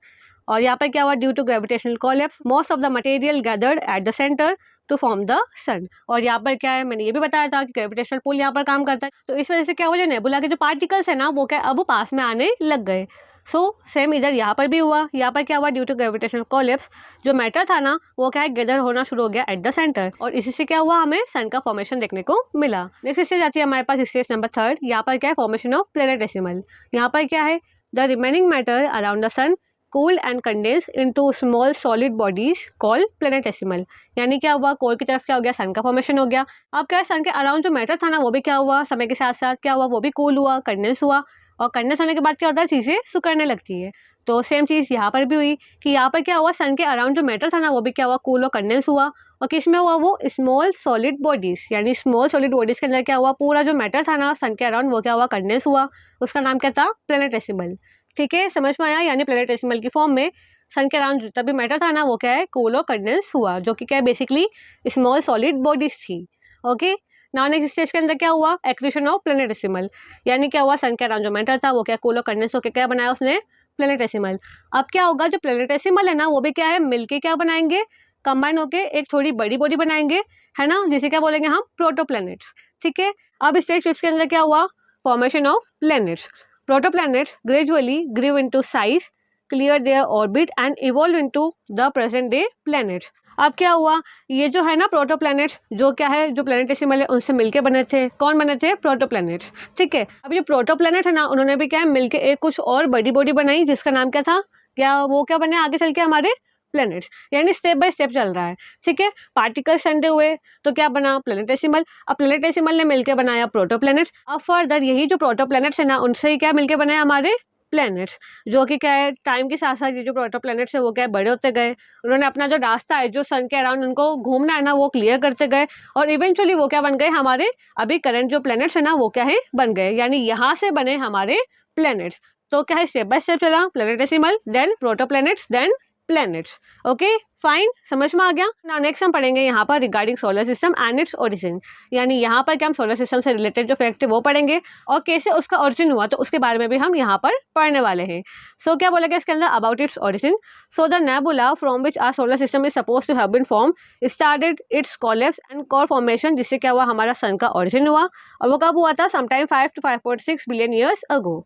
और यहाँ पर क्या हुआ, due to gravitational collapse most of the material gathered at the centre to form the sun. और यहाँ पर क्या है, मैंने ये भी बताया था कि ग्रेविटेशनल पुल यहाँ पर काम करता है, तो इस वजह से क्या हुआ, जो नेबुला के जो पार्टिकल्स है ना वो क्या अब पास में आने लग गए। सो सेम इधर यहाँ पर भी हुआ। यहाँ पर क्या हुआ, ड्यू टू ग्रेविटेशनल कोलैप्स जो मैटर था ना वो क्या है, गैदर होना शुरू हो गया एट द सेंटर, और इसी से क्या हुआ, हमें सन का फॉर्मेशन देखने को मिला। नेक्स्ट स्टेज आती है हमारे पास स्टेज नंबर 3। यहाँ पर क्या है, फॉर्मेशन ऑफ प्लेनेटेसिमल। यहाँ पर क्या है, the remaining matter around the sun cooled and condensed into small solid bodies called planetesimal। यानी क्या हुआ, कोर की तरफ क्या हो गया, सन का फॉर्मेशन हो गया। अब क्या है, सन के अराउंड जो मैटर था ना वो भी क्या हुआ, समय के साथ साथ क्या हुआ, वो भी कूल हुआ, कंडेंस हुआ, और कंडेंस होने के बाद क्या होता है, चीज़ें सिकुड़ने लगती है। तो सेम चीज़ यहाँ पर भी हुई कि यहाँ पर क्या हुआ, सन के अराउंड जो मैटर था ना वो भी क्या हुआ, कूल और कंडेंस हुआ। और किस में हुआ, वो स्मॉल सॉलिड बॉडीज़, यानी स्मॉल सॉलिड बॉडीज़ के अंदर क्या हुआ, पूरा जो मैटर था ना सन के अराउंड वो क्या हुआ, कंडेंस हुआ। उसका नाम क्या था, प्लेनेटेसिमल। ठीक है, समझ में आया, यानी प्लेनेटेसिमल की फॉर्म में सन के अराउंड जितना भी मैटर था ना वो क्या है, कूल और कंडेंस हुआ, जो कि क्या है, बेसिकली स्मॉल सॉलिड बॉडीज थी। ओके, नाउ नेक्स्ट स्टेज के अंदर क्या हुआ, एक्रेशन ऑफ प्लेनेटेसिमल। यानी क्या हुआ, सन के अराउंड जो मैटर था वो क्या कूल और कंडेंस होकर क्या बनाया उसने, प्लेनेटेसिमल। अब क्या होगा, जो प्लेनेटेसिमल है ना वो भी क्या है, मिलके क्या बनाएंगे, कंबाइन होके एक थोड़ी बड़ी बॉडी बनाएंगे, है ना, जिसे क्या बोलेंगे हम, प्रोटोप्लैनेट्स। ठीक है, अब स्टेज 5 के अंदर क्या हुआ, formation of planets. Protoplanets gradually grew into size, cleared their orbit and evolved into the present day planets। अब क्या हुआ, ये जो है ना प्रोटोप्लैनेट्स, जो क्या है, जो प्लैनेटेसिमल है उनसे मिलके बने थे। कौन बने थे, प्रोटोप्लैनेट्स। ठीक है, अब जो प्रोटोप्लैनेट है ना उन्होंने भी क्या है, मिलके एक कुछ और बड़ी बॉडी बनाई, जिसका नाम क्या था, क्या वो क्या बने आगे चल के हमारे प्लैनेट्स, यानी स्टेप बाय स्टेप चल रहा है। ठीक है, पार्टिकल्स ठंडे हुए तो क्या बना, प्लैनेटेसिमल। अब प्लैनेटेसिमल ने मिलकर बनाया प्रोटोप्लैनेट्स। अब फर्दर यही जो प्रोटोप्लैनेट्स है ना उनसे ही क्या मिलकर बनाया हमारे प्लैनेट्स, जो कि क्या है, टाइम के साथ साथ ये जो प्रोटोप्लैनेट्स है वो क्या है, बड़े होते गए। उन्होंने अपना जो रास्ता है, जो सन के अराउंड उनको घूमना है ना वो क्लियर करते गए, और इवेंचुअली वो क्या बन गए, हमारे अभी करंट जो प्लैनेट्स है ना वो क्या है, बन गए, यानी यहाँ से बने हमारे प्लैनेट्स। तो क्या है, स्टेप बाय स्टेप चला, planetesimal, then protoplanets, then planets. Okay fine, समझ में आ गया। नाउ नेक्स्ट हम पढ़ेंगे यहाँ पर regarding solar system and its origin. यानी यहाँ पर क्या हम सोलर सिस्टम से रिलेटेड जो फैक्ट है वो पढ़ेंगे, और कैसे उसका ओरिजिन हुआ तो उसके बारे में भी हम यहाँ पर पढ़ने वाले हैं। सो क्या बोला गया इसके अंदर, about its origin. So the nebula from which our solar system is suppose to have been form started its collapse and core formation, जिससे क्या हुआ, हमारा सन का ओरिजिन हुआ। और वो कब हुआ था, sometime 5 to 5.6 billion years ago.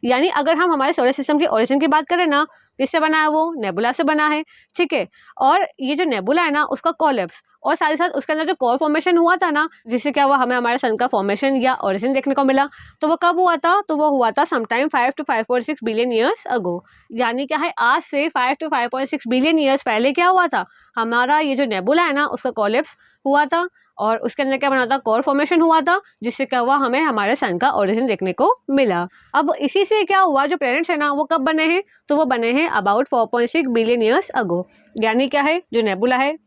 यानी अगर हम हमारे सोलर सिस्टम के ओरिजिन की बात करें ना, किससे बना है, वो नेबुला से बना है। ठीक है, और ये जो नेबुला है ना उसका कोलैप्स, और साथ ही साथ उसके अंदर जो कोर फॉर्मेशन हुआ था ना, जिससे क्या हुआ, हमें हमारे सन का फॉर्मेशन या ओरिजिन देखने को मिला, तो वो कब हुआ था, तो वो हुआ था sometime 5 to 5.6 billion years ago. यानी क्या है, आज से 5 to 5.6 बिलियन ईयर्स पहले क्या हुआ था, हमारा ये जो नेबुला है ना उसका कोलैप्स हुआ था, और उसके अंदर क्या बना था, कोर फॉर्मेशन हुआ था, जिससे क्या हुआ, हमें हमारे सन का ओरिजिन देखने को मिला। अब इसी से क्या हुआ, जो प्लैनेट्स है ना वो कब बने हैं, तो वो बने हैं अबाउट 4.6 बिलियन ईयर्स अगो। यानी क्या है, जो नेबुला है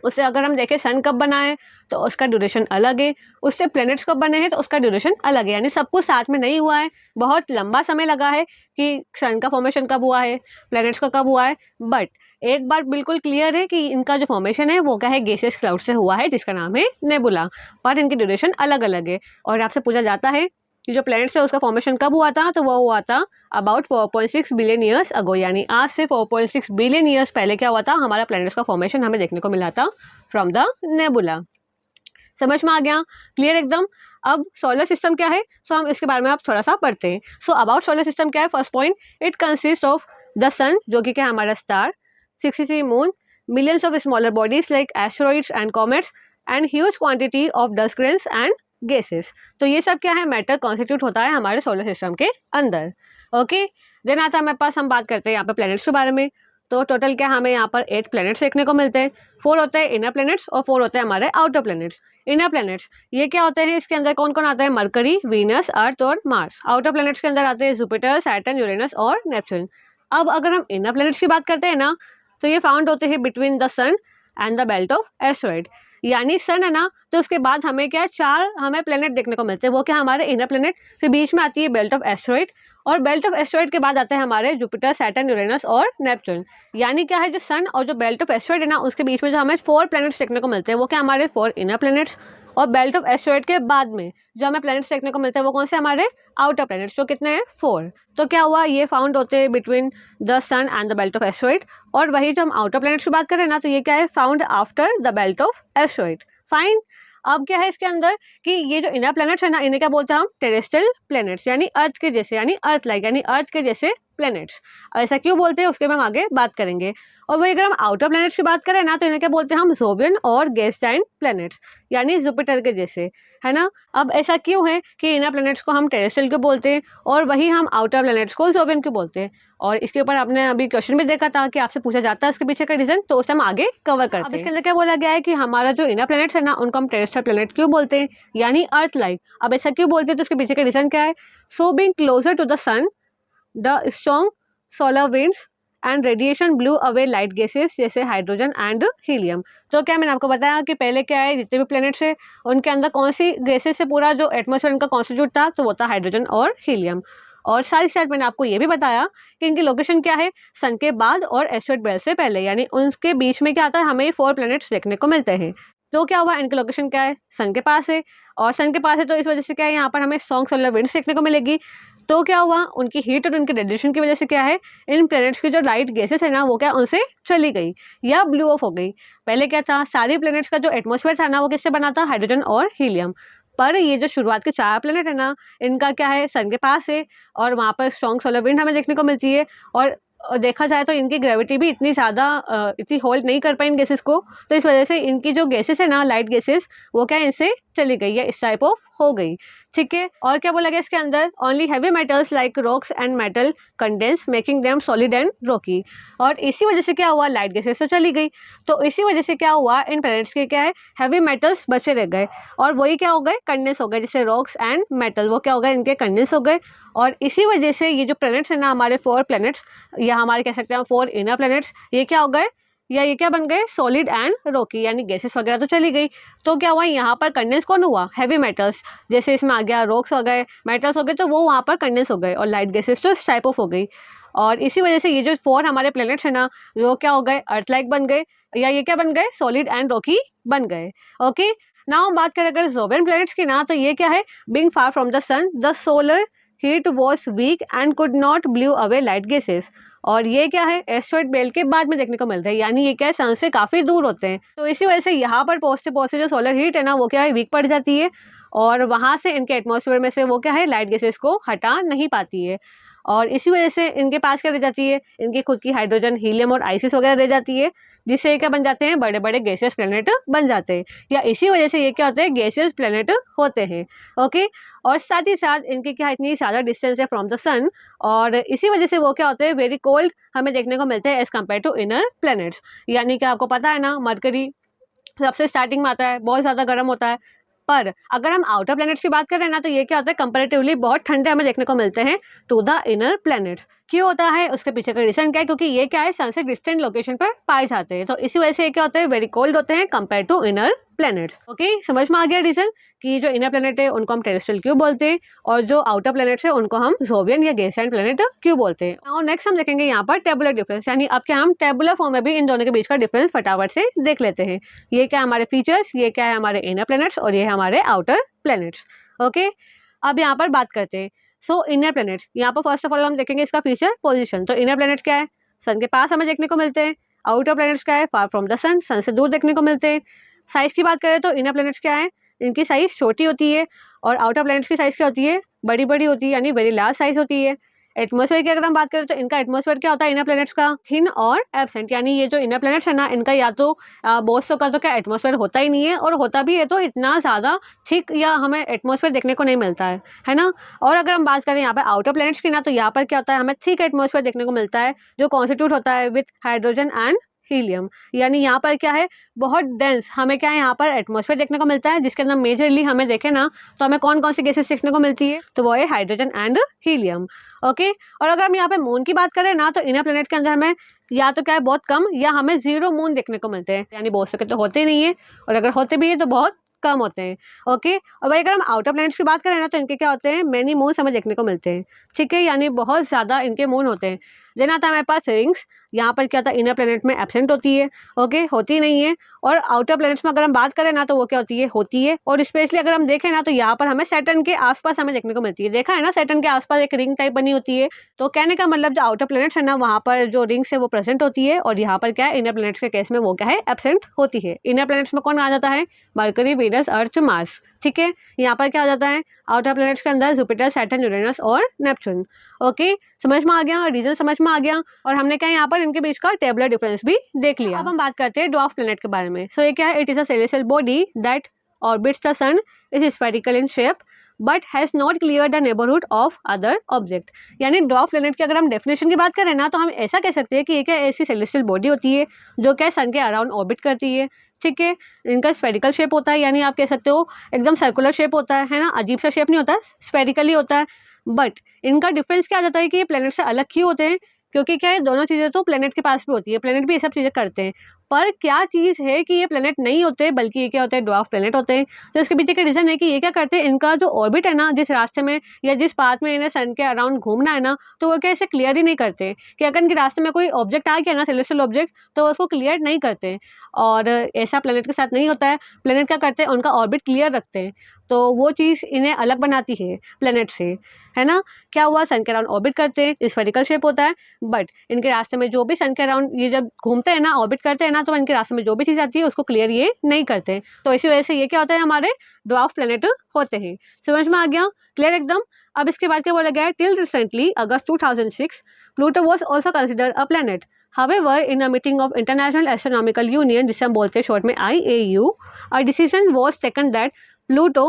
उससे अगर हम देखें सन कब बना है तो उसका ड्यूरेशन अलग है, उससे प्लैनेट्स कब बने हैं तो उसका ड्यूरेशन अलग है। यानी सब कुछ साथ में नहीं हुआ है, बहुत लंबा समय लगा है कि सन का फॉर्मेशन कब हुआ है, प्लैनेट्स का कब हुआ है। बट एक बात बिल्कुल क्लियर है कि इनका जो फॉर्मेशन है वो क्या है, गैसियस क्लाउड से हुआ है, जिसका नाम है नेबुला, पर इनकी ड्यूरेशन अलग अलग है। और आपसे पूछा जाता है कि जो प्लैनेट्स है उसका फॉर्मेशन कब हुआ था, तो वो हुआ था अबाउट 4.6 बिलियन ईयर्स अगो। यानी आज से 4.6 बिलियन ईयर्स पहले क्या हुआ था, हमारा प्लैनेट्स का फॉर्मेशन हमें देखने को मिला था फ्रॉम द नेबुला। समझ में आ गया, क्लियर एकदम। अब सोलर सिस्टम क्या है, सो हम इसके बारे में आप थोड़ा सा पढ़ते हैं। सो अबाउट सोलर सिस्टम क्या है, first point, it consist of the sun, जो कि क्या है हमारा star, 63 moon, millions of smaller bodies like asteroids and comets and huge quantity of dust grains and gases। तो ये सब क्या है, मैटर कॉन्स्टिट्यूट होता है हमारे सोलर सिस्टम के अंदर। ओके, देन आता है हमारे पास, हम बात करते हैं यहाँ पे प्लैनेट्स के बारे में। तो टोटल क्या हमें यहाँ पर 8 प्लैनेट्स देखने को मिलते हैं। 4 होते हैं इनर प्लैनेट्स और 4 होते हैं हमारे आउटर प्लैनेट्स। इनर प्लैनेट्स ये क्या होते हैं, इसके अंदर कौन कौन आता है, मरकरी, वीनस, अर्थ और मार्स। आउटर प्लैनेट्स के अंदर आते हैं जुपिटर, सैटर्न, यूरेनस और नेपच्यून। अब अगर हम इनर प्लैनेट्स की बात करते हैं ना, तो ये फाउंड होते हैं between the sun and the belt of asteroid. यानी सन है ना, तो उसके बाद हमें क्या 4 हमें प्लेनेट देखने को मिलते हैं। वो क्या हमारे इनर प्लेनेट, फिर बीच में आती है बेल्ट ऑफ एस्टेरॉइड, और बेल्ट ऑफ एस्टेरॉइड के बाद आते हैं हमारे जुपिटर, सैटर्न, यूरेनस और नेपच्यून। यानी क्या है, जो सन और जो बेल्ट ऑफ एस्टेरॉइड है ना, उसके बीच में जो हमें 4 प्लैनेट्स देखने को मिलते हैं, वो क्या हमारे 4 इनर प्लैनेट्स। और बेल्ट ऑफ एस्टेरॉइड के बाद में जो हमें प्लैनेट्स देखने को मिलते हैं, वो कौन से हमारे आउटर प्लैनेट्स, जो कितने हैं 4। तो क्या हुआ, ये फाउंड होते हैं between the sun and the belt of asteroid. और वही जो हम आउटर प्लैनेट्स की बात करें ना, तो ये क्या है, found after the belt of asteroid. Fine. अब क्या है इसके अंदर कि ये जो इनर प्लैनेट्स है ना, इन्हें क्या बोलते हैं हम, टेरेस्ट्रियल प्लैनेट्स, यानी अर्थ के जैसे, यानी अर्थ लाइक, यानी अर्थ के जैसे प्लैनेट्स। ऐसा क्यों बोलते हैं उसके में हम आगे बात करेंगे। और वही अगर हम आउटर प्लैनेट्स की बात करें ना, तो इन्हें क्या बोलते हैं हम, जोवियन और गैस जाइंट प्लैनेट्स, यानी जुपिटर के जैसे, है ना। अब ऐसा क्यों है कि इनर प्लैनेट्स को हम टेरेस्ट्रियल क्यों बोलते हैं और वही हम आउटर प्लैनेट्स को जोवियन क्यों बोलते हैं। और इसके ऊपर आपने अभी क्वेश्चन भी देखा था कि आपसे पूछा जाता है उसके पीछे का रीजन, तो उसे हम आगे कवर करते हैं। अब इसके अंदर क्या बोला गया है कि हमारा जो इनर प्लैनेट्स है ना, उनको हम टेरेस्ट्रियल प्लैनेट क्यों बोलते हैं, यानी अर्थ लाइक। अब ऐसा क्यों बोलते हैं, तो उसके पीछे का रीजन क्या है, so being closer to the sun the strong solar winds and radiation blew away light gases जैसे हाइड्रोजन एंड हीलियम। तो क्या मैंने आपको बताया कि पहले क्या है, जितने भी प्लैनेट्स है उनके अंदर कौन सी गैसेस से पूरा जो एटमॉस्फेयर उनका कॉन्स्टिट्यूट था, तो वो था हाइड्रोजन और हीलियम। और साथ ही साथ मैंने आपको ये भी बताया कि इनकी लोकेशन क्या है, सन के बाद और एस्टेरॉइड बेल्ट से पहले, यानी उनके बीच में क्या आता है, हमें 4 प्लैनेट्स देखने को मिलते हैं। तो क्या हुआ, इनकी लोकेशन क्या है, सन के पास है, और सन के पास है तो इस वजह से क्या है, यहाँ पर हमें स्ट्रॉन्ग सोलर विंड्स देखने को मिलेगी। तो क्या हुआ, उनकी हीट और उनके रेडिएशन की वजह से क्या है, इन प्लैनेट्स की जो लाइट गैसेस है ना, वो क्या उनसे चली गई या ब्लू ऑफ हो गई। पहले क्या था, सारी प्लैनेट्स का जो एटमॉस्फेयर था ना, वो किससे बना था, हाइड्रोजन और हीलियम। पर ये जो शुरुआत के 4 प्लैनेट है ना, इनका क्या है, सन के पास है और वहाँ पर स्ट्रॉन्ग सोलर विंड हमें देखने को मिलती है। और देखा जाए तो इनकी ग्रेविटी भी इतनी ज़्यादा इतनी होल्ड नहीं कर पाई इन गैसेस को, तो इस वजह से इनकी जो गैसेस है ना, लाइट गैसेस, वो क्या इनसे चली गई या इस टाइप ऑफ हो गई। ठीक है। और क्या बोला गया इसके अंदर, only heavy metals like rocks and metal condense making them solid and Rocky. और इसी वजह से क्या हुआ, लाइट गैसेस तो चली गई, तो इसी वजह से क्या हुआ, इन प्लैनेट्स के क्या है, हैवी मेटल्स बचे रह गए और वही क्या हो गए, कंडेंस हो गए, जैसे रॉक्स एंड मेटल, वो क्या हो गए, इनके कंडेंस हो गए। और इसी वजह से ये जो प्लैनेट्स है ना, हमारे 4 प्लैनेट्स, या हमारे कह सकते हैं 4 इनर प्लैनेट्स, ये क्या हो गए, या ये क्या बन गए, सॉलिड एंड रॉकी, यानी गैसेस वगैरह तो चली गई। तो क्या हुआ, यहाँ पर कंडेंस कौन हुआ, हैवी मेटल्स, जैसे इसमें आ गया रॉक्स हो गए, मेटल्स हो गए, तो वो वहाँ पर कंडेंस हो गए, और लाइट गैसेस तो इस टाइप ऑफ हो गई। और इसी वजह से ये जो 4 हमारे प्लैनेट्स है ना, वो क्या हो गए, अर्थ लाइक बन गए, या ये क्या बन गए, सॉलिड एंड रॉकी बन गए। ओके, नाउ हम बात करें अगर जोवियन प्लैनेट्स की ना, तो ये क्या है, being far from the sun the solar heat was weak and could not blew away light gases. और ये क्या है, एस्टेरॉइड बेल्ट के बाद में देखने को मिलता है, यानी ये क्या है, सन से काफ़ी दूर होते हैं। तो इसी वजह से यहाँ पर पहुँचते पहुँचते जो सोलर हीट है ना, वो क्या है, वीक पड़ जाती है, और वहाँ से इनके एटमॉस्फेयर में से वो क्या है, लाइट गैसेस को हटा नहीं पाती है। और इसी वजह से इनके पास क्या रह जाती है, इनकी खुद की हाइड्रोजन, हीलियम और आइसिस वगैरह रह जाती है, जिससे क्या बन जाते हैं, बड़े बड़े गैसियस प्लैनेट बन जाते हैं, या इसी वजह से ये क्या होते हैं, गैसियस प्लैनेट होते हैं। ओके, और साथ ही साथ इनकी क्या इतनी ज़्यादा डिस्टेंस है फ्रॉम द सन, और इसी वजह से वो क्या होते हैं, वेरी कोल्ड हमें देखने को मिलते हैं as compare to inner planets. यानी कि आपको पता है ना, मरकरी सबसे स्टार्टिंग में आता है, बहुत ज़्यादा गर्म होता है। पर अगर हम आउटर प्लैनेट्स की बात करें ना, तो ये क्या होता है, कंपैरेटिवली बहुत ठंडे हमें देखने को मिलते हैं टू द इनर प्लैनेट्स। क्यों होता है, उसके पीछे का रीजन क्या है, क्योंकि ये क्या है, सन से डिस्टेंट लोकेशन पर पाए जाते हैं, तो इसी वजह से ये क्या होते हैं, वेरी कोल्ड होते हैं compare to inner planets. Okay, समझ में आ गया रीजन कि जो इनर प्लैनेट है उनको हम टेरेस्ट्रियल क्यों बोलते हैं, और जो आउटर प्लैनेट्स है उनको हम जोवियन या गैस जाइंट प्लैनेट क्यों बोलते हैं। और नेक्स्ट हम देखेंगे यहाँ पर टेबुलर डिफरेंस, यानी अब क्या हम टेबुलर फॉर्म में भी इन दोनों के बीच का डिफरेंस फटाफट से देख लेते हैं। ये क्या हमारे फीचर्स, ये क्या है हमारे इनर प्लैनेट्स, और ये हमारे आउटर प्लैनेट्स। ओके, अब यहाँ पर बात करते हैं। सो इनर प्लैनेट, यहाँ पर फर्स्ट ऑफ ऑल हम देखेंगे इसका फीचर, पोजीशन। तो इनर प्लैनेट क्या है, सन के पास हमें देखने को मिलते हैं। आउटर प्लैनेट्स क्या है, फार फ्रॉम द सन, सन से दूर देखने को मिलते हैं। साइज़ की बात करें तो इनर प्लैनेट्स क्या है, इनकी साइज़ छोटी होती है, और आउटर प्लैनेट्स की साइज़ क्या होती है, बड़ी बड़ी होती है, यानी वेरी लार्ज साइज़ होती है। एटमॉस्फेयर की अगर हम बात करें तो इनका एटमॉस्फेयर क्या होता है इनर प्लैनेट्स का, थिन और एब्सेंट, यानी ये जो इनर प्लैनेट्स है ना इनका या तो बोथ का तो क्या एटमॉस्फेयर होता ही नहीं है, और होता भी है तो इतना ज़्यादा थिक या हमें एटमॉस्फेयर देखने को नहीं मिलता है ना। और अगर हम बात करें यहाँ पे आउटर प्लैनेट्स की ना, तो यहाँ पर क्या होता है हमें थिक एटमॉस्फेयर देखने को मिलता है, जो कॉन्स्टिट्यूट होता है विथ हाइड्रोजन एंड हीलियम। यानी यहाँ पर क्या है बहुत डेंस हमें क्या है यहाँ पर एटमॉस्फेयर देखने को मिलता है, जिसके अंदर मेजरली हमें देखें ना तो हमें कौन कौन सी गैसेस देखने को मिलती है, तो वो है हाइड्रोजन एंड हीलियम। ओके, और अगर हम यहाँ पे मून की बात करें ना, तो इनर प्लेनेट के अंदर हमें या तो क्या है बहुत कम या हमें 0 मून देखने को मिलते हैं, यानी बहुत सके तो होते ही नहीं है, और अगर होते भी है तो बहुत कम होते हैं। ओके, और भाई अगर हम आउटर प्लैनेट्स की बात करें ना, तो इनके क्या होते हैं मैनी मून्स हमें देखने को मिलते हैं, ठीक है, यानी बहुत ज़्यादा इनके मून होते हैं। देन आता है हमारे पास रिंग्स, यहाँ पर क्या होता है इनर प्लैनेट में एब्सेंट होती है, ओके, होती नहीं है। और आउटर प्लैनेट्स में अगर हम बात करें ना, तो वो क्या होती है। और स्पेशली अगर हम देखें ना, तो यहाँ पर हमें सैटर्न के आसपास हमें देखने को मिलती है। देखा है ना, सैटर्न के आसपास एक रिंग टाइप बनी होती है, तो कहने का मतलब जो आउटर प्लैनेट्स है ना, वहाँ पर जो रिंग्स है वो प्रेजेंट होती है, और यहाँ पर क्या है इनर प्लैनेट्स के केस में वो क्या है एब्सेंट होती है। इनर प्लैनेट्स में कौन आ जाता है, मरकरी, वीनस, अर्थ, मार्स, ठीक है। यहाँ पर क्या हो जाता है आउटर प्लैनेट्स के अंदर जुपिटर, सैटर्न, यूरेनस और नेपच्यून। ओके, समझ में आ गया, रीजन समझ में आ गया, और हमने क्या यहाँ पर इनके बीच का टेबुलर डिफरेंस भी देख लिया। अब हम बात करते हैं ड्वार्फ प्लैनेट के बारे में। सो ये क्या है, it is a celestial body that orbits the sun, is spherical in shape but has not clear the neighbourhood of other object. यानी ड्वार्फ प्लैनेट की अगर हम डेफिनेशन की बात करें ना, तो हम ऐसा कह सकते हैं कि ये क्या ऐसी सेलेस्टियल बॉडी होती है जो क्या सन के अराउंड ऑर्बिट करती है, ठीक है। इनका स्फेरिकल शेप होता है, यानी आप कह सकते हो एकदम सर्कुलर शेप होता है ना, अजीब सा शेप नहीं होता, स्फेरिकली होता है। बट इनका डिफरेंस क्या आ जाता है कि ये प्लैनेट से अलग क्यों होते हैं, क्योंकि क्या है दोनों चीज़ें तो प्लैनेट के पास भी होती है, प्लैनेट भी ये सब चीज़ें करते हैं, पर क्या चीज़ है कि ये प्लैनेट नहीं होते बल्कि ये क्या होते हैं ड्वार्फ प्लैनेट होते हैं। तो इसके पीछे का रीज़न है कि ये क्या करते हैं, इनका जो ऑर्बिट है ना, जिस रास्ते में या जिस पाथ में इन्हें सन के अराउंड घूमना है ना, तो वो क्या इसे क्लियर ही नहीं करते कि अगर इनके रास्ते में कोई ऑब्जेक्ट आ गया ना, सेलेस्टियल ऑब्जेक्ट, तो उसको क्लियर नहीं करते। और ऐसा प्लैनेट के साथ नहीं होता है, प्लैनेट क्या करते हैं उनका ऑर्बिट क्लियर रखते हैं, तो वो चीज़ इन्हें अलग बनाती है प्लैनेट से, है ना। क्या हुआ, सन के अराउंड ऑर्बिट करते हैं, स्फेरिकल शेप होता है, बट इनके रास्ते में जो भी सन के अराउंड ये जब घूमते हैं ना, ऑर्बिट करते हैं ना, तो इनके रास्ते में जो भी चीज़ आती है उसको क्लियर ये नहीं करते। तो इसी वजह से ये क्या होता है हमारे ड्वार्फ प्लैनेट होते हैं। समझ में आ गया, क्लियर एकदम। अब इसके बाद क्या बोला गया है, till recently August 2006 Pluto was also considered a planet. However, in a meeting of International Astronomical Union, जिसे हम बोलते हैं शॉर्ट में IAU, a decision was taken that Pluto,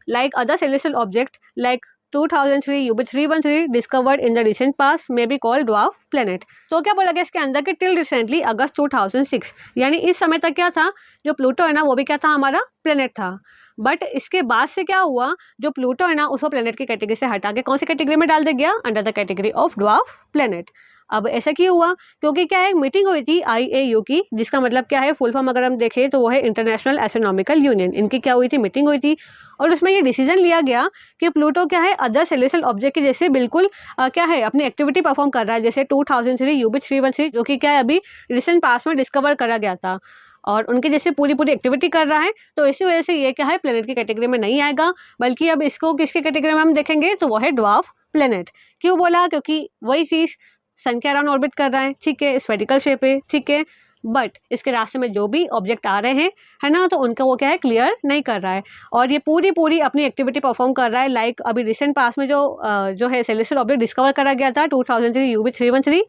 like other celestial object like 2003 UB313 discovered in the recent past, may be called dwarf planet। तो क्या बोला गया इसके अंदर कि टिल रिसेंटली अगस्त 2006, यानी इस समय तक क्या था, जो प्लूटो है ना वो भी क्या था हमारा प्लेनेट था। बट इसके बाद से क्या हुआ, जो प्लूटो है ना उसको प्लेनेट की कैटेगरी से हटा के कौन सी कैटेगरी में डाल दिया गया, under the category of dwarf planet. अब ऐसा क्यों हुआ, क्योंकि क्या है मीटिंग हुई थी IAU की, जिसका मतलब क्या है फुल फॉर्म अगर हम देखें तो वो है इंटरनेशनल एस्ट्रोनॉमिकल यूनियन। इनकी क्या हुई थी, मीटिंग हुई थी, और उसमें ये डिसीजन लिया गया कि प्लूटो क्या है अदर सेलेस्टियल ऑब्जेक्ट के जैसे बिल्कुल क्या है अपनी एक्टिविटी परफॉर्म कर रहा है, जैसे 2003 UB313 जो कि क्या है अभी रिसेंट पास में डिस्कवर करा गया था, और उनके जैसे पूरी एक्टिविटी कर रहा है। तो इसी वजह से ये क्या है प्लेनेट की कैटेगरी में नहीं आएगा, बल्कि अब इसको किसकी कैटेगरी में हम देखेंगे, तो वो है ड्वार्फ प्लेनेट। क्यों बोला, क्योंकि वही चीज़ सन के अराउंड ऑर्बिट कर रहा है, ठीक है, स्फेरिकल शेप है, ठीक है, बट इसके रास्ते में जो भी ऑब्जेक्ट आ रहे हैं, है ना, तो उनका वो क्या है क्लियर नहीं कर रहा है, और ये पूरी अपनी एक्टिविटी परफॉर्म कर रहा है। लाइक अभी रिसेंट पास में जो है सेलेस्टियल ऑब्जेक्ट डिस्कवर करा गया था 2003 UB313,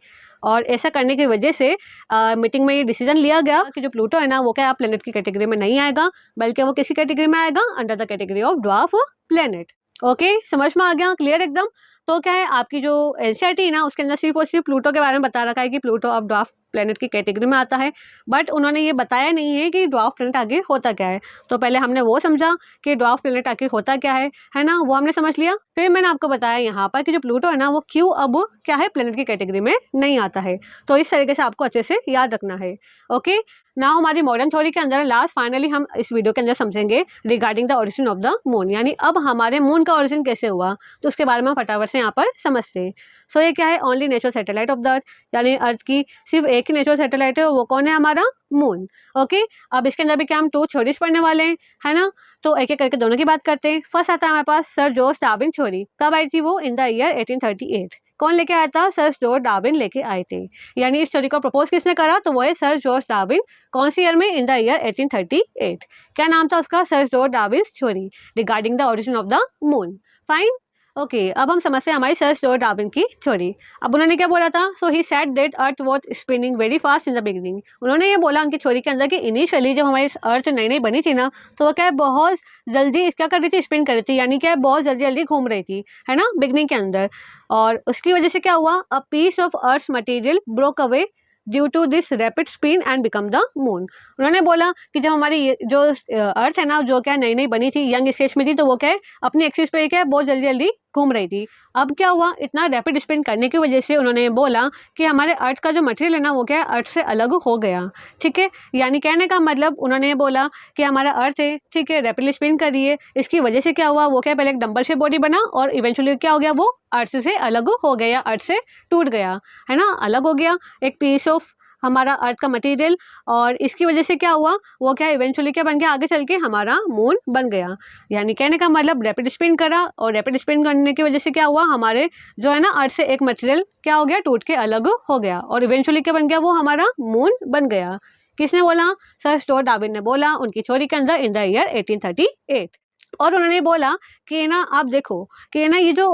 और ऐसा करने की वजह से मीटिंग में ये डिसीजन लिया गया कि जो प्लूटो है ना वो क्या प्लेनेट की कैटेगरी में नहीं आएगा, बल्कि वो किसी कैटेगरी में आएगा, under the category of dwarf planet. Okay, समझ में आ गया, क्लियर एकदम। तो क्या है आपकी जो NCERT है ना उसके अंदर सिर्फ और सिर्फ प्लूटो के बारे में बता रखा है कि प्लूटो अब ड्वार्फ प्लेनेट की कैटेगरी में आता है, बट उन्होंने ये बताया नहीं है कि ड्वार्फ प्लेनेट आखिर होता क्या है। तो पहले हमने वो समझा कि ड्वार्फ प्लेनेट आखिर होता क्या है ना, वो हमने समझ लिया। फिर मैंने आपको बताया यहाँ पर कि जो प्लूटो है ना वो क्यों अब क्या है प्लेनेट की कैटेगरी में नहीं आता है। तो इस तरीके से आपको अच्छे से याद रखना है। ओके, ना हमारी मॉडर्न थ्योरी के अंदर लास्ट फाइनली हम इस वीडियो के अंदर समझेंगे regarding the origin of the moon, यानी अब हमारे मून का ओरिजिन कैसे हुआ, तो उसके बारे में हम फटाफट से यहाँ पर समझते हैं। सो ये क्या है, only natural satellite of the earth, यानी अर्थ की सिर्फ एक ही नेचुरल सैटेलाइट है, वो कौन है, हमारा मून। ओके, अब इसके अंदर भी क्या हम 2 थ्योरीज पढ़ने वाले हैं, है ना, तो एक एक करके दोनों की बात करते हैं। फर्स्ट आता है हमारे पास सर जॉर्ज डार्विन थ्योरी। कब आई थी वो, इन द ईयर 1838। कौन लेके आया था, सर जॉर्ज डार्विन लेके आए थे। यानी इस थ्योरी को प्रपोज किसने करा, तो वो है सर जॉर्ज डार्विन। कौन सी ईयर में, इन द ईयर 1838। क्या नाम था उसका, sir George Darwin theory regarding the origin of the moon. Fine. Okay, अब हम समझते हैं हमारी सर स्टुअर्ट डार्विन की थ्योरी। अब उन्होंने क्या बोला था? So he said that earth was spinning very fast in the beginning. उन्होंने ये बोला उनकी थ्योरी के अंदर कि इनिशियली जब हमारी अर्थ नई नई बनी थी ना, तो वो क्या है बहुत जल्दी क्या कर रही थी? स्पिन कर रही थी, यानी क्या है बहुत जल्दी जल्दी घूम रही थी, है ना, बिगिनिंग के अंदर। और उसकी वजह से क्या हुआ? A piece of earth material broke away due to this rapid spin and become the moon. उन्होंने बोला कि जब हमारी जो अर्थ है ना, जो क्या नई नई बनी थी, यंग स्टेज में थी, तो वो क्या है अपनी एक्सिस पे क्या है बहुत जल्दी जल्दी घूम रही थी। अब क्या हुआ? इतना रैपिड स्पिन करने की वजह से उन्होंने बोला कि हमारे अर्थ का जो मटेरियल है ना, वो क्या है अर्थ से अलग हो गया। ठीक है, यानी कहने का मतलब उन्होंने बोला कि हमारा अर्थ है, ठीक है, रैपिडली स्पिन कर रही है, इसकी वजह से क्या हुआ? वो क्या पहले एक डंबल शेप बॉडी बना और इवेंचुअली क्या हो गया? वो अर्थ से अलग हो गया, अर्थ से टूट गया, है ना, अलग हो गया एक पीस ऑफ हमारा अर्थ का मटेरियल। और इसकी वजह से क्या हुआ? वो क्या इवेंचुअली क्या बन गया? आगे चल के हमारा मून बन गया। यानी कहने का मतलब रैपिड स्पिन करा और रैपिड स्पिन करने की वजह से क्या हुआ? हमारे जो है ना अर्थ से एक मटेरियल क्या हो गया? टूट के अलग हो गया और इवेंचुअली क्या बन गया? वो हमारा मून बन गया। किसने बोला? सर स्टुअर्ट डार्विन ने बोला उनकी थ्योरी के अंदर इन द ईयर 1838। और उन्होंने बोला कि ना आप देखो कि ना ये जो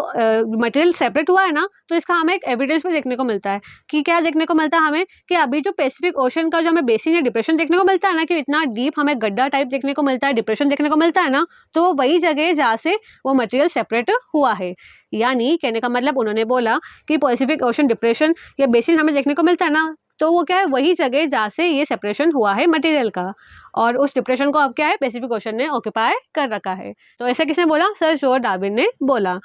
मटेरियल सेपरेट हुआ है ना, तो इसका हमें एक एविडेंस भी देखने को मिलता है कि क्या देखने को मिलता है हमें कि अभी जो पैसिफिक ओशन का जो हमें बेसिन या डिप्रेशन देखने को मिलता है ना, कि इतना डीप हमें गड्ढा टाइप देखने को मिलता है, डिप्रेशन देखने को मिलता है ना, तो वो वही जगह है जहाँ से वो मटेरियल सेपरेट हुआ है। यानी कहने का मतलब उन्होंने बोला कि पैसिफिक ओशन डिप्रेशन या बेसिन हमें देखने को मिलता है ना, तो वो क्या है वही जगह जहाँ से ये सेपरेशन हुआ है मटेरियल का, और उस डिप्रेशन को अब क्या है पैसिफिक ओशन ने ऑक्यूपाई कर रखा है। तो ऐसा किसने बोला? सर जॉर्ज डार्विन ने बोला।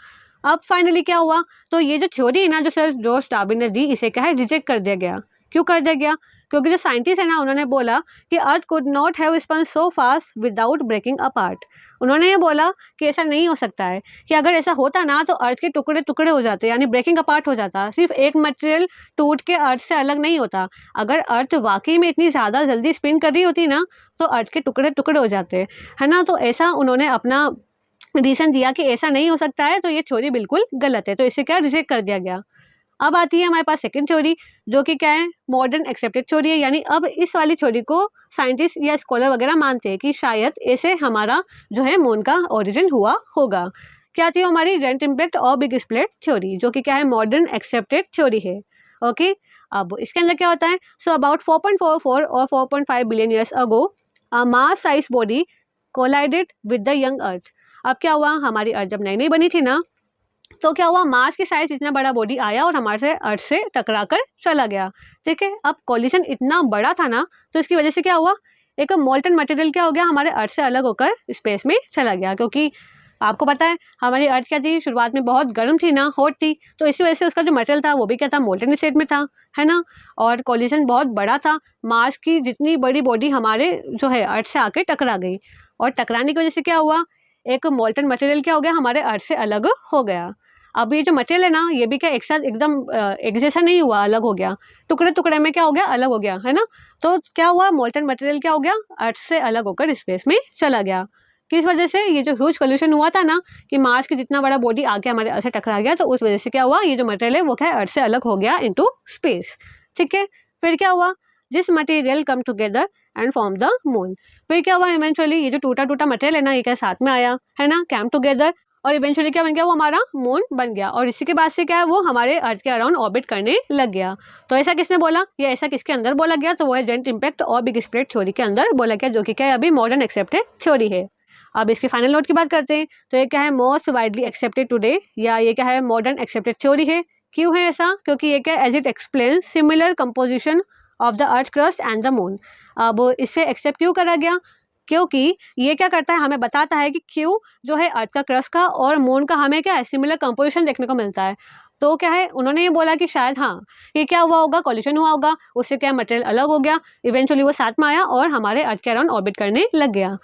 अब फाइनली क्या हुआ? तो ये जो थ्योरी है ना जो सर जॉर्ज डार्विन ने दी, इसे क्या है रिजेक्ट कर दिया गया। क्यों कर दिया गया? क्योंकि जो साइंटिस्ट है ना उन्होंने बोला कि earth could not have spun so fast without breaking apart. उन्होंने ये बोला कि ऐसा नहीं हो सकता है, कि अगर ऐसा होता ना तो अर्थ के टुकड़े टुकड़े हो जाते, यानी ब्रेकिंग अपार्ट हो जाता। सिर्फ एक मटेरियल टूट के अर्थ से अलग नहीं होता। अगर अर्थ वाकई में इतनी ज़्यादा जल्दी स्पिन कर रही होती ना, तो अर्थ के टुकड़े टुकड़े हो जाते, है ना। तो ऐसा उन्होंने अपना रीज़न दिया कि ऐसा नहीं हो सकता है, तो ये थ्योरी बिल्कुल गलत है, तो इसे क्या रिजेक्ट कर दिया गया। अब आती है हमारे पास सेकंड थ्योरी, जो कि क्या है मॉडर्न एक्सेप्टेड थ्योरी है। यानी अब इस वाली थ्योरी को साइंटिस्ट या स्कॉलर वगैरह मानते हैं कि शायद ऐसे हमारा जो है मून का ओरिजिन हुआ होगा। क्या थी हमारी जेंट इम्पैक्ट और बिग स्प्लिट थ्योरी, जो कि क्या है मॉडर्न एक्सेप्टेड थ्योरी है। ओके, अब इसके अंदर क्या होता है? सो अबाउट 4.44 और 4.5 billion years ago a Mars size body collided with the young earth. अब क्या हुआ? हमारी अर्थ जब नई नई बनी थी ना, तो क्या हुआ? मार्स की साइज इतना बड़ा बॉडी आया और हमारे अर्थ से टकरा कर चला गया। ठीक है, अब कोलिजन इतना बड़ा था ना, तो इसकी वजह से क्या हुआ? एक मोल्टन मटेरियल क्या हो गया? हमारे अर्थ से अलग होकर स्पेस में चला गया। क्योंकि आपको पता है हमारी अर्थ क्या थी? शुरुआत में बहुत गर्म थी ना, हॉट थी, तो इसी वजह से उसका जो मटेरियल था वो भी क्या था? मोल्टन स्टेट में था, है ना। और कोलिजन बहुत बड़ा था, मार्स की जितनी बड़ी बॉडी हमारे जो है अर्थ से आके टकरा गई, और टकराने की वजह से क्या हुआ? एक मोल्टन मटेरियल क्या हो गया? हमारे अर्थ से अलग हो गया। अब ये जो मटेरियल है ना, ये भी क्या एक साथ एकदम एक जैसा नहीं हुआ, अलग हो गया, टुकड़े टुकड़े में क्या हो गया? अलग हो गया, है ना। तो क्या हुआ? मोल्टन मटेरियल क्या हो गया? अर्थ से अलग होकर स्पेस में चला गया। किस वजह से? ये जो ह्यूज कोलिशन हुआ था ना, कि मार्स की जितना बड़ा बॉडी आके हमारे अर्थ से टकरा गया, तो उस वजह से क्या हुआ? ये जो मटेरियल है वो क्या है? अर्थ से अलग हो गया इनटू स्पेस। ठीक है, फिर क्या हुआ? This material come together and form the moon. फिर क्या हुआ? इवेंचुअली ये जो टूटा टूटा मटेरियल है ना, ये क्या साथ में आया, है ना, कैम टुगेदर, और इवेंचुअली क्या बन गया? वो हमारा मून बन गया। और इसी के बाद से क्या है? वो हमारे अर्थ के अराउंड ऑर्बिट करने लग गया। तो ऐसा किसने बोला? या ऐसा किसके अंदर बोला गया? तो वो है जेंट इम्पैक्ट और बिग स्प्लिट थ्योरी के अंदर बोला गया, जो कि क्या है अभी मॉडर्न एक्सेप्टेड थ्योरी है। अब इसके फाइनल नोट की बात करते हैं, तो ये क्या है? मोस्ट वाइडली एक्सेप्टेड टुडे, या ये क्या है? मॉडर्न एक्सेप्टेड थ्योरी है। क्यों है ऐसा? क्योंकि ये क्या as it explain similar composition of the earth crust and the moon. अब इसे एक्सेप्ट क्यों करा गया? क्योंकि ये क्या करता है? हमें बताता है कि क्यों जो है अर्थ का क्रस्ट का और मून का हमें क्या है? सिमिलर कंपोजिशन देखने को मिलता है। तो क्या है? उन्होंने ये बोला कि शायद हाँ ये क्या हुआ होगा? कॉलिशन हुआ होगा, उससे क्या मटेरियल अलग हो गया, इवेंचुअली वो साथ में आया और हमारे अर्थ के अराउंड ऑर्बिट करने लग गया।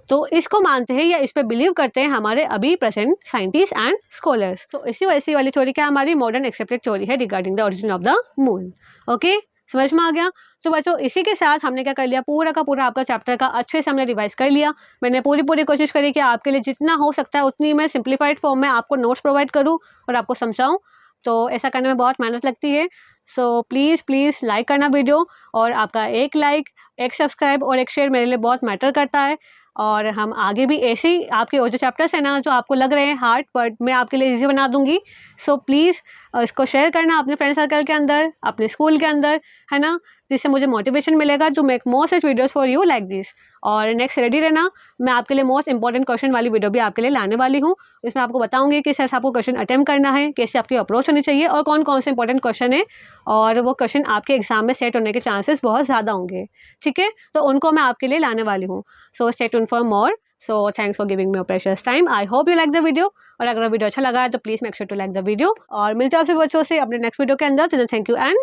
तो इसको मानते हैं या इस पर बिलीव करते हैं हमारे अभी प्रेजेंट साइंटिस्ट एंड स्कॉलर्स। तो इसी वैसी वाली थ्योरी क्या हमारी मॉडर्न एक्सेप्टेड थ्योरी है regarding the origin of the moon. Okay, समझ में आ गया? तो बच्चों इसी के साथ हमने क्या कर लिया? पूरा का पूरा आपका चैप्टर का अच्छे से हमने रिवाइज कर लिया। मैंने पूरी कोशिश करी कि आपके लिए जितना हो सकता है उतनी मैं सिंप्लीफाइड फॉर्म में आपको नोट्स प्रोवाइड करूँ और आपको समझाऊँ। तो ऐसा करने में बहुत मेहनत लगती है। सो प्लीज़ लाइक करना वीडियो, और आपका एक लाइक, एक सब्सक्राइब और एक शेयर मेरे लिए बहुत मैटर करता है। और हम आगे भी ऐसे ही आपके और जो चैप्टर्स हैं ना जो आपको लग रहे हैं हार्ड, बट मैं आपके लिए ईजी बना दूंगी। सो प्लीज़ इसको शेयर करना अपने फ्रेंड सर्कल के अंदर, अपने स्कूल के अंदर, है ना, जिससे मुझे मोटिवेशन मिलेगा to make more such videos for you like this. और नेक्स्ट रेडी रहना, मैं आपके लिए मोस्ट इंपॉर्टेंट क्वेश्चन वाली वीडियो भी आपके लिए लाने वाली हूँ। इसमें आपको बताऊंगी कि कैसे आपको क्वेश्चन अटेम्प्ट करना है, कैसे आपकी अप्रोच होनी चाहिए और कौन कौन से इंपॉर्टेंट क्वेश्चन है, और वो क्वेश्चन आपके एग्जाम में सेट होने के चांसेस बहुत ज़्यादा होंगे। ठीक है, तो उनको मैं आपके लिए लाने वाली हूँ। So stay tuned for more. So thanks for giving me your precious time. I hope you like the video, और अगर वीडियो अच्छा लगा है तो please make sure to like the video. और मिलते हैं आपसे बच्चों से अपने नेक्स्ट वीडियो के अंदर। Thank you and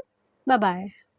bye bye.